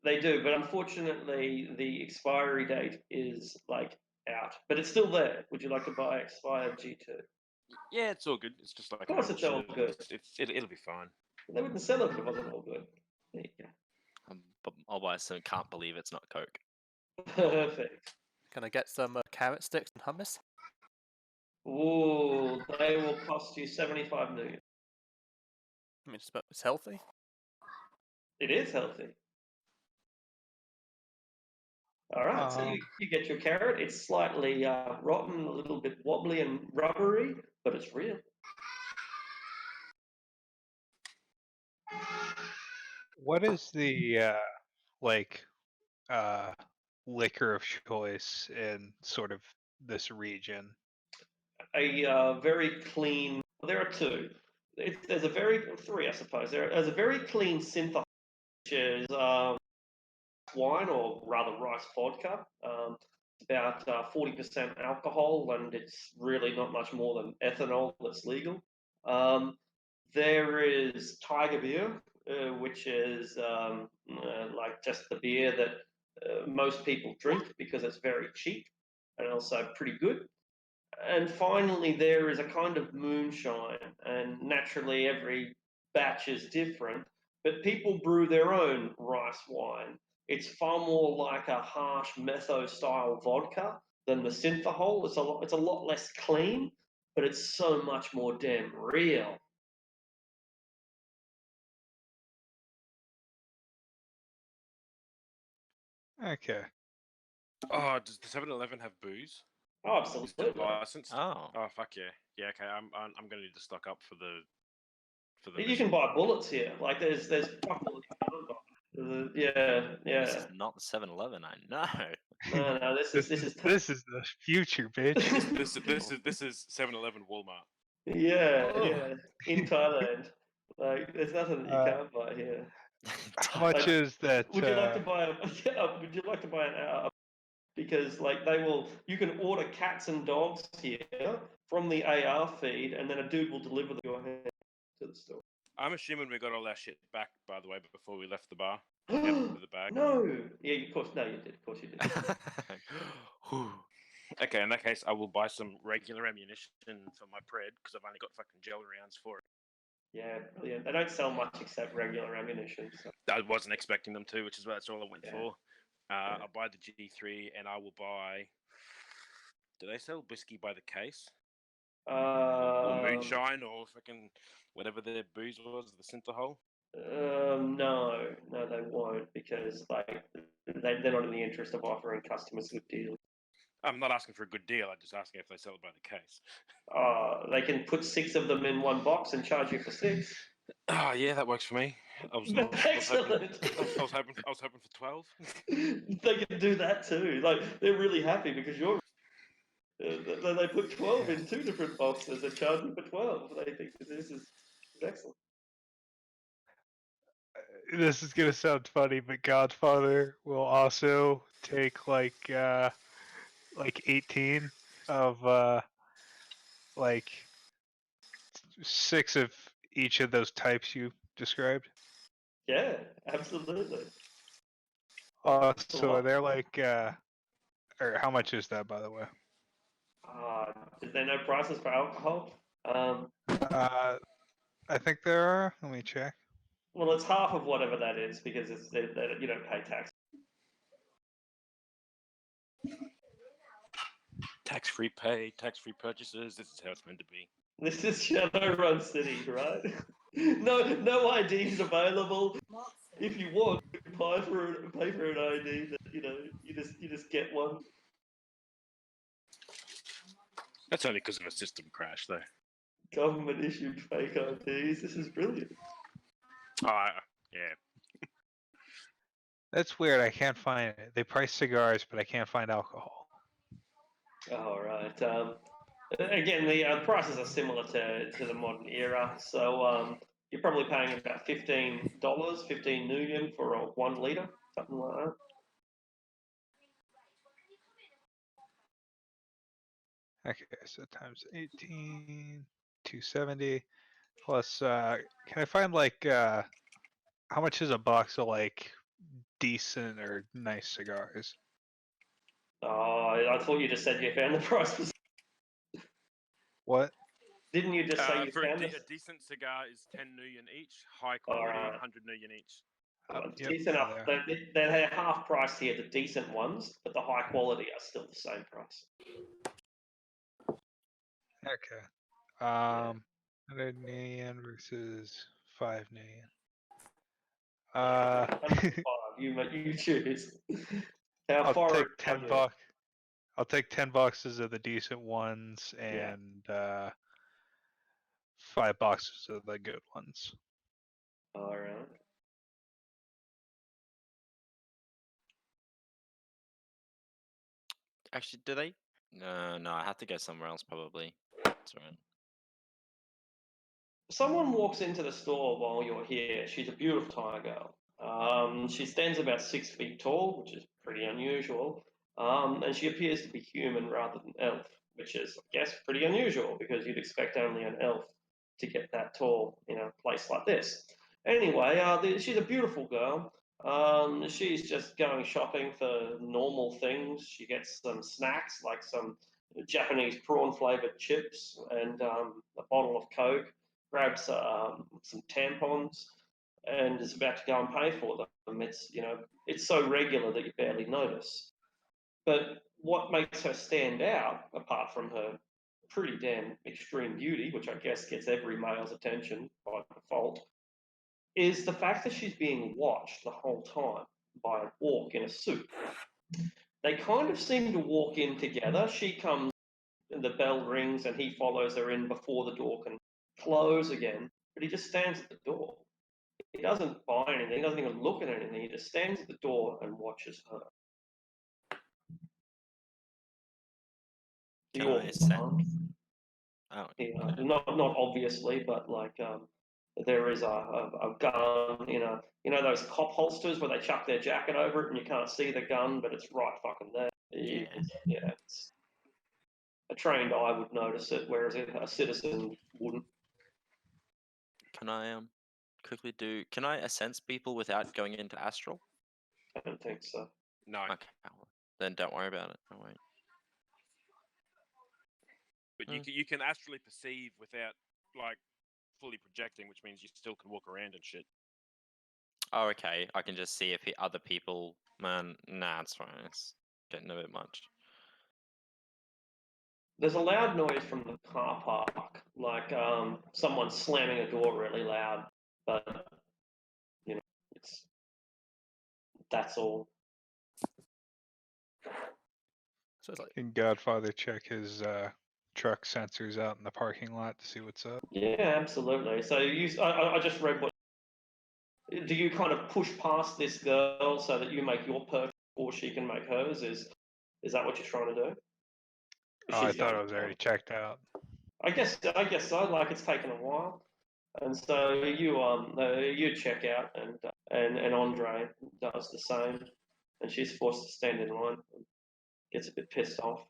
They do, but unfortunately, the expiry date is like out, but it's still there. Would you like to buy expired G2? Yeah, it's all good. It's just like Of course it's all good. It'll be fine. They wouldn't sell it if it wasn't all good. There you But I'll buy some. Can't believe it's not Coke. go. Perfect. Can I get some carrot sticks and hummus? Ooh, they will cost you 75 million. I mean, it's healthy. It is healthy. All right, so you get your carrot. It's slightly rotten, a little bit wobbly and rubbery, but it's real. What is the liquor of choice in sort of this region? A very clean. There are two. There's three, I suppose. There's a very clean synth, which is wine, or rather rice vodka. It's about 40% alcohol, and it's really not much more than ethanol that's legal. There is Tiger beer, which is like just the beer that most people drink because it's very cheap and also pretty good. And finally, there is a kind of moonshine, and naturally, every batch is different, but people brew their own rice wine. It's far more like a harsh metho style vodka than the synthahol. It's a lot less clean, but it's so much more damn real. Okay. Oh, does the 7-Eleven have booze? Oh, Is it absolutely. licensed? Oh, Oh fuck yeah. Yeah, okay. I'm gonna need to stock up for the You mission. can buy bullets here. Like there's fuck all you can't buy. Yeah, this yeah. is not the 7-Eleven. I know. No, this is this is the future, bitch. This is 7-Eleven Walmart. yeah, Oh. yeah. In Thailand, like there's nothing that you can't buy here. How much Like, is that? Would you like to buy a? Yeah, would you like to buy an? Because like you can order cats and dogs here from the AR feed, and then a dude will deliver them to your hand to the store. I'm assuming we got all our shit back, by the way, before we left the bar. Out of the bag. No, yeah, of course, no, you did. Of course, you did. Whew. Okay, in that case, I will buy some regular ammunition for my pred because I've only got fucking gel rounds for it. Yeah, brilliant. They don't sell much except regular ammunition. So. I wasn't expecting them to, which is that's all I went Yeah. for. I'll buy the G3 and I will buy. Do they sell whiskey by the case? Or moonshine or fucking whatever their booze was, the synthahol? No, they won't because like they're not in the interest of offering customers good deals. I'm not asking for a good deal. I'm just asking if they sell it by the case. They can put 6 of them in one box and charge you for 6. Oh yeah, that works for me. I was Excellent. hoping for 12. They can do that too. Like they're really happy because you're. They put 12 in 2 different boxes and charge you for 12. They think this is excellent. This is gonna sound funny, but Godfather will also take like 18 of like 6 of each of those types you described. Yeah, absolutely. So they're like or how much is that, by the way? Is there no prices for alcohol? I think there are. Let me check. Well, it's half of whatever that is because you don't pay tax. Tax-free pay, tax-free purchases. This is how it's meant to be. This is Shadowrun City, right? No IDs available. If you want, pay for an ID that you just get one. That's only because of a system crash, though. Government issued fake IDs. This is brilliant. Yeah. That's weird. I can't find it. They price cigars, but I can't find alcohol. All right. Again, the prices are similar to the modern era. So you're probably paying about $15, 15 million for a 1 liter, something like that. Okay, so times 18, 270 plus. Can I find like how much is a box of like decent or nice cigars? Oh, I thought you just said you found the price. What? Didn't you just say you For a found this? decent cigar is 10 million each. High All quality, right. 100 million each. Yep, Decent they're enough. there. They're half price here, the decent ones, but the high quality are still the same price. Okay. 100 million versus 5 million. 105, you choose. How I'll far take are 10 you? bucks. I'll take 10 boxes of the decent ones Yeah. and 5 boxes of the good ones. All right. Actually, do they? No, I have to go somewhere else probably. That's right. Someone walks into the store while you're here. She's a beautiful Thai girl. She stands about 6 feet tall, which is pretty unusual. And she appears to be human rather than elf, which is, I guess, pretty unusual because you'd expect only an elf to get that tall in a place like this. Anyway, she's a beautiful girl. She's just going shopping for normal things. She gets some snacks like some Japanese prawn flavored chips and a bottle of Coke, grabs some tampons, and is about to go and pay for them. It's so regular that you barely notice. But what makes her stand out, apart from her pretty damn extreme beauty, which I guess gets every male's attention by default, is the fact that she's being watched the whole time by an orc in a suit. They kind of seem to walk in together. She comes, and the bell rings, and he follows her in before the door can close again. But he just stands at the door. He doesn't buy anything. He doesn't even look at anything. He just stands at the door and watches her. The Can orc I is sense? armed. Oh, Not obviously, but like there is a gun. Those cop holsters where they chuck their jacket over it and you can't see the gun, but it's right fucking there. yeah. It's, a trained eye would notice it, whereas a citizen wouldn't. Can I quickly do? Can I sense people without going into astral? I don't think so. No. Okay, then don't worry about it. Oh wait. But you can astrally perceive without, like, fully projecting, which means you still can walk around and shit. Oh, okay. I can just see if other people. Man, nah, it's fine. It's getting a bit much. There's a loud noise from the car park, like someone slamming a door really loud, but that's all. So it's like, Can Godfather check his truck sensors out in the parking lot to see what's up? Yeah, absolutely. So I just read what. Do you kind of push past this girl so that you make your perfect before she can make hers? Is that what you're trying to do? Oh, I She's thought going it was already checked out. I guess so. Like it's taken a while, and so you check out, and Andre does the same, and she's forced to stand in line. And gets a bit pissed off,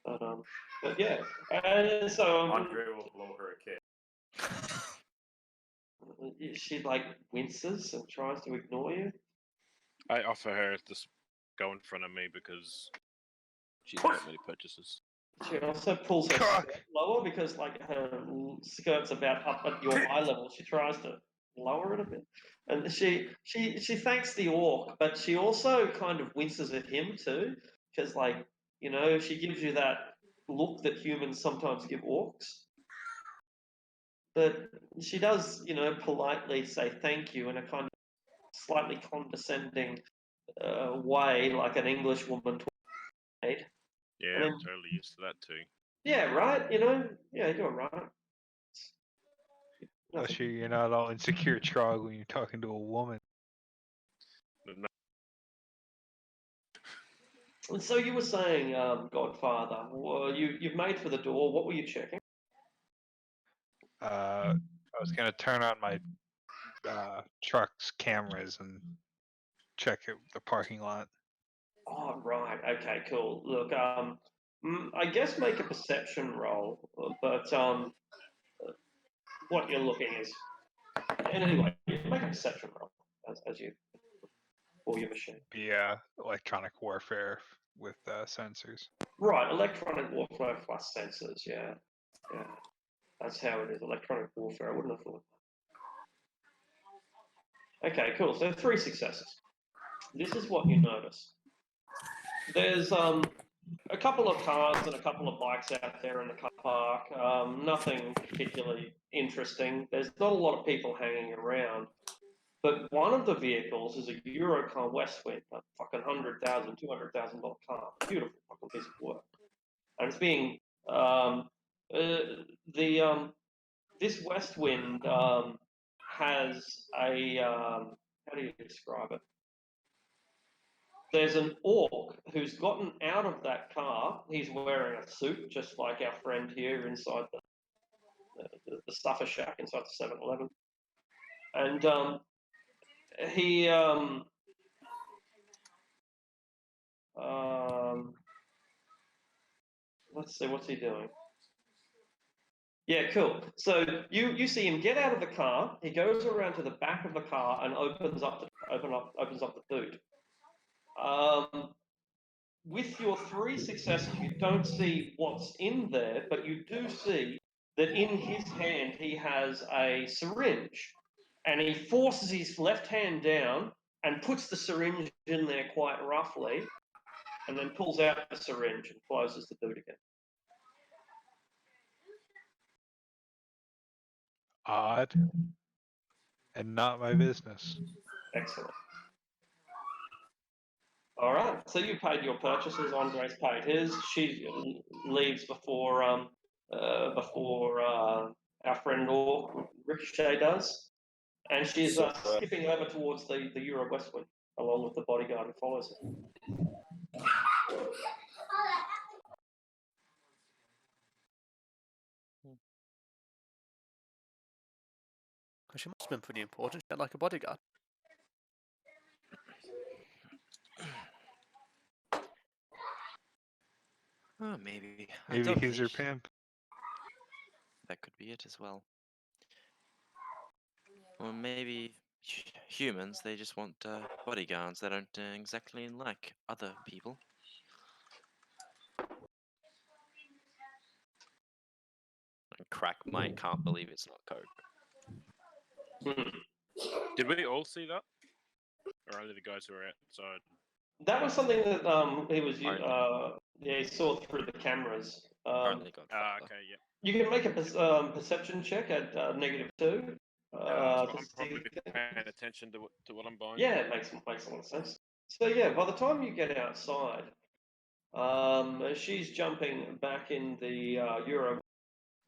but yeah, and so Andre will blow her a kiss. she like winces and tries to ignore you. I offer her to go in front of me because she's not many purchases. She also pulls her skirt lower because, like, her skirt's about up at your eye level. She tries to lower it a bit, and she thanks the orc, but she also kind of winces at him too, because, like, she gives you that look that humans sometimes give orcs. But she does, politely say thank you in a kind of slightly condescending way, like an English woman to a maid. Yeah, And I'm then- totally used to that too. Yeah, right. Yeah, you're right. Plus, you're not all insecure Trog when you're talking to a woman. But no, And so you were saying, Godfather, well, you've made for the door. What were you checking? I was gonna turn on my truck's cameras and check the parking lot. Oh, right. Okay, cool. Look, I guess make a perception roll, but what you're looking is, and anyway, make a perception roll as you for your machine. Be electronic warfare with sensors. Right, electronic warfare plus sensors. Yeah, that's how it is. Electronic warfare. I wouldn't have thought. Okay, cool. So 3 successes. This is what you notice. There's a couple of cars and a couple of bikes out there in the car park. Nothing particularly interesting. There's not a lot of people hanging around. But one of the vehicles is a Eurocar Westwind, a fucking $100,000, $200,000 car. Beautiful fucking piece of work. And it's being this Westwind has a how do you describe it? There's an orc who's gotten out of that car. He's wearing a suit, just like our friend here inside the stuffer shack inside the 7-Eleven. And he let's see, what's he doing? Yeah, cool. So you see him get out of the car. He goes around to the back of the car and opens up the boot. With your 3 successes, you don't see what's in there, but you do see that in his hand he has a syringe, and he forces his left hand down and puts the syringe in there quite roughly, and then pulls out the syringe and closes the boot again. Odd. And not my business. Excellent. All right, so you paid your purchases. Andre's paid his. She leaves before our friend Orc Ricochet does, and she's skipping over towards the Euro Westwood along with the bodyguard who follows her. She must have been pretty important. She had like a bodyguard. Oh, maybe. I Maybe don't he's her think pimp. that could be it as well. Or maybe humans, they just want bodyguards. They don't exactly like other people. And Crack Mike can't believe it's not Coke. did we all see that, or only the guys who were outside? That was something that he saw through the cameras. Only Godfather. Okay, yeah. You can make a perception check at -2. So I'm to probably see paying attention to what I'm buying. Yeah, it makes a lot of sense. So yeah, by the time you get outside, she's jumping back in the Euro,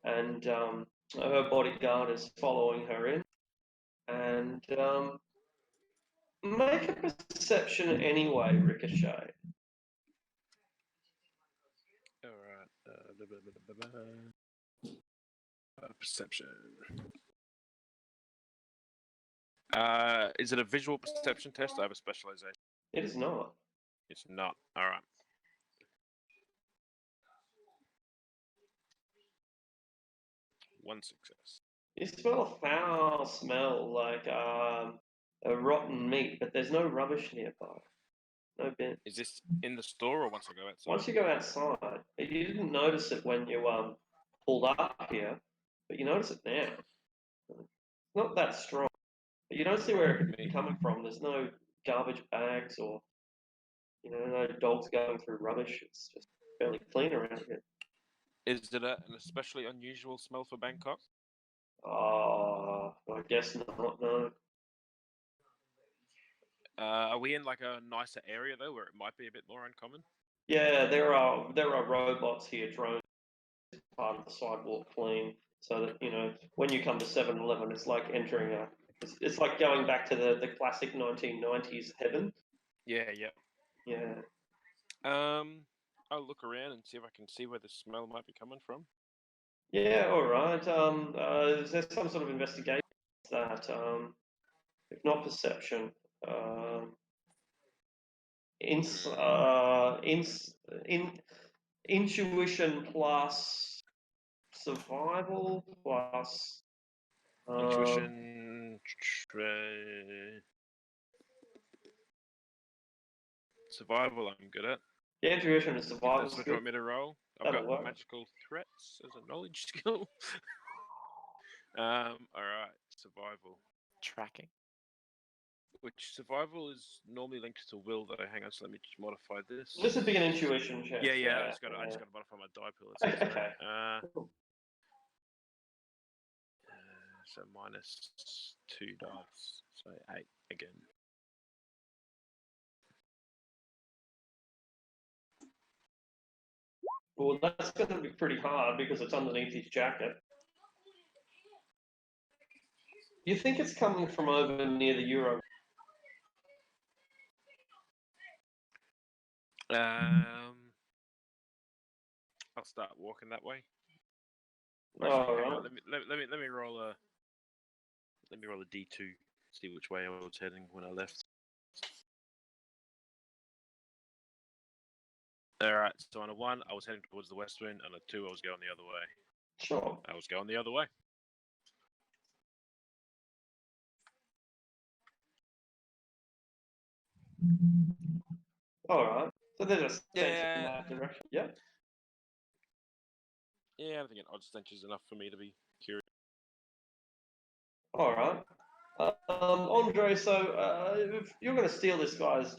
and her bodyguard is following her in. And make a perception anyway, Ricochet. All right. Perception. Is it a visual perception test? I have a specialization. It is not. It's not. All right. One success. You smell a foul smell like a rotten meat, but there's no rubbish nearby. No bin. Is this in the store or once I go outside? Once you go outside, you didn't notice it when you pulled up here, but you notice it now. It's not that strong. You don't see where it could be coming from. There's no garbage bags or no dogs going through rubbish. It's just fairly clean around here. Is it an especially unusual smell for Bangkok? I guess not. No. Are we in like a nicer area though, where it might be a bit more uncommon? Yeah, there are robots here, drones part of the sidewalk clean, so that when you come to 7-Eleven, it's like entering it's like going back to the classic 1990s heaven. Yeah, yeah. Yeah. I'll look around and see if I can see where the smell might be coming from. Yeah. All right. Is there some sort of investigation that, if not perception, intuition plus survival plus Intuition, survival. I'm good at. yeah, intuition and If survival. that's what you want me to roll. I've That'll got work. magical threats as a knowledge skill. All right, survival. Tracking. Which survival is normally linked to will, though. Hang on, so let me just modify this. This would be an intuition check. Yeah. I just got to modify my die pool. It says Okay. there. So minus 2 dice, so 8 again. Well, that's going to be pretty hard because it's underneath his jacket. You think it's coming from over near the Euro? I'll start walking that way. Oh, Actually, hang right. on, let me roll a D2. See which way I was heading when I left. All right. So on a 1, I was heading towards the west wind. On a 2, I was going the other way. Sure. I was going the other way. All right. So there's a sense in Yeah. that direction. Yeah. Yeah, I think an odd stench is enough for me to be curious. All right. Andre, so if you're going to steal this guy's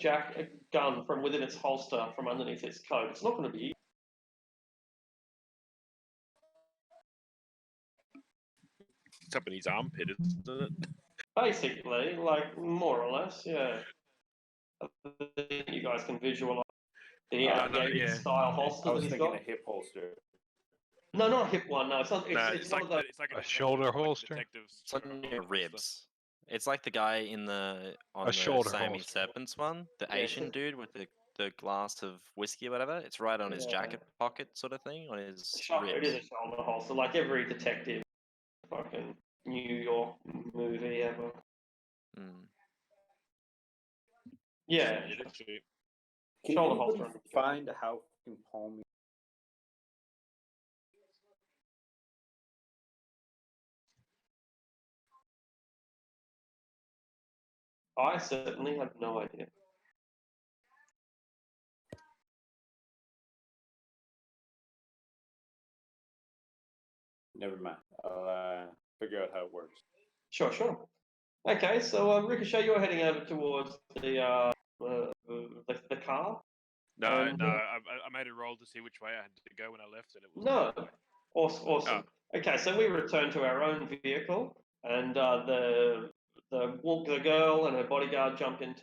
gun from within its holster from underneath its coat, it's not going to be easy. It's up in his armpit, isn't it? Basically, like more or less, yeah. I think you guys can visualize the yeah. style holster I that was he's thinking got. a hip holster. No, not a hip one. No, it's not. It's one like of the. it's like A detective- shoulder like holster? detectives It's on your ribs. It's like the guy on A the shoulder Siamese holster. Serpents one, the Yeah, Asian dude with the glass of whiskey or whatever. It's right on his Yeah. jacket pocket, sort of thing, on his It is a ribs. shoulder holster, like every detective fucking New York movie ever. Mm. Yeah. Can Shoulder anybody holster. find how fucking palmy? I certainly have no idea. Never mind. I'll figure out how it works. Sure. Okay, so Ricochet, you're heading over towards the car. No, And, I made a roll to see which way I had to go when I left, and it was No. the other way. Awesome. Okay, so we return to our own vehicle, and the girl and her bodyguard jump into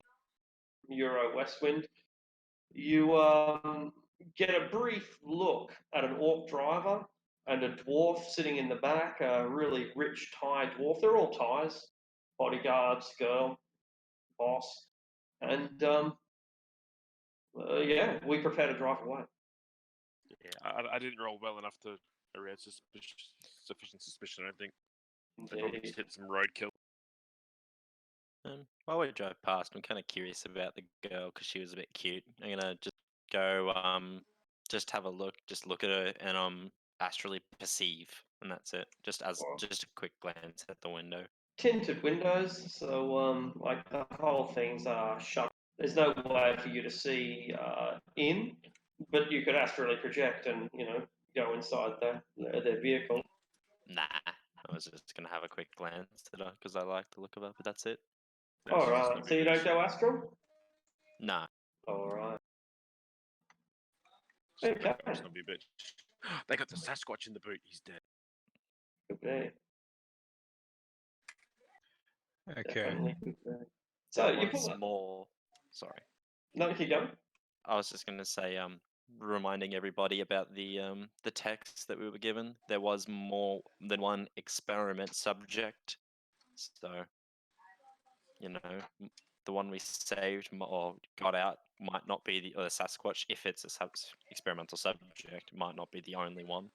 Euro Westwind. You get a brief look at an orc driver and a dwarf sitting in the back, a really rich Thai dwarf. They're all Thais, bodyguards, girl, boss, and yeah, we prepare to drive away. Yeah, I didn't roll well enough to arouse sufficient suspicion. I don't think they probably Indeed. just hit some roadkill. While we drive past, I'm kind of curious about the girl because she was a bit cute. I'm gonna just go, just have a look, just look at her, and astrally perceive, and that's it. Just a quick glance at the window. Tinted windows, so like the whole thing's shut. there's no way for you to see in, but you could astrally project and go inside their vehicle. Nah, I was just gonna have a quick glance because I like the look of it, but that's it. All There's right, no so you bitches. don't go astral. Nah. All right. Snobby Okay. bitch, snobby bitch. They got the Sasquatch in the boot. He's dead. Could be. Okay. Definitely could be. So There you was pull it. more. Sorry. No, keep going. I was just gonna say, reminding everybody about the text that we were given. There was more than one experiment subject, so the one we saved or got out might not be the Sasquatch. If it's a experimental subject, might not be the only one.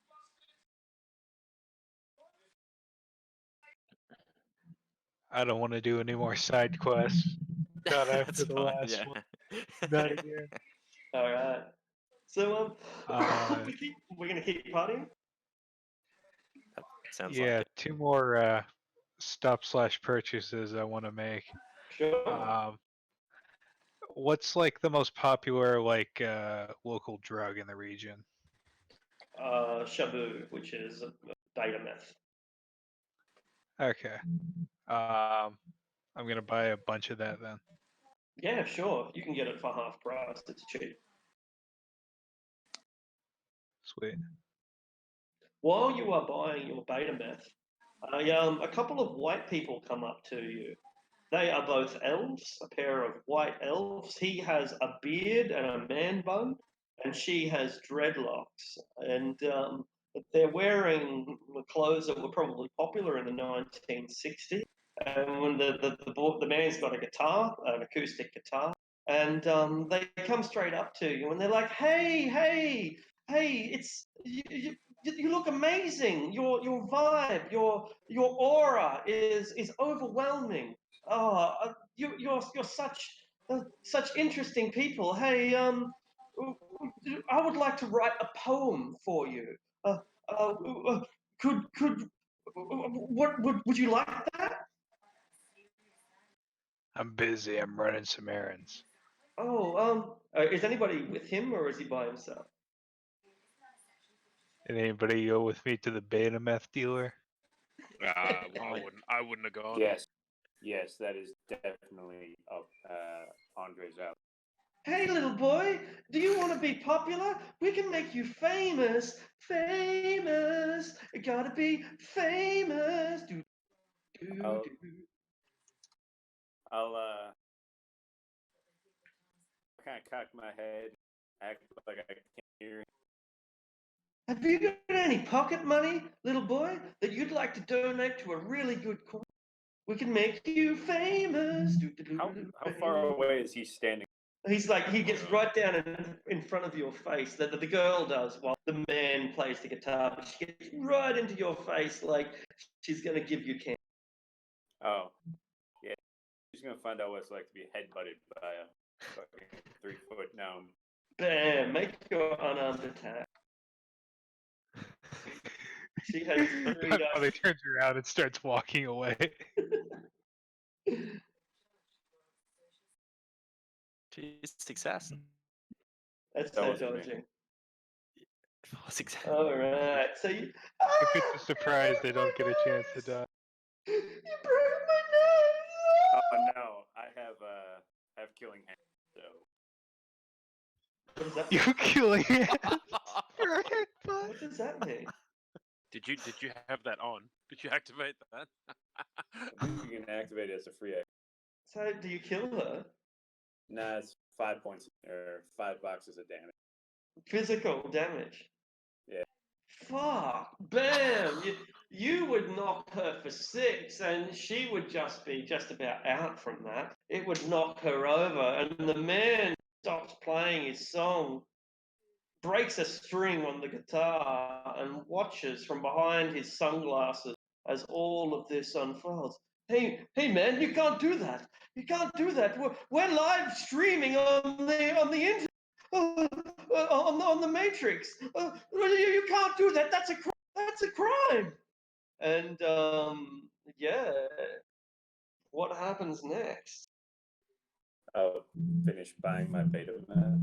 I don't want to do any more side quests. Not after That's the fine, last yeah. one. Not again. All right. So Uh, we're gonna keep partying. Sounds yeah, like it. 2 more stop/purchases I want to make. Sure. What's like the most popular local drug in the region? Shabu, which is data meth. Okay. I'm gonna buy a bunch of that then. Yeah, sure. You can get it for half price. It's cheap. Sweet. While you are buying your beta meth, a couple of white people come up to you. They are both elves, a pair of white elves. He has a beard and a man bun, and she has dreadlocks. And they're wearing the clothes that were probably popular in the 1960s. And when the man's got a guitar, an acoustic guitar, and they come straight up to you and they're like, "Hey, hey, hey! It's you look amazing. Your vibe, your aura is overwhelming. Oh, you're such interesting people. Hey, I would like to write a poem for you. Could what would you like that? I'm busy. I'm running some errands. Oh, is anybody with him or is he by himself? Did anybody go with me to the beta meth dealer? I wouldn't have gone. Yes, that is definitely up Andre's alley. Hey, little boy, do you want to be popular? We can make you famous. Famous. You gotta be famous. I'll kind of cock my head, act like I can't hear. Have you got any pocket money, little boy, that you'd like to donate to a really good cause? We can make you famous. How far away is he standing? He's like, he gets right down in front of your face, that the girl does while the man plays the guitar, but she gets right into your face like she's going to give you candy. Oh, yeah. He's going to find out what it's like to be headbutted by a fucking 3-foot gnome. Bam, make your unarmed attack. She has 3 dice. He turns around and starts walking away. Jeez, success. That's That no wasn't me. dodging. Success. All right, so you. If it's a surprise, they don't get a chance to die. You broke my nose. Oh no, I have killing hands. So What does that You mean? killing it? What does that mean? Did you have that on? Did you activate that? I think you can activate it as a free act. So, do you kill her? Nah, it's 5 points or 5 boxes of damage. Physical damage. Yeah. Fuck. Bam. You would knock her for 6, and she would just be just about out from that. It would knock her over, and the man stops playing his song, breaks a string on the guitar, and watches from behind his sunglasses as all of this unfolds. Hey, man, you can't do that. You can't do that. We're live streaming on the internet, on the Matrix. You can't do that. That's a crime. And yeah, what happens next? I'll finish buying my beta math.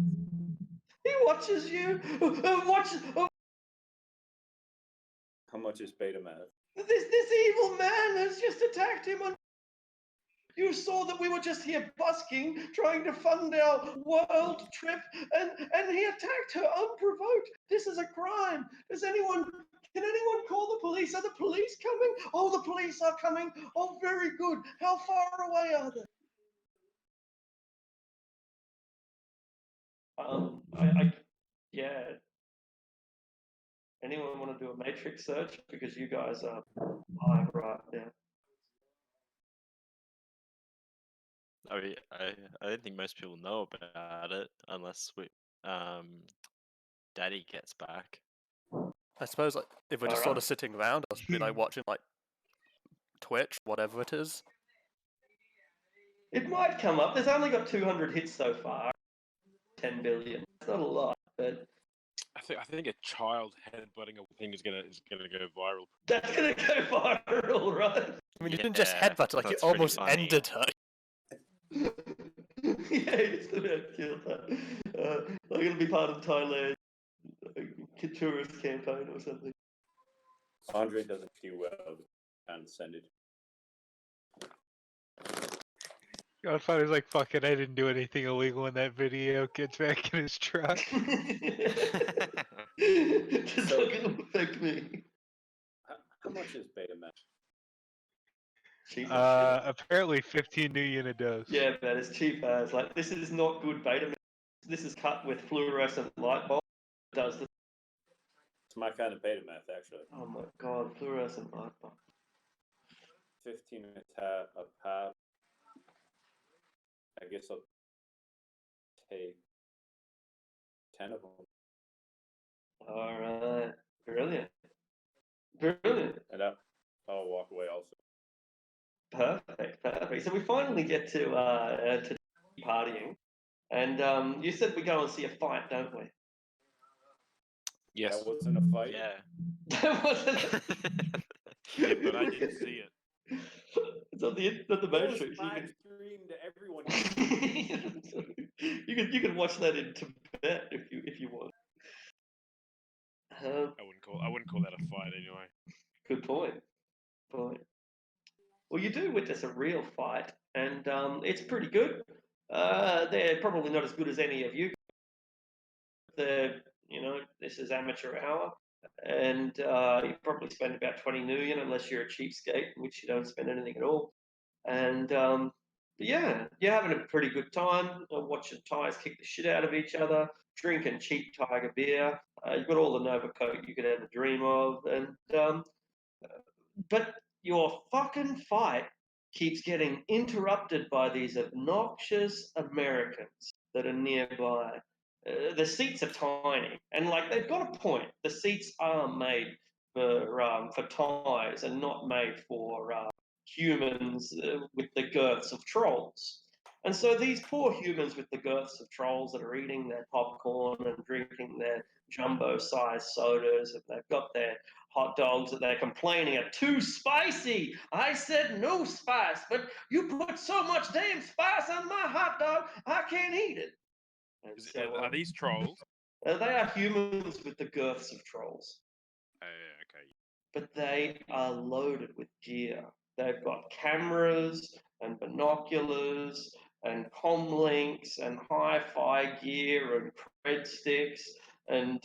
He watches you. How much is beta math? This evil man has just attacked him on. You saw that we were just here busking, trying to fund our world trip, and he attacked her unprovoked. This is a crime. Can anyone call the police? Are the police coming? Oh, the police are coming. Oh, very good. How far away are they? Yeah. Anyone want to do a matrix search? Because you guys are live right now. I mean, I don't think most people know about it unless Daddy gets back. I suppose like if we're just sort of sitting around, I'll be like watching like Twitch, whatever it is. It might come up. There's only got 200 hits so far. 10 billion. It's not a lot, but I think a child headbutting a thing is gonna go viral. that's gonna go viral, right? I mean, you didn't just headbutt her, like you almost ended her. Yeah, you still had killed her. Like it'll be part of Thailand tourist campaign or something. Andre doesn't do well and send it. Godfather's like, fuck it, I didn't do anything illegal in that video. Gets back in his truck. It's not gonna affect me. How much is beta math? Cheap as shit. Apparently 15 new unit dose. Yeah, man, it's cheap as. Like, this is not good beta. This is cut with fluorescent light bulb. It does the. It's my kind of beta math, actually. Oh my god, fluorescent light bulb. 15 a pop. I guess I'll take 10 of them. All right, brilliant, brilliant. And I'll walk away also. Perfect. So we finally get to partying, and you said we go and see a fight, don't we? Yes. That wasn't a fight. Yeah. That wasn't. Yeah, but I didn't see it. It's on the Matrix. Live stream to everyone. You can watch that in Tibet if you want. I wouldn't call that a fight anyway. Good point. Well, you do witness a real fight, and it's pretty good. They're probably not as good as any of you. This is amateur hour, and you probably spend about 20 million unless you're a cheapskate, which you don't spend anything at all. And but yeah, you're having a pretty good time watching Thais kick the shit out of each other, drinking cheap Tiger beer. You've got all the Nova Coke you could ever dream of, and but your fucking fight keeps getting interrupted by these obnoxious Americans that are nearby. The seats are tiny, and like they've got a point. The seats are made for Thais and not made for humans with the girths of trolls. And so these poor humans with the girths of trolls that are eating their popcorn and drinking their jumbo-sized sodas, and they've got their hot dogs that they're complaining are too spicy. I said no spice, but you put so much damn spice on my hot dog, I can't eat it. Are these trolls? They are humans with the girths of trolls. Oh, yeah, okay. But they are loaded with gear. They've got cameras and binoculars and comlinks and hi-fi gear and cred sticks and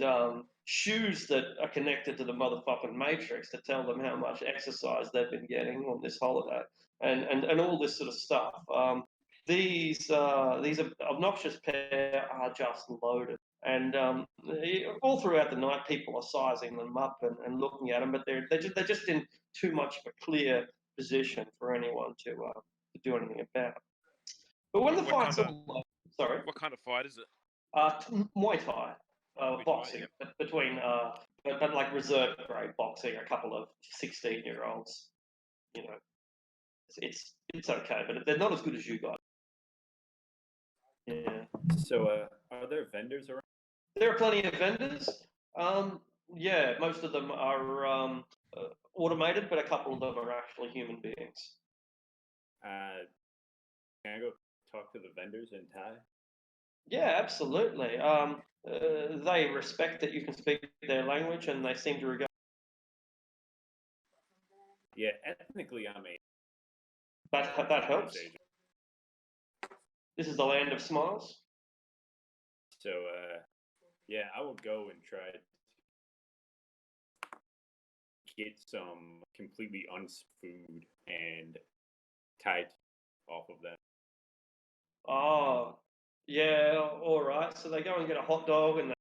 shoes that are connected to the motherfucking Matrix to tell them how much exercise they've been getting on this holiday and all this sort of stuff. These obnoxious pair are just loaded. And all throughout the night, people are sizing them up and looking at them, but they're just in too much of a clear position for anyone to do anything about. But when the fight's sorry, What kind of fight is it? Muay Thai, boxing, Thai, yep. between but like reserve grade boxing, a couple of 16-year-olds. You know, it's okay, but they're not as good as you guys. Yeah. So, are there vendors around? There are plenty of vendors. Yeah, most of them are automated, but a couple of them are actually human beings. Can I go talk to the vendors in Thai? Yeah, absolutely. They respect that you can speak their language, and they seem to regard Yeah, ethnically I'm a that helps. Asian. This is the land of smiles. So yeah, I will go and try to get some completely food and tight off of that. Oh, yeah, all right. So they go and get a hot dog, and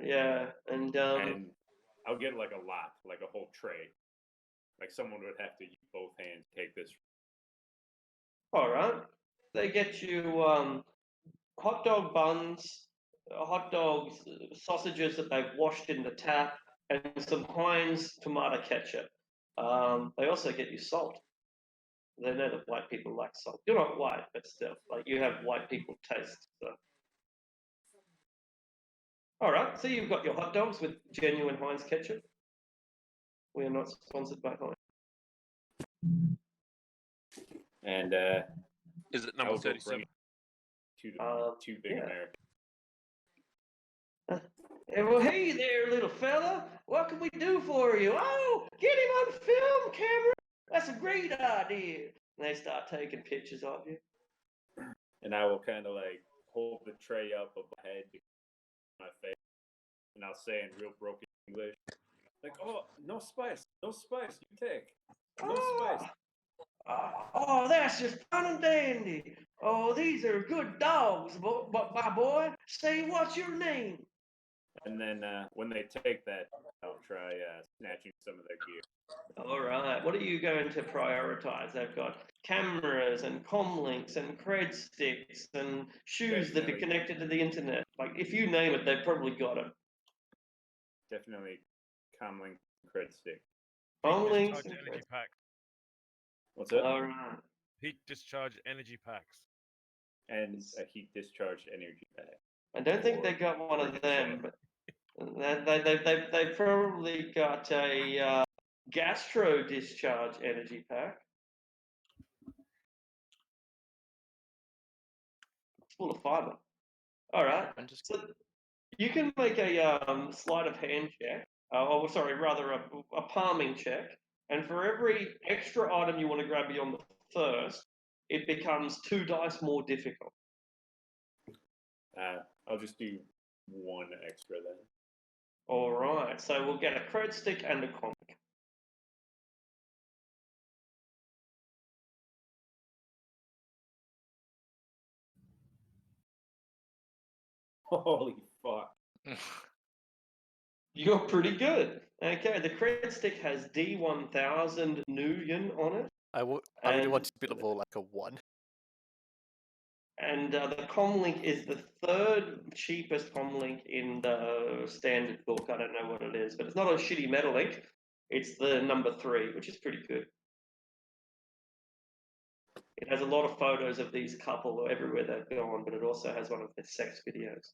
yeah, and And I'll get like a lot, like a whole tray. Like someone would have to use both hands to take this. all right. They get you hot dog buns, hot dogs, sausages that they've washed in the tap, and some Heinz tomato ketchup. They also get you salt. They know that white people like salt. You're not white, but still, like you have white people taste. So. All right, so you've got your hot dogs with genuine Heinz ketchup. We are not sponsored by Heinz. And Is it I number will go 37? bring it to the two big yeah. Americans. Well, hey there, little fella. What can we do for you? Oh, get him on film, camera. That's a great idea. And they start taking pictures of you. And I will kind of like hold the tray up above my head to my face, and I'll say in real broken English, like, "Oh, no spice, no spice. You take no spice." Oh, that's just fun and dandy. Oh, these are good dogs, but my boy, say what's your name? And then when they take that, I'll try snatching some of their gear. All right, what are you going to prioritize? They've got cameras and comlinks and cred sticks and shoes that be Definitely. connected to the internet. Like, if you name it, they've probably got it. Definitely comlink cred stick. Peak Comlinks discharge and energy cred. pack. What's up? All right. Peak discharge energy packs. And a heat discharge energy pack. I don't think Or they got one of them, percent. but they probably got a gastro discharge energy pack. It's full of fiber. All right. I'm just So you can make a sleight of hand check. Oh, sorry, rather a palming check. And for every extra item you want to grab beyond the first, it becomes 2 dice more difficult. I'll just do one extra then. All right. So we'll get a cred stick and a comic. Holy fuck. You're pretty good. Okay, the cred stick has D1000 Nuyen on it. I really And- want to be level like a 1. And the comlink is the third cheapest comlink in the standard book. I don't know what it is, but it's not a shitty metal link. It's the number 3, which is pretty good. It has a lot of photos of these couple everywhere they've gone, but it also has one of their sex videos.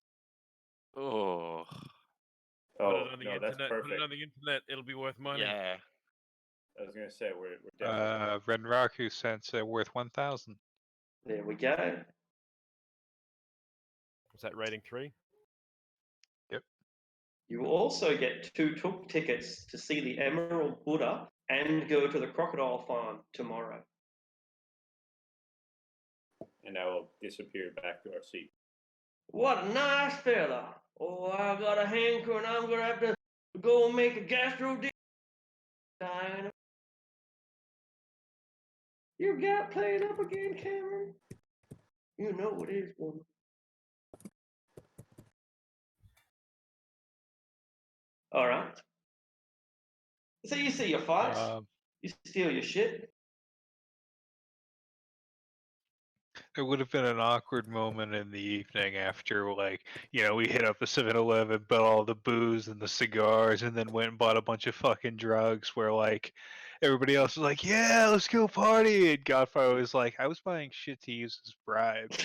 Oh, Put Oh, it on the no, that's internet. Put perfect. it on the internet. It'll be worth money. yeah. I was going to say, we're definitely... Renraku sent worth 1,000. There we go. Was that rating 3? You also get 2 tickets to see the Emerald Buddha and go to the crocodile farm tomorrow. And I will disappear back to our seat. What a nice fella. Oh, I got a hanker and I'm going to have to go and make a gastro dish. Diana. You got played up again, Cameron? You know it is, woman. All right. So you see your fights, you steal your shit. It would have been an awkward moment in the evening after, like, we hit up the 7-Eleven, bought all the booze and the cigars, and then went and bought a bunch of fucking drugs where, like, everybody else was like, yeah, let's go party. And Godfather was like, I was buying shit to use as bribes.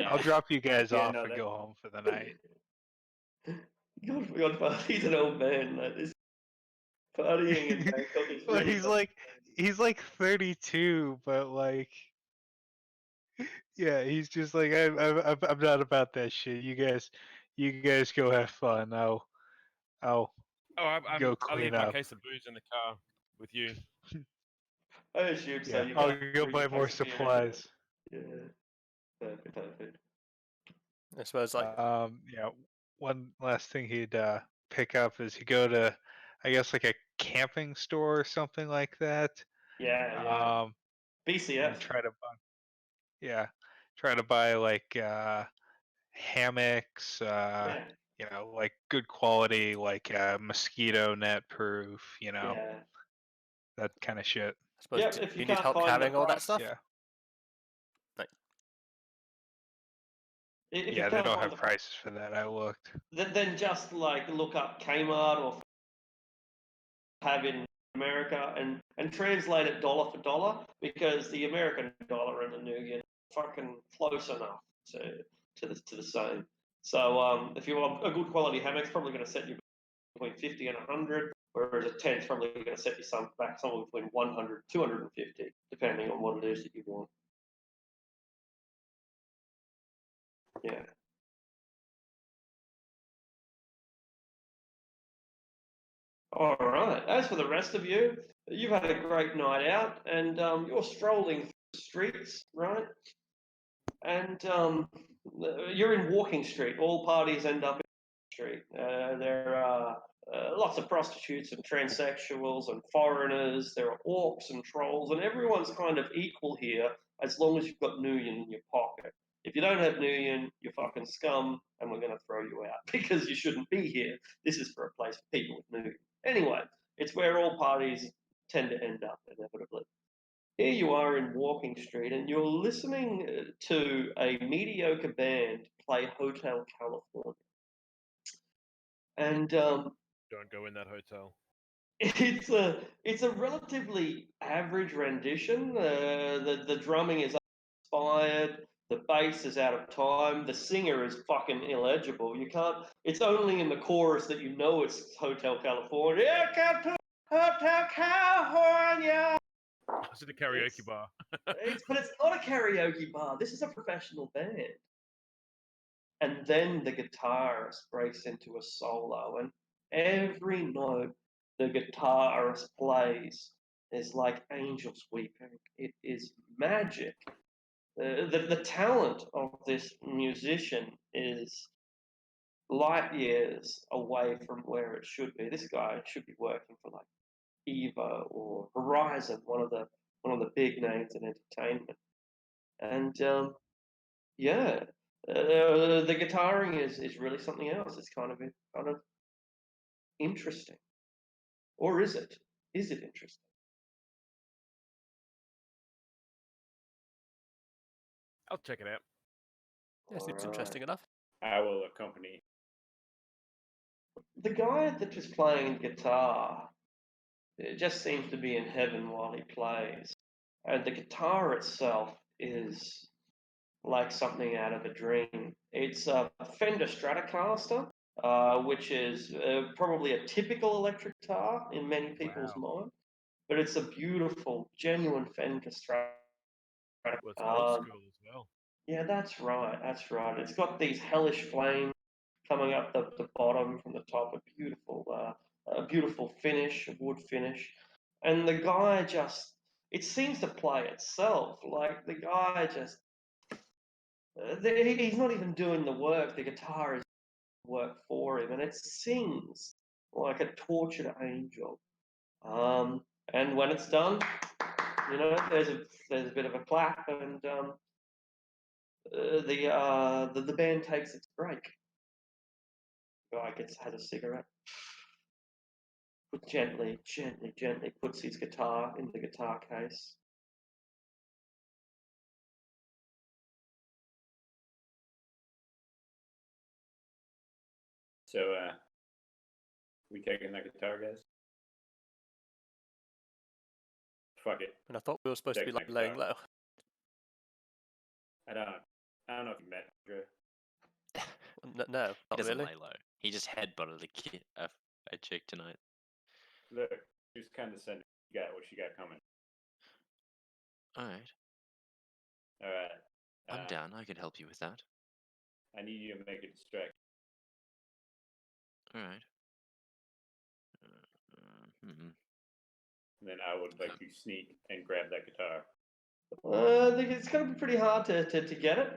I'll drop you guys Yeah, off no, and that- go home for the night. Godfather, he's an old man like this. Partying in Bangkok is Well, really he's like 32, but like, yeah, he's just like I'm not about that shit. You guys go have fun. I'll Oh, go I'll leave clean my up. case of booze in the car with you. I assume so. Yeah, You I'll can't go bring your buy more case of beer anyway. supplies. Yeah, perfect. I suppose like Yeah. One last thing he'd pick up is he'd go to, I guess, like a camping store or something like that. Yeah. And BCF. try to buy, yeah, try to buy like hammocks, Yeah. like good quality, like mosquito net proof, Yeah. that kind of shit. I suppose Yep. do If you you need can't help find the carrying all that price, stuff? Yeah. Like, if you Yeah, they can't don't find have prices for that. I looked. then just like look up Kmart or have in America and translate it dollar for dollar because the American dollar and the Nubian are fucking close enough to the same. So if you want a good quality hammock, it's probably going to set you between 50 and 100, whereas a tent's probably going to set you back somewhere between 100 250, depending on what it is that you want. Yeah. All right. As for the rest of you, you've had a great night out, and you're strolling through the streets, right? And you're in Walking Street. All parties end up in Street. There are lots of prostitutes and transsexuals and foreigners. There are orcs and trolls, and everyone's kind of equal here as long as you've got Nuyen in your pocket. If you don't have Nuyen, you're fucking scum, and we're going to throw you out because you shouldn't be here. This is for a place for people with Nuyen. Anyway, it's where all parties tend to end up inevitably. Here you are in Walking Street, and you're listening to a mediocre band play Hotel California. And Don't go in that hotel. it's a relatively average rendition. The drumming is uninspired. The bass is out of time. The singer is fucking illegible. You can't. It's only in the chorus that you know it's Hotel California. Yeah, come to Hotel California. Is it a karaoke It's- bar? but it's not a karaoke bar. This is a professional band. And then the guitarist breaks into a solo, and every note the guitarist plays is like angels weeping. It is magic. The talent of this musician is light years away from where it should be. This guy should be working for like Eva or Horizon, one of the big names in entertainment. And yeah, the guitaring is really something else. It's kind of interesting, or is it? Is it interesting? I'll check it out. yeah, seems Alright. interesting enough. I will accompany. The guy that is playing guitar, it just seems to be in heaven while he plays, and the guitar itself is like something out of a dream. It's a Fender Stratocaster, which is probably a typical electric guitar in many people's mind, but it's a beautiful, genuine Fender Stratocaster. Well, it's old school as well. Yeah, that's right. That's right. It's got these hellish flames coming up the bottom from the top. A beautiful finish, a wood finish, and the guy it seems to play itself. Like the guy just he's not even doing the work. The guitar is work for him, and it sings like a tortured angel. And when it's done, there's a bit of a clap, and the band takes its break. The guy has a cigarette, gently puts his guitar in the guitar case. So, we taking that guitar, guys? Fuck it. And I thought we were supposed to be like Take laying that. low. I don't know if you met Drew. No, He not doesn't really. lay low. He just headbutted a chick tonight. Look, just condescending. You got what you got coming. All right, All right. I'm down. I can help you with that. I need you to make a distraction. All right. And then I would like to sneak and grab that guitar. I think it's going to be pretty hard to get it.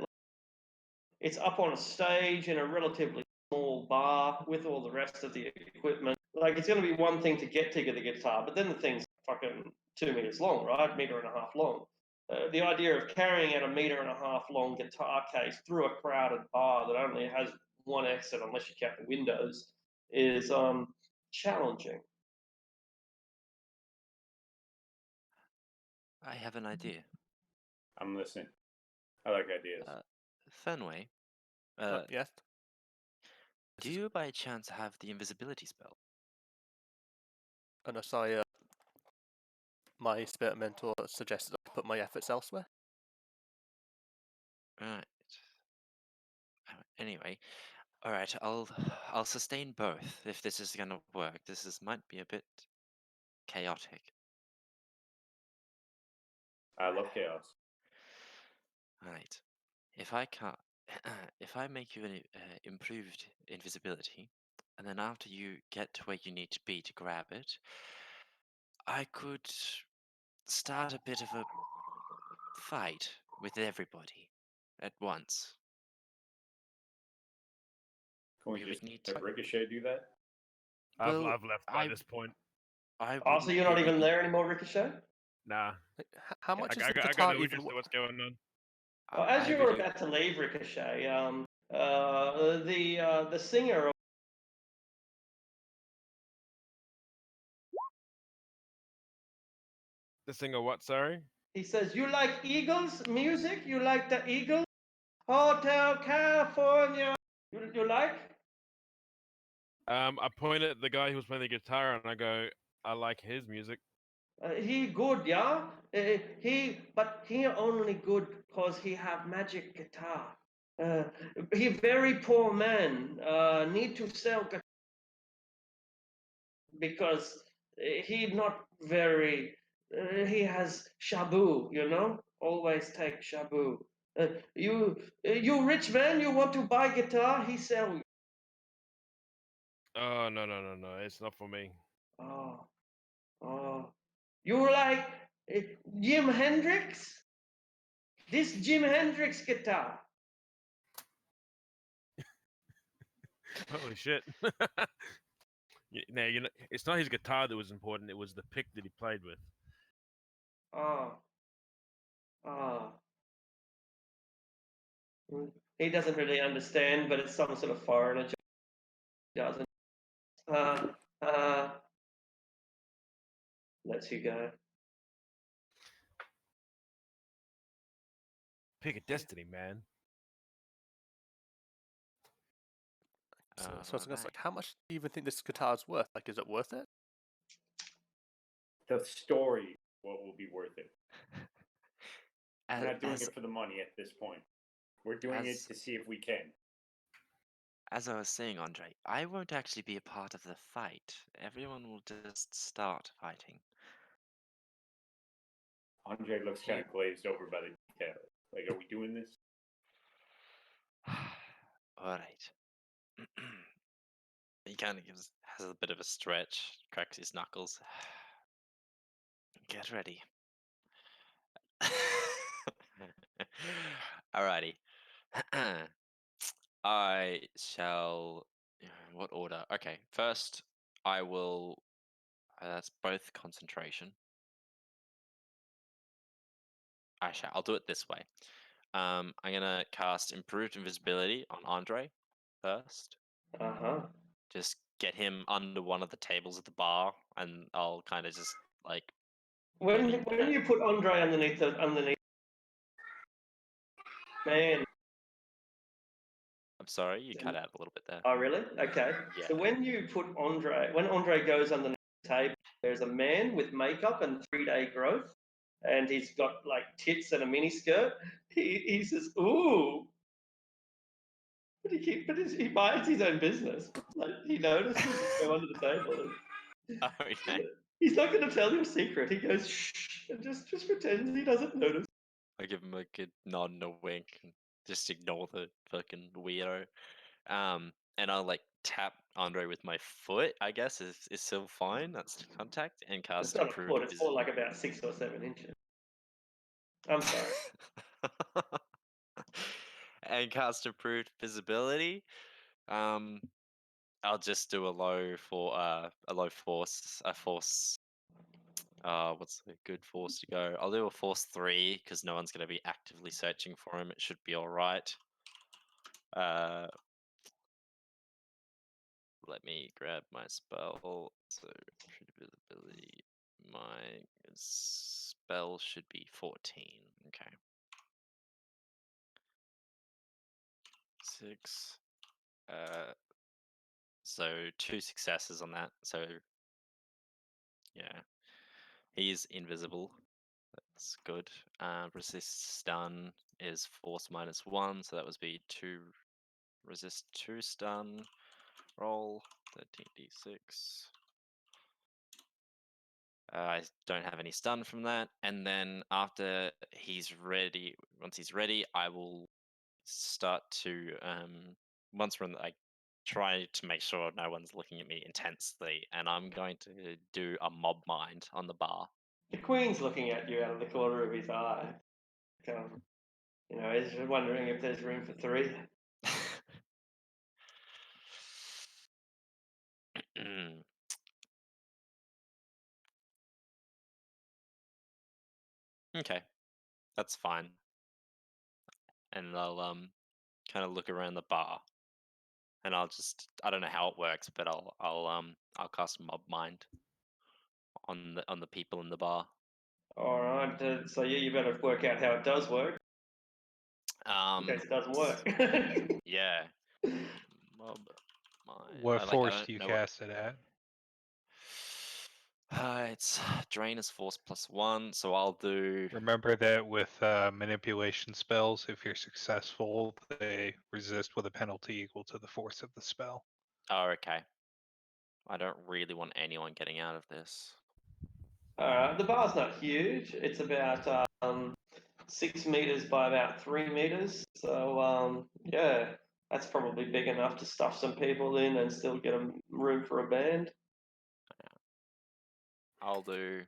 It's up on a stage in a relatively small bar with all the rest of the equipment. Like, it's going to be one thing to get the guitar, but then the thing's fucking 2 meters long, right? 1.5 meters long. The idea of carrying out a 1.5 meter long guitar case through a crowded bar that only has one exit, unless you count the windows, is challenging. I have an idea. I'm listening. I like ideas. Fenway, Yes. do you by chance have the invisibility spell? Unless my spirit mentor suggested I put my efforts elsewhere. Right. Anyway, all right. I'll sustain both if this is gonna work. Might be a bit chaotic. I love chaos. Right. If I can't, if I make you an improved invisibility, and then after you get to where you need to be to grab it, I could start a bit of a fight with everybody at once. Can we We would just need have to. Ricochet do that? I've Well, left by I- this point. I Oh, so wouldn't you're not even really- there anymore, Ricochet? Nah. Like, how I, much is I, the got- I guitar got no even? interest in what's going on. Well, as I you were really- about to leave, Ricochet, the singer. The singer, what? Sorry. He says, "You like Eagles music? You like the Eagles? Hotel California. You like?" I point at the guy who was playing the guitar and I go, I like his music. He good, yeah. But he only good cause he have magic guitar. He very poor man. Need to sell guitar because he not very. He has shabu, you know. Always take shabu. You rich man, you want to buy guitar? He sell you. Oh no, it's not for me. Oh, oh. You like Jim Hendrix? This Jim Hendrix guitar. Holy shit. No, it's not his guitar that was important. It was the pick that he played with. Oh. Oh. He doesn't really understand, but it's some sort of foreigner. He doesn't. Uh, lets you go. Pick a destiny, man. So I was Alright. like, how much do you even think this guitar is worth? Like, is it worth it? The story, what will be worth it? We're not doing As, it for the money at this point. We're doing it as- to see if we can. as I was saying, Andre, I won't actually be a part of the fight. Everyone will just start fighting. Andre looks kind of glazed over by the detail. Like, are we doing this? All right. He kind of has a bit of a stretch, cracks his knuckles. Get ready. Alrighty. I shall. What order? Okay, first I will. That's both concentration. I'll do it this way. I'm gonna cast improved invisibility on Andre first. Uh-huh. Just get him under one of the tables at the bar, and I'll kind of just like. When maybe- when you put Andre underneath man. I'm sorry, you cut out a little bit there. Oh, really? Okay. Yeah. So when Andre goes underneath the table, there's a man with makeup and 3-day growth, and he's got like tits and a miniskirt. He says, "Ooh," but he minds his own business. Like, he notices go under the table. Okay. He's not going to tell you a secret. He goes shh, and just pretends he doesn't notice. I give him a good nod and a wink, and just ignore the fucking weirdo. And I'll like tap Andre with my foot. I guess is still fine. That's contact, and It's cast not a improved foot. It's more like about 6 or 7 inches. I'm sorry. and cast improved visibility. Um, I'll just do a low force, a force. What's a good force to go? I'll do a force 3 because no one's gonna be actively searching for him. It should be all right. Let me grab my spell. So visibility. My spell should be 14. Okay. 6. So 2 successes on that. So yeah, he's invisible. That's good. Resist stun is force -1, so that would be 2. Resist 2 stun. Roll 13d6. I don't have any stun from that, and then after he's ready, once he's ready, I will start to once we're like try to make sure no one's looking at me intensely, and I'm going to do a mob mind on the bar. The Queen's looking at you out of the corner of his eye. He's just wondering if there's room for 3. Okay, that's fine. And I'll kind of look around the bar, and I don't know how it works, but I'll cast mob mind on the people in the bar. All right. So yeah, you better work out how it does work in case it doesn't work. Yeah. Mob mind. What I force don't do you know what. cast it at? It's drain is force +1, so I'll do. Remember that with manipulation spells, if you're successful, they resist with a penalty equal to the force of the spell. Oh, okay. I don't really want anyone getting out of this. All right. The bar's not huge. It's about 6 meters by about 3 meters. So yeah, that's probably big enough to stuff some people in and still get room for a band. I'll do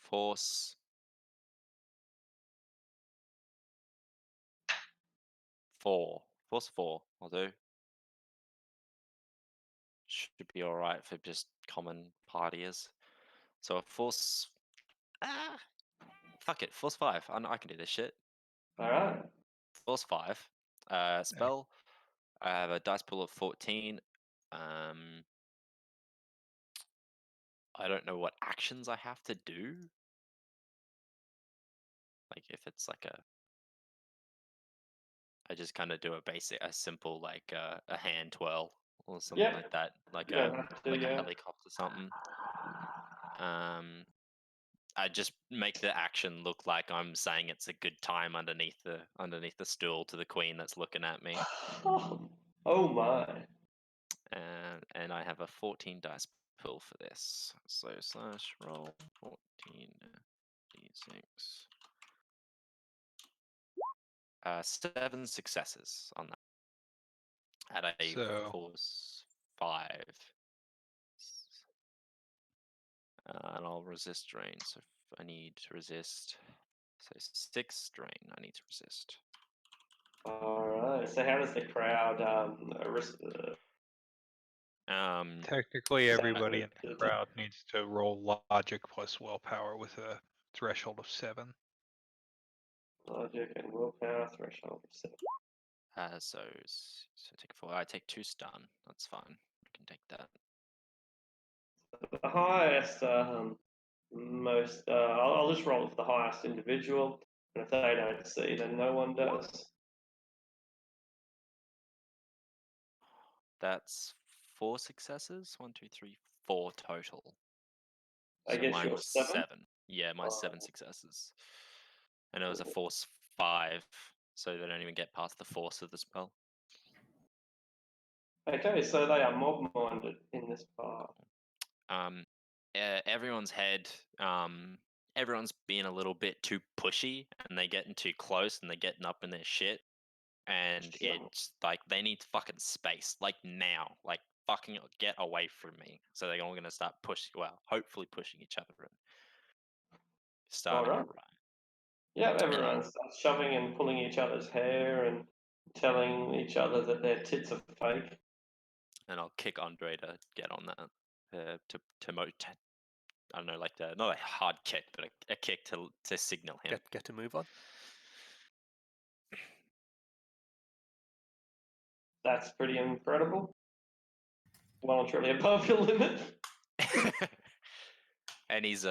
force 4. Force 4. I'll do. Should be all right for just common partiers. So a force. Ah, fuck it. Force 5. I can do this shit. All right. Force 5. Spell. I have a dice pool of 14. I don't know what actions I have to do. Like if it's like I just kind of do a simple like a hand twirl or something Yep. like that, like You don't have to. a Yeah. helicopter something. I just make the action look like I'm saying it's a good time underneath the stool to the queen that's looking at me. Oh my. And I have a 14 dice pool for this. So slash roll 14 d6. 7 successes on that. At a So force 5. And I'll resist drain. So if I need to resist. So 6 drain I need to resist. All right. So how does the crowd technically, everybody in the Exactly. crowd needs to roll logic plus willpower with a threshold of 7. logic and willpower threshold of 7? So take 4. I take 2 stun. That's fine. I can take that. The highest, most. I'll just roll for the highest individual, and if they don't see, then no one does. That's 4 successes. 1, 2, 3, 4 total. I So guess you're mine's 7. 7. Yeah, mine's 7 Oh. successes. And it was a force 5, so they don't even get past the force of the spell. Okay, so they are mob-minded in this bar. everyone's head. Everyone's being a little bit too pushy, and they're getting too close, and they're getting up in their shit. And Sure. it's like they need fucking space, like now, like fucking get away from me. So they're all gonna start pushing. Well, hopefully pushing each other and starting Alright. a riot. Yeah, And everyone starts shoving and pulling each other's hair and telling each other that their tits are fake. I'll kick Andre to get on that. I don't know, like not a hard kick, but a kick to signal him. Get a move on. That's pretty incredible. Voluntarily above your limit. And he's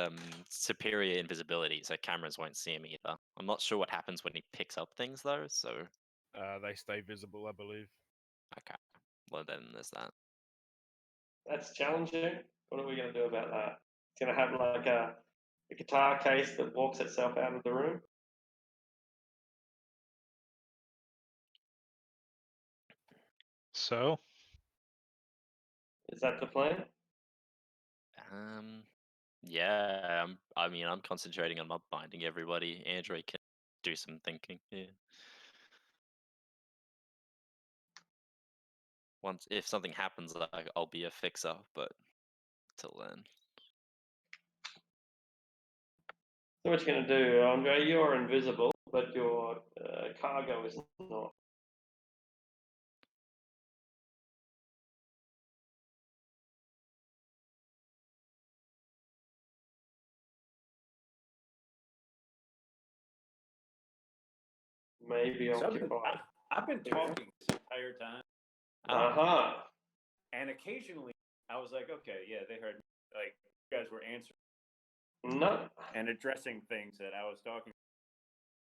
superior invisibility, so cameras won't see him either. I'm not sure what happens when he picks up things though, so They stay visible, I believe. okay. Well then there's that. That's challenging. What are we going to do about that? It's going to have like a guitar case that walks itself out of the room. So, Is that the plan? Yeah, I'm concentrating on not binding everybody. Andre can do some thinking. Yeah. Once if something happens, I'll be a fixer, but till then. So what you're going to do, Andre? You're invisible, but your cargo is not. Maybe occupied. I've been talking this entire time, Uh-huh. and occasionally I was like, okay, yeah, they heard me. Like, you guys were answering No. and addressing things that I was talking.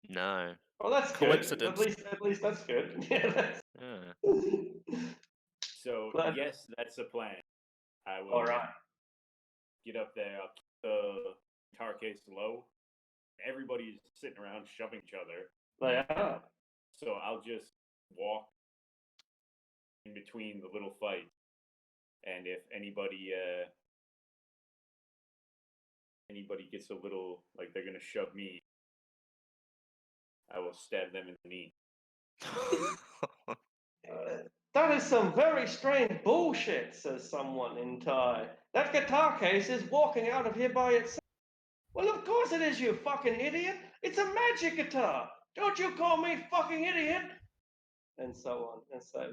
No. Well, that's Coincidence. good. At least that's good. Yeah. Yeah. So Glad- yes, that's the plan. I will All right. get up there. I'll keep the guitar case low. Everybody's sitting around shoving each other. They are. So I'll just walk in between the little fights, and if anybody gets a little like they're gonna shove me, I will stab them in the knee. That is some very strange bullshit, says someone in Thai. That guitar case is walking out of here by itself. Well, of course it is, you fucking idiot. It's a magic guitar. Don't you call me fucking idiot. And so on. And so,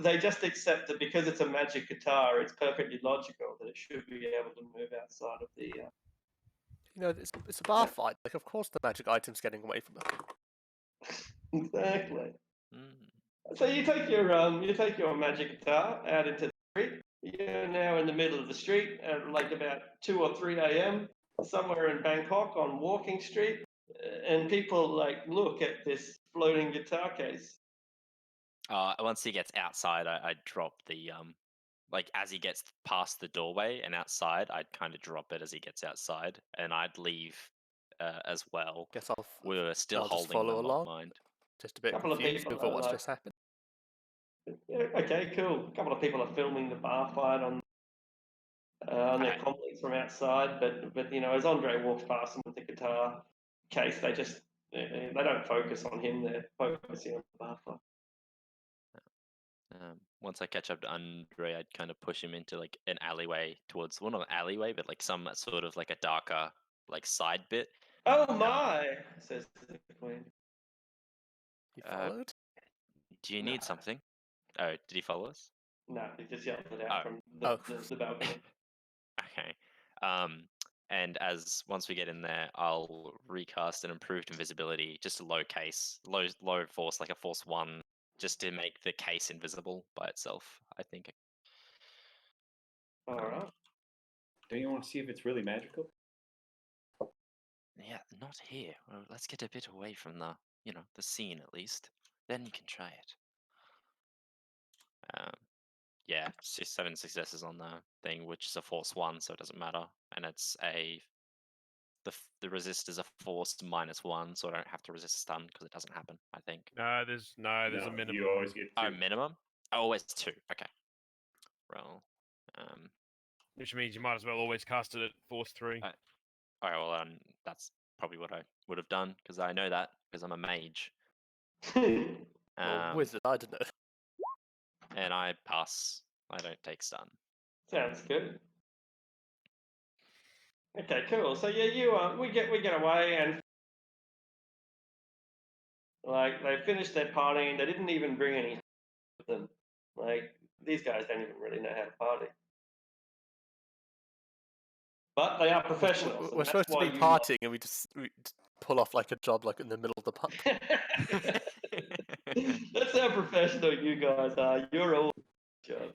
they just accept that because it's a magic guitar, it's perfectly logical that it should be able to move outside of the. You know, it's a bar fight. Like, of course the magic item's getting away from them. Exactly. Mm. So you take your magic guitar out into the street. You're now in the middle of the street at like about 2 or 3 a.m. somewhere in Bangkok on Walking Street, and people like look at this floating guitar case. Once he gets outside, I drop the like as he gets past the doorway and outside, I'd kind of drop it as he gets outside, and I'd leave as well. Guess We were still I'll just holding follow my along. mind. Just a bit Couple of confused people over are what's like- just happened. Yeah, okay, cool. A couple of people are filming the bar fight on their comps from outside, but you know, as Andre walks past them with the guitar case, they don't focus on him. They're focusing on the bar fight. Once I catch up to Andre, I'd kind of push him into like an alleyway towards, well, not an alleyway, but like some sort of like a darker like side bit. Oh my, says the queen. You Uh, followed? Do you No. need something? Oh, did he follow us? No, he just yelled it out Oh. from Oh. the balcony. Okay. And as once we get in there, I'll recast an improved invisibility, just a low case, low force, like a force 1, just to make the case invisible by itself, I think. All right. Don't you want to see if it's really magical? Yeah, not here. Well, let's get a bit away from the scene at least. Then you can try it. Yeah, 7 successes on the thing, which is a force 1, so it doesn't matter. And it's the resist is a force -1, so I don't have to resist stun because it doesn't happen, I think. There's a minimum. You always get 2. Oh, minimum? Oh, it's 2. Okay. Well, Which means you might as well always cast it at force 3. All right, well, that's probably what I would have done because I know that because I'm a mage. Well, wizard, I don't know. And I pass. I don't take stun. Sounds good. Okay, cool. So yeah, we get away, and like they finished their partying. They didn't even bring any with them. Like these guys don't even really know how to party, but they are professionals. We're and supposed that's to why be you partying, and we just pull off like a job like in the middle of the pub. That's how professional you guys are. You're all job.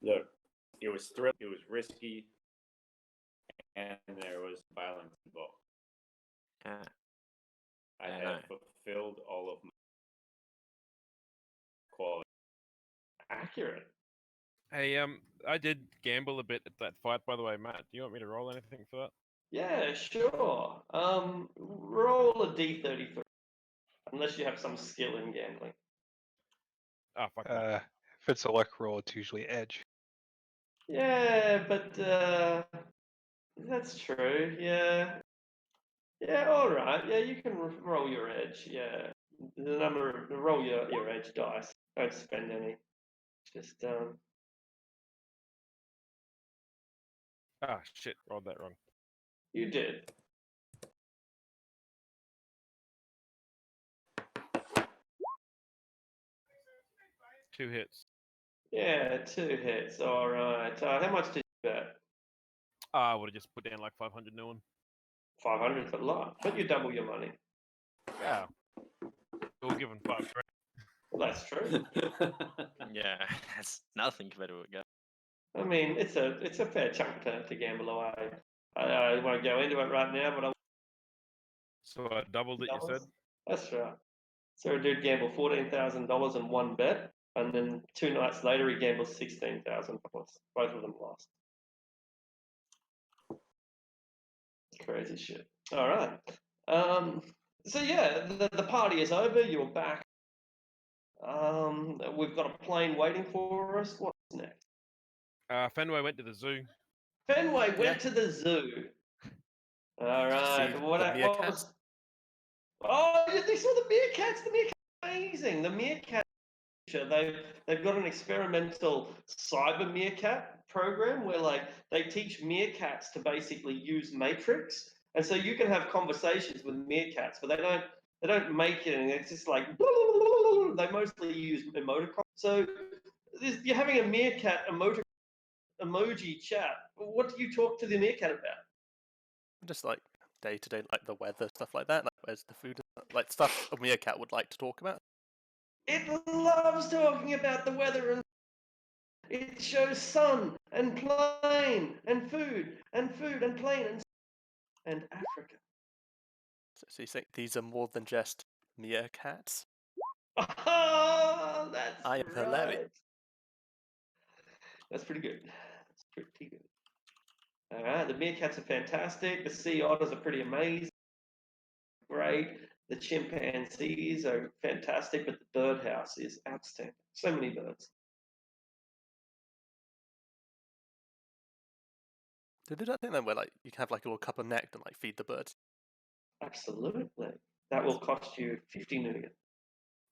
Look, it was thrill. It was risky, and there was violence involved. Yeah. I I had know. fulfilled all of my quality. Accurate. Hey, I did gamble a bit at that fight, by the way, Matt. Do you want me to roll anything for that? Yeah, sure. Roll a d33, unless you have some skill in gambling. Ah, fuck that. If it's a luck roll, it's usually edge. Yeah, but that's true. Yeah. Yeah, all right. Yeah, you can roll your edge. Yeah, roll your edge dice. Don't spend any. Just Ah, shit, rolled that wrong. you did. Two hits. Yeah, 2 hits. All right. How much did you bet? I would have just put down like 500 no one. 500's a lot, but you double your money. Yeah. All given 5 grand. Well, that's true. Yeah, that's nothing compared to what we got. I mean, it's a fair chunk to gamble away. I won't go into it right now, but So I doubled it, you said? That's right. So a dude gambled $14,000 in one bet, and then 2 nights later he gambled $16,000. Both of them lost. Crazy shit. All right. So yeah, the party is over. You're back. We've got a plane waiting for us. What's next? Fenway went to the zoo. Fenway went Yeah. to the zoo. All Did you right. see What the was? meerkats? Oh, yeah, they saw the meerkats. The meerkats are amazing. The meerkat. They've got an experimental cyber meerkat program where like they teach meerkats to basically use Matrix, and so you can have conversations with meerkats, but they don't make it, and it's just like they mostly use emoticons. So you're having a meerkat emoji chat. What do you talk to the meerkat about? Just like day to day, like the weather, stuff like that. Like where's the food, like stuff a meerkat would like to talk about. It loves talking about the weather, and it shows sun and plane and food and plane and Africa. So you think these are more than just meerkats? Oh, that's I am right. hilarious. That's pretty good. That's pretty good. All right, the meerkats are fantastic. The sea otters are pretty amazing. Great. The chimpanzees are fantastic, but the birdhouse is outstanding. So many birds. Did they do that thing then where like you can have like a little cup of nectar and like feed the birds? Absolutely. That will cost you 50 million.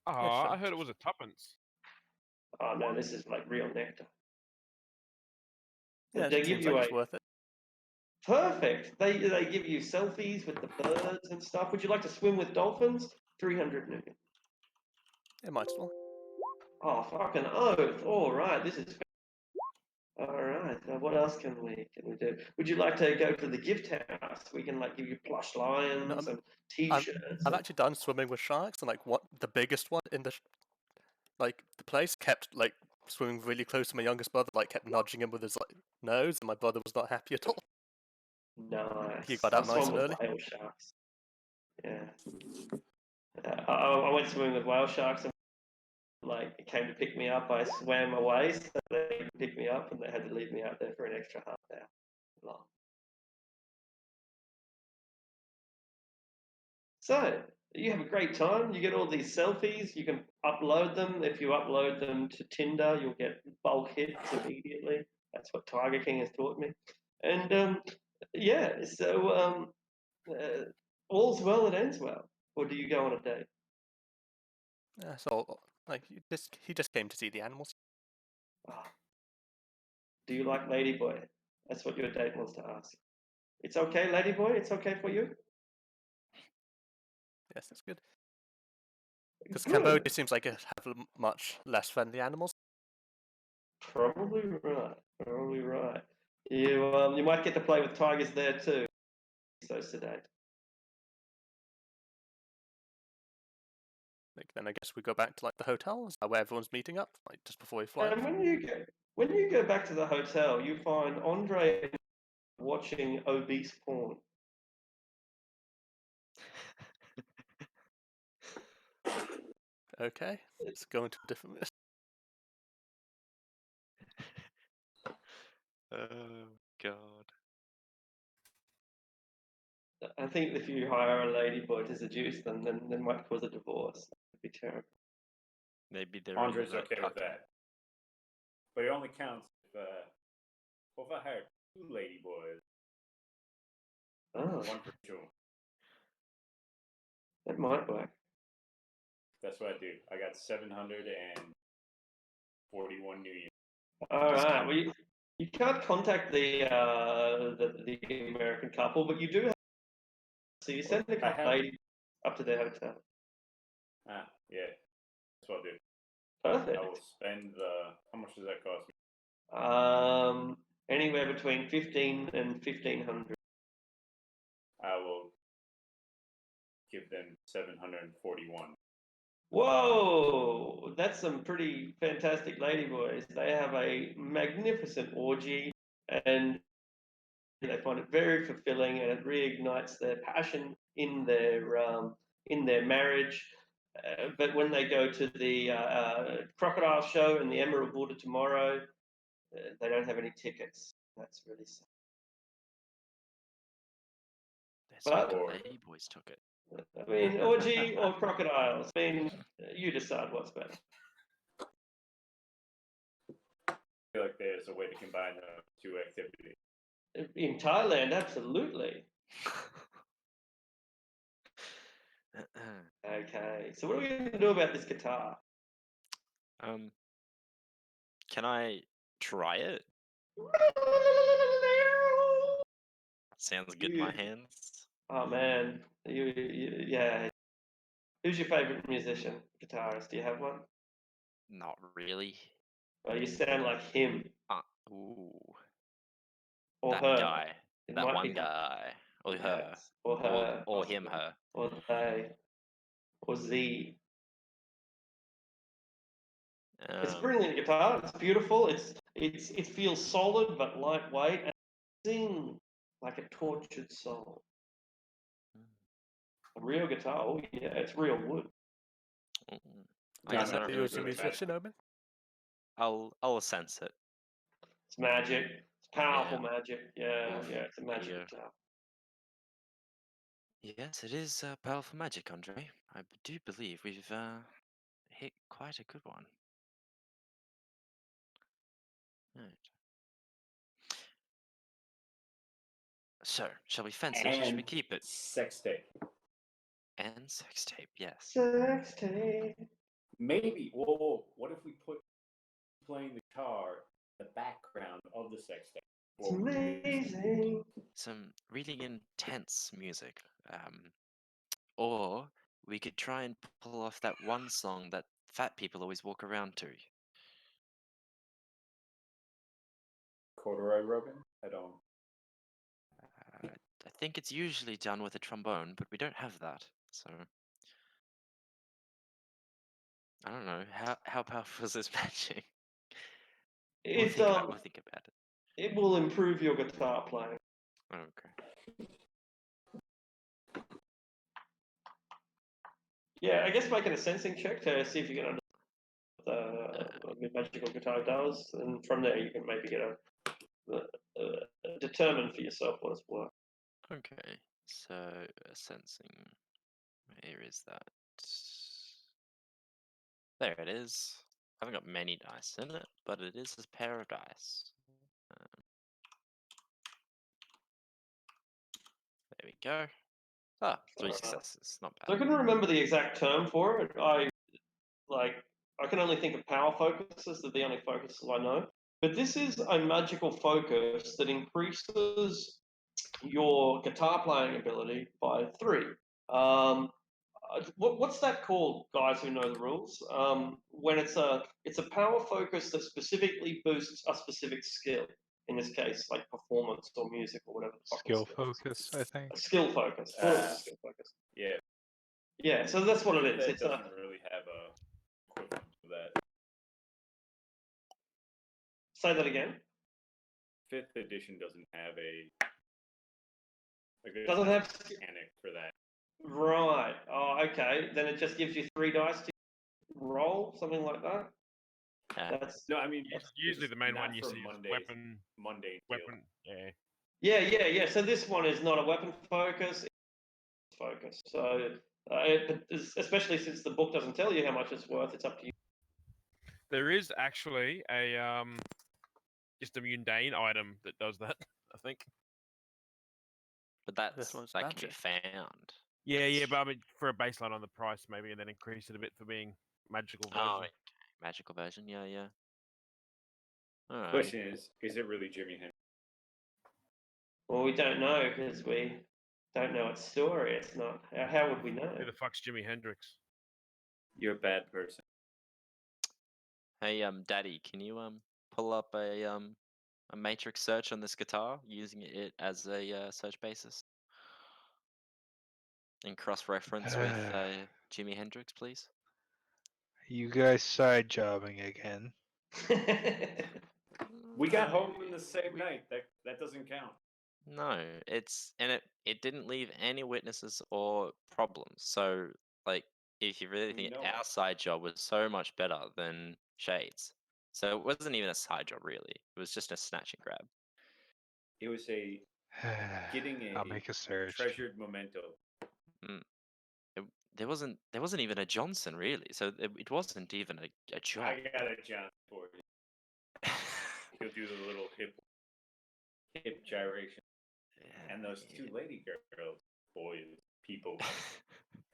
Oh, sure. I heard it was a tuppence. Oh no, this is like real nectar. Yeah, They it give seems you like it's worth it. perfect. They give you selfies with the birds and stuff. Would you like to swim with dolphins? 300 million. Yeah, might as well. Oh, fucking oath. All right, this is. All right. What else can we do? Would you like to go to the gift house? We can like give you plush lions and T-shirts. I've actually done swimming with sharks, and like what the biggest one in the like the place kept like swimming really close to my youngest brother, like kept nudging him with his like nose, and my brother was not happy at all. Nice. He got out I nice swam and with early. whale sharks. Yeah. I went swimming with whale sharks, and like it came to pick me up. I swam away, so they could pick me up, and they had to leave me out there for an extra half hour long. So you have a great time. You get all these selfies. You can upload them. If you upload them to Tinder, you'll get bulk hits immediately. That's what Tiger King has taught me. And yeah, so all's well that ends well. Or do you go on a date? Yeah, so like he just came to see the animals. Ah, do you like Ladyboy? That's what your date wants to ask. It's okay, Ladyboy. It's okay for you. Yes, that's good. Because Good. Cambodia seems like it have much less friendly animals. Probably right. Probably right. You might get to play with tigers there too. So sedate. Like then I guess we go back to like the hotel. Is that where everyone's meeting up? Like just before we fly And off. when you go back to the hotel, you find Andre watching obese porn. Okay, let's go into a different list. Oh God. I think if you hire a ladyboy to seduce them, then that might cause a divorce. That'd be terrible. Maybe they're Andre's into that okay with cucking. that, but it only counts if I hire 2 ladyboys, Oh, one for sure. that might work. That's what I do. I got 741 New Year. All Just right. come. Well, you can't contact the American couple, but you do have. So you send a I couple have. ladies up to their hotel. Yeah, that's what I'll do. Perfect. I will spend the. How much does that cost me? Anywhere between 15 and 1,500. I will give them 741. Whoa, that's some pretty fantastic ladyboys. They have a magnificent orgy, and they find it very fulfilling, and it reignites their passion in their marriage. But when they go to the crocodile show and the Emerald Border tomorrow, they don't have any tickets. That's really sad. That's But the Or lady boys took it. I mean, orgy or crocodiles. I mean, you decide what's better. I feel like there's a way to combine the 2 activities. In Thailand, absolutely. Okay, so what are we going to do about this guitar? Can I try it? Sounds good in my hands. Oh man, yeah. Who's your favorite musician, guitarist? Do you have one? Not really. Well, you sound like him Ooh, or that her. guy, It that might one be guy, or her, yes, or her, or him, possibly, her. or they, or Z. It's a Um, brilliant guitar. It's beautiful. It feels solid but lightweight and sing like a tortured soul. A real guitar. Oh yeah, it's real wood. I Do you guess I admit don't that really you're a need to. musician, Omen? I'll sense it. It's magic. It's powerful Yeah. magic. Yeah, Oof, yeah. It's a there you magic go. guitar. Yes, it is powerful magic, Andre. I do believe we've hit quite a good one. Right. So, shall we fence it? Should we And keep it? sex tape. And sex tape, yes. Sex tape. Maybe. Whoa. What if we put playing the guitar in the background of the sex tape? It's amazing. Some really intense music. Or we could try and pull off that one song that fat people always walk around to. Corduroy Rogan? I don't. I think it's usually done with a trombone, but we don't have that. So I don't know. How powerful is this magic? We'll It's think about it. it will improve your guitar playing. Okay. Yeah, I guess making a sensing check to see if you can understand what the magical guitar does, and from there you can maybe get determine for yourself what it's worth. Okay. So sensing. Where is that? There it is. I haven't got many dice in it, but it is a pair of dice. go. Ah, 3 Alright. successes. Not So I bad. couldn't remember the exact term for it. I can only think of power focuses. They're the only focuses I know. But this is a magical focus that increases your guitar playing ability by 3. What's that called, guys who know the rules? When it's a power focus that specifically boosts a specific skill. In this case, like performance or music or whatever the fuck Skill the focus, I think. A skill focus. Thought it was a skill focus. Yeah, Yeah, so that's what it is. that It's doesn't really have a equivalent to that. Say that again. 5th edition doesn't have Doesn't have mechanic for that. right. Oh, okay. Then it just gives you 3 dice to roll, something like that. Yeah. That's No, I mean Usually the main not one you for see is Monday's weapon. Monday deal. Weapon. Yeah. yeah. So this one is not a weapon focus. It's focus. So especially since the book doesn't tell you how much it's worth, it's up to you. There is actually a just a mundane item that does that. I think. But This one's that can be magic. found. Yeah, but I mean for a baseline on the price maybe, and then increase it a bit for being magical version. Oh, okay. Magical version. Yeah. Alright. Question is it really Jimi Hendrix? Well, we don't know because we don't know its story. It's not. How would we know? Who the fuck's Jimi Hendrix? You're a bad person. Hey, Daddy, can you pull up a matrix search on this guitar using it as a search basis and cross-reference with Jimi Hendrix, please? You guys side jobbing again. We got home in the same night. That doesn't count. No, it didn't leave any witnesses or problems. So, like, if you really We think know our it. side job was so much better than Shade's, so it wasn't even a side job really. It was just a snatch and grab. It was getting I'll make a search. treasured memento. There wasn't even a Johnson really, so it wasn't even a job. I got a John for you. He'll do the little hip gyration. And those 2 lady girls, boys, people,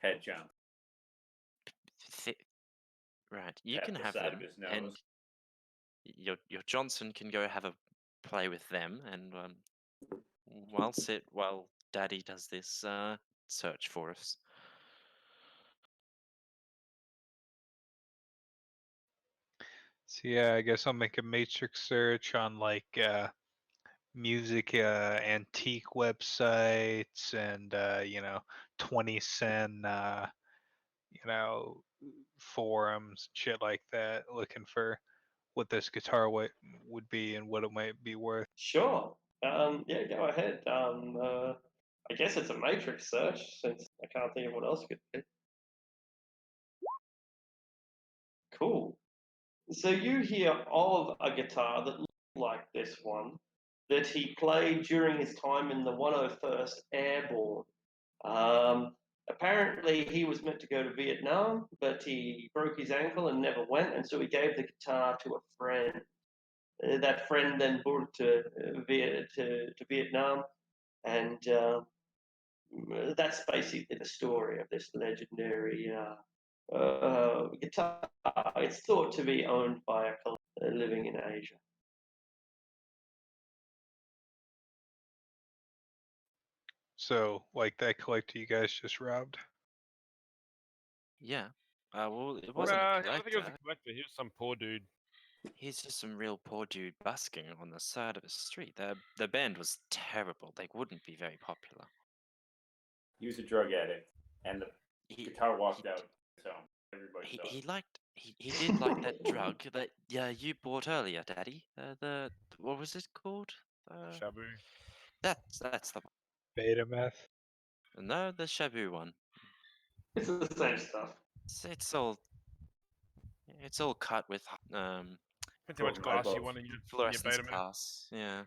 had John. Right, you Tap can the have side them, of his and nose. your Johnson can go have a play with them, and I'll sit while Daddy does this search for us. So yeah, I guess I'll make a matrix search on like music antique websites and 20-cent forums, shit like that, looking for what this guitar would be and what it might be worth. Sure. Yeah, go ahead. I guess it's a matrix search since I can't think of what else could be. Cool. So you hear of a guitar that looked like this one that he played during his time in the 101st Airborne. Apparently, he was meant to go to Vietnam, but he broke his ankle and never went, and so he gave the guitar to a friend. That friend then brought it to Vietnam, and that's basically the story of this legendary guitar. It's thought to be owned by a collector living in Asia. So, like that collector you guys just robbed? Yeah. Well, it wasn't a I don't think it was collector. a collector. He was some poor dude. He's just some real poor dude busking on the side of the street. The band was terrible. They wouldn't be very popular. He was a drug addict, and the He guitar walked out. So everybody saw it. he did like that drug that you bought earlier, Daddy. The what was it called? Shabu. That's the Beta meth? no, the Shabu one. It's the same stuff. It's all cut with Depends how much Broken glass you eyeballs. want in your fluorescence beta man. glass. Yeah.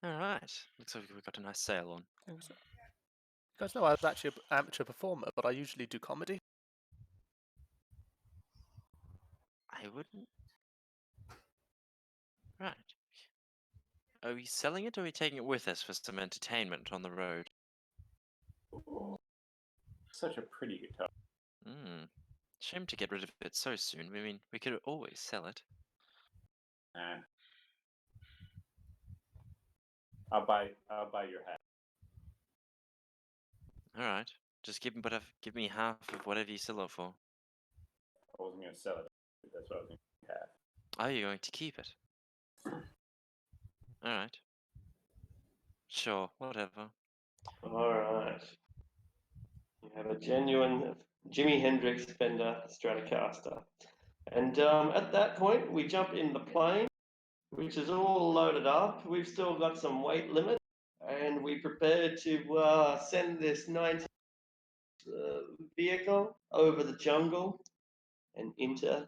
All right. Looks like we've got a nice sale on. You guys know I was actually an amateur performer, but I usually do comedy. I wouldn't. Right. Are we selling it or are we taking it with us for some entertainment on the road? Such a pretty guitar. Shame to get rid of it so soon. I mean, we could always sell it. Nah. I'll buy your hat. All right. Just give me half of whatever you sell it for. I wasn't gonna sell it. That's what I was gonna have. Are you going to keep it? All right. Sure, whatever. All right. You have a genuine Jimi Hendrix Fender Stratocaster. And at that point, we jump in the plane, which is all loaded up. We've still got some weight limit, and we prepare to send this 19 vehicle over the jungle and into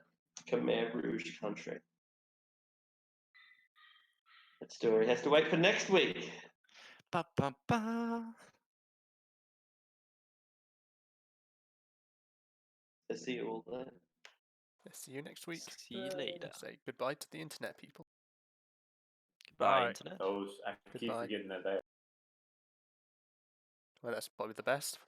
Khmer Rouge country. That story has to wait for next week. Ba ba ba. I see you all there. See you next week. See you later. Say goodbye to the internet, people. Goodbye, Bye. internet. Those I keep Goodbye. forgetting that they Well, that's probably the best.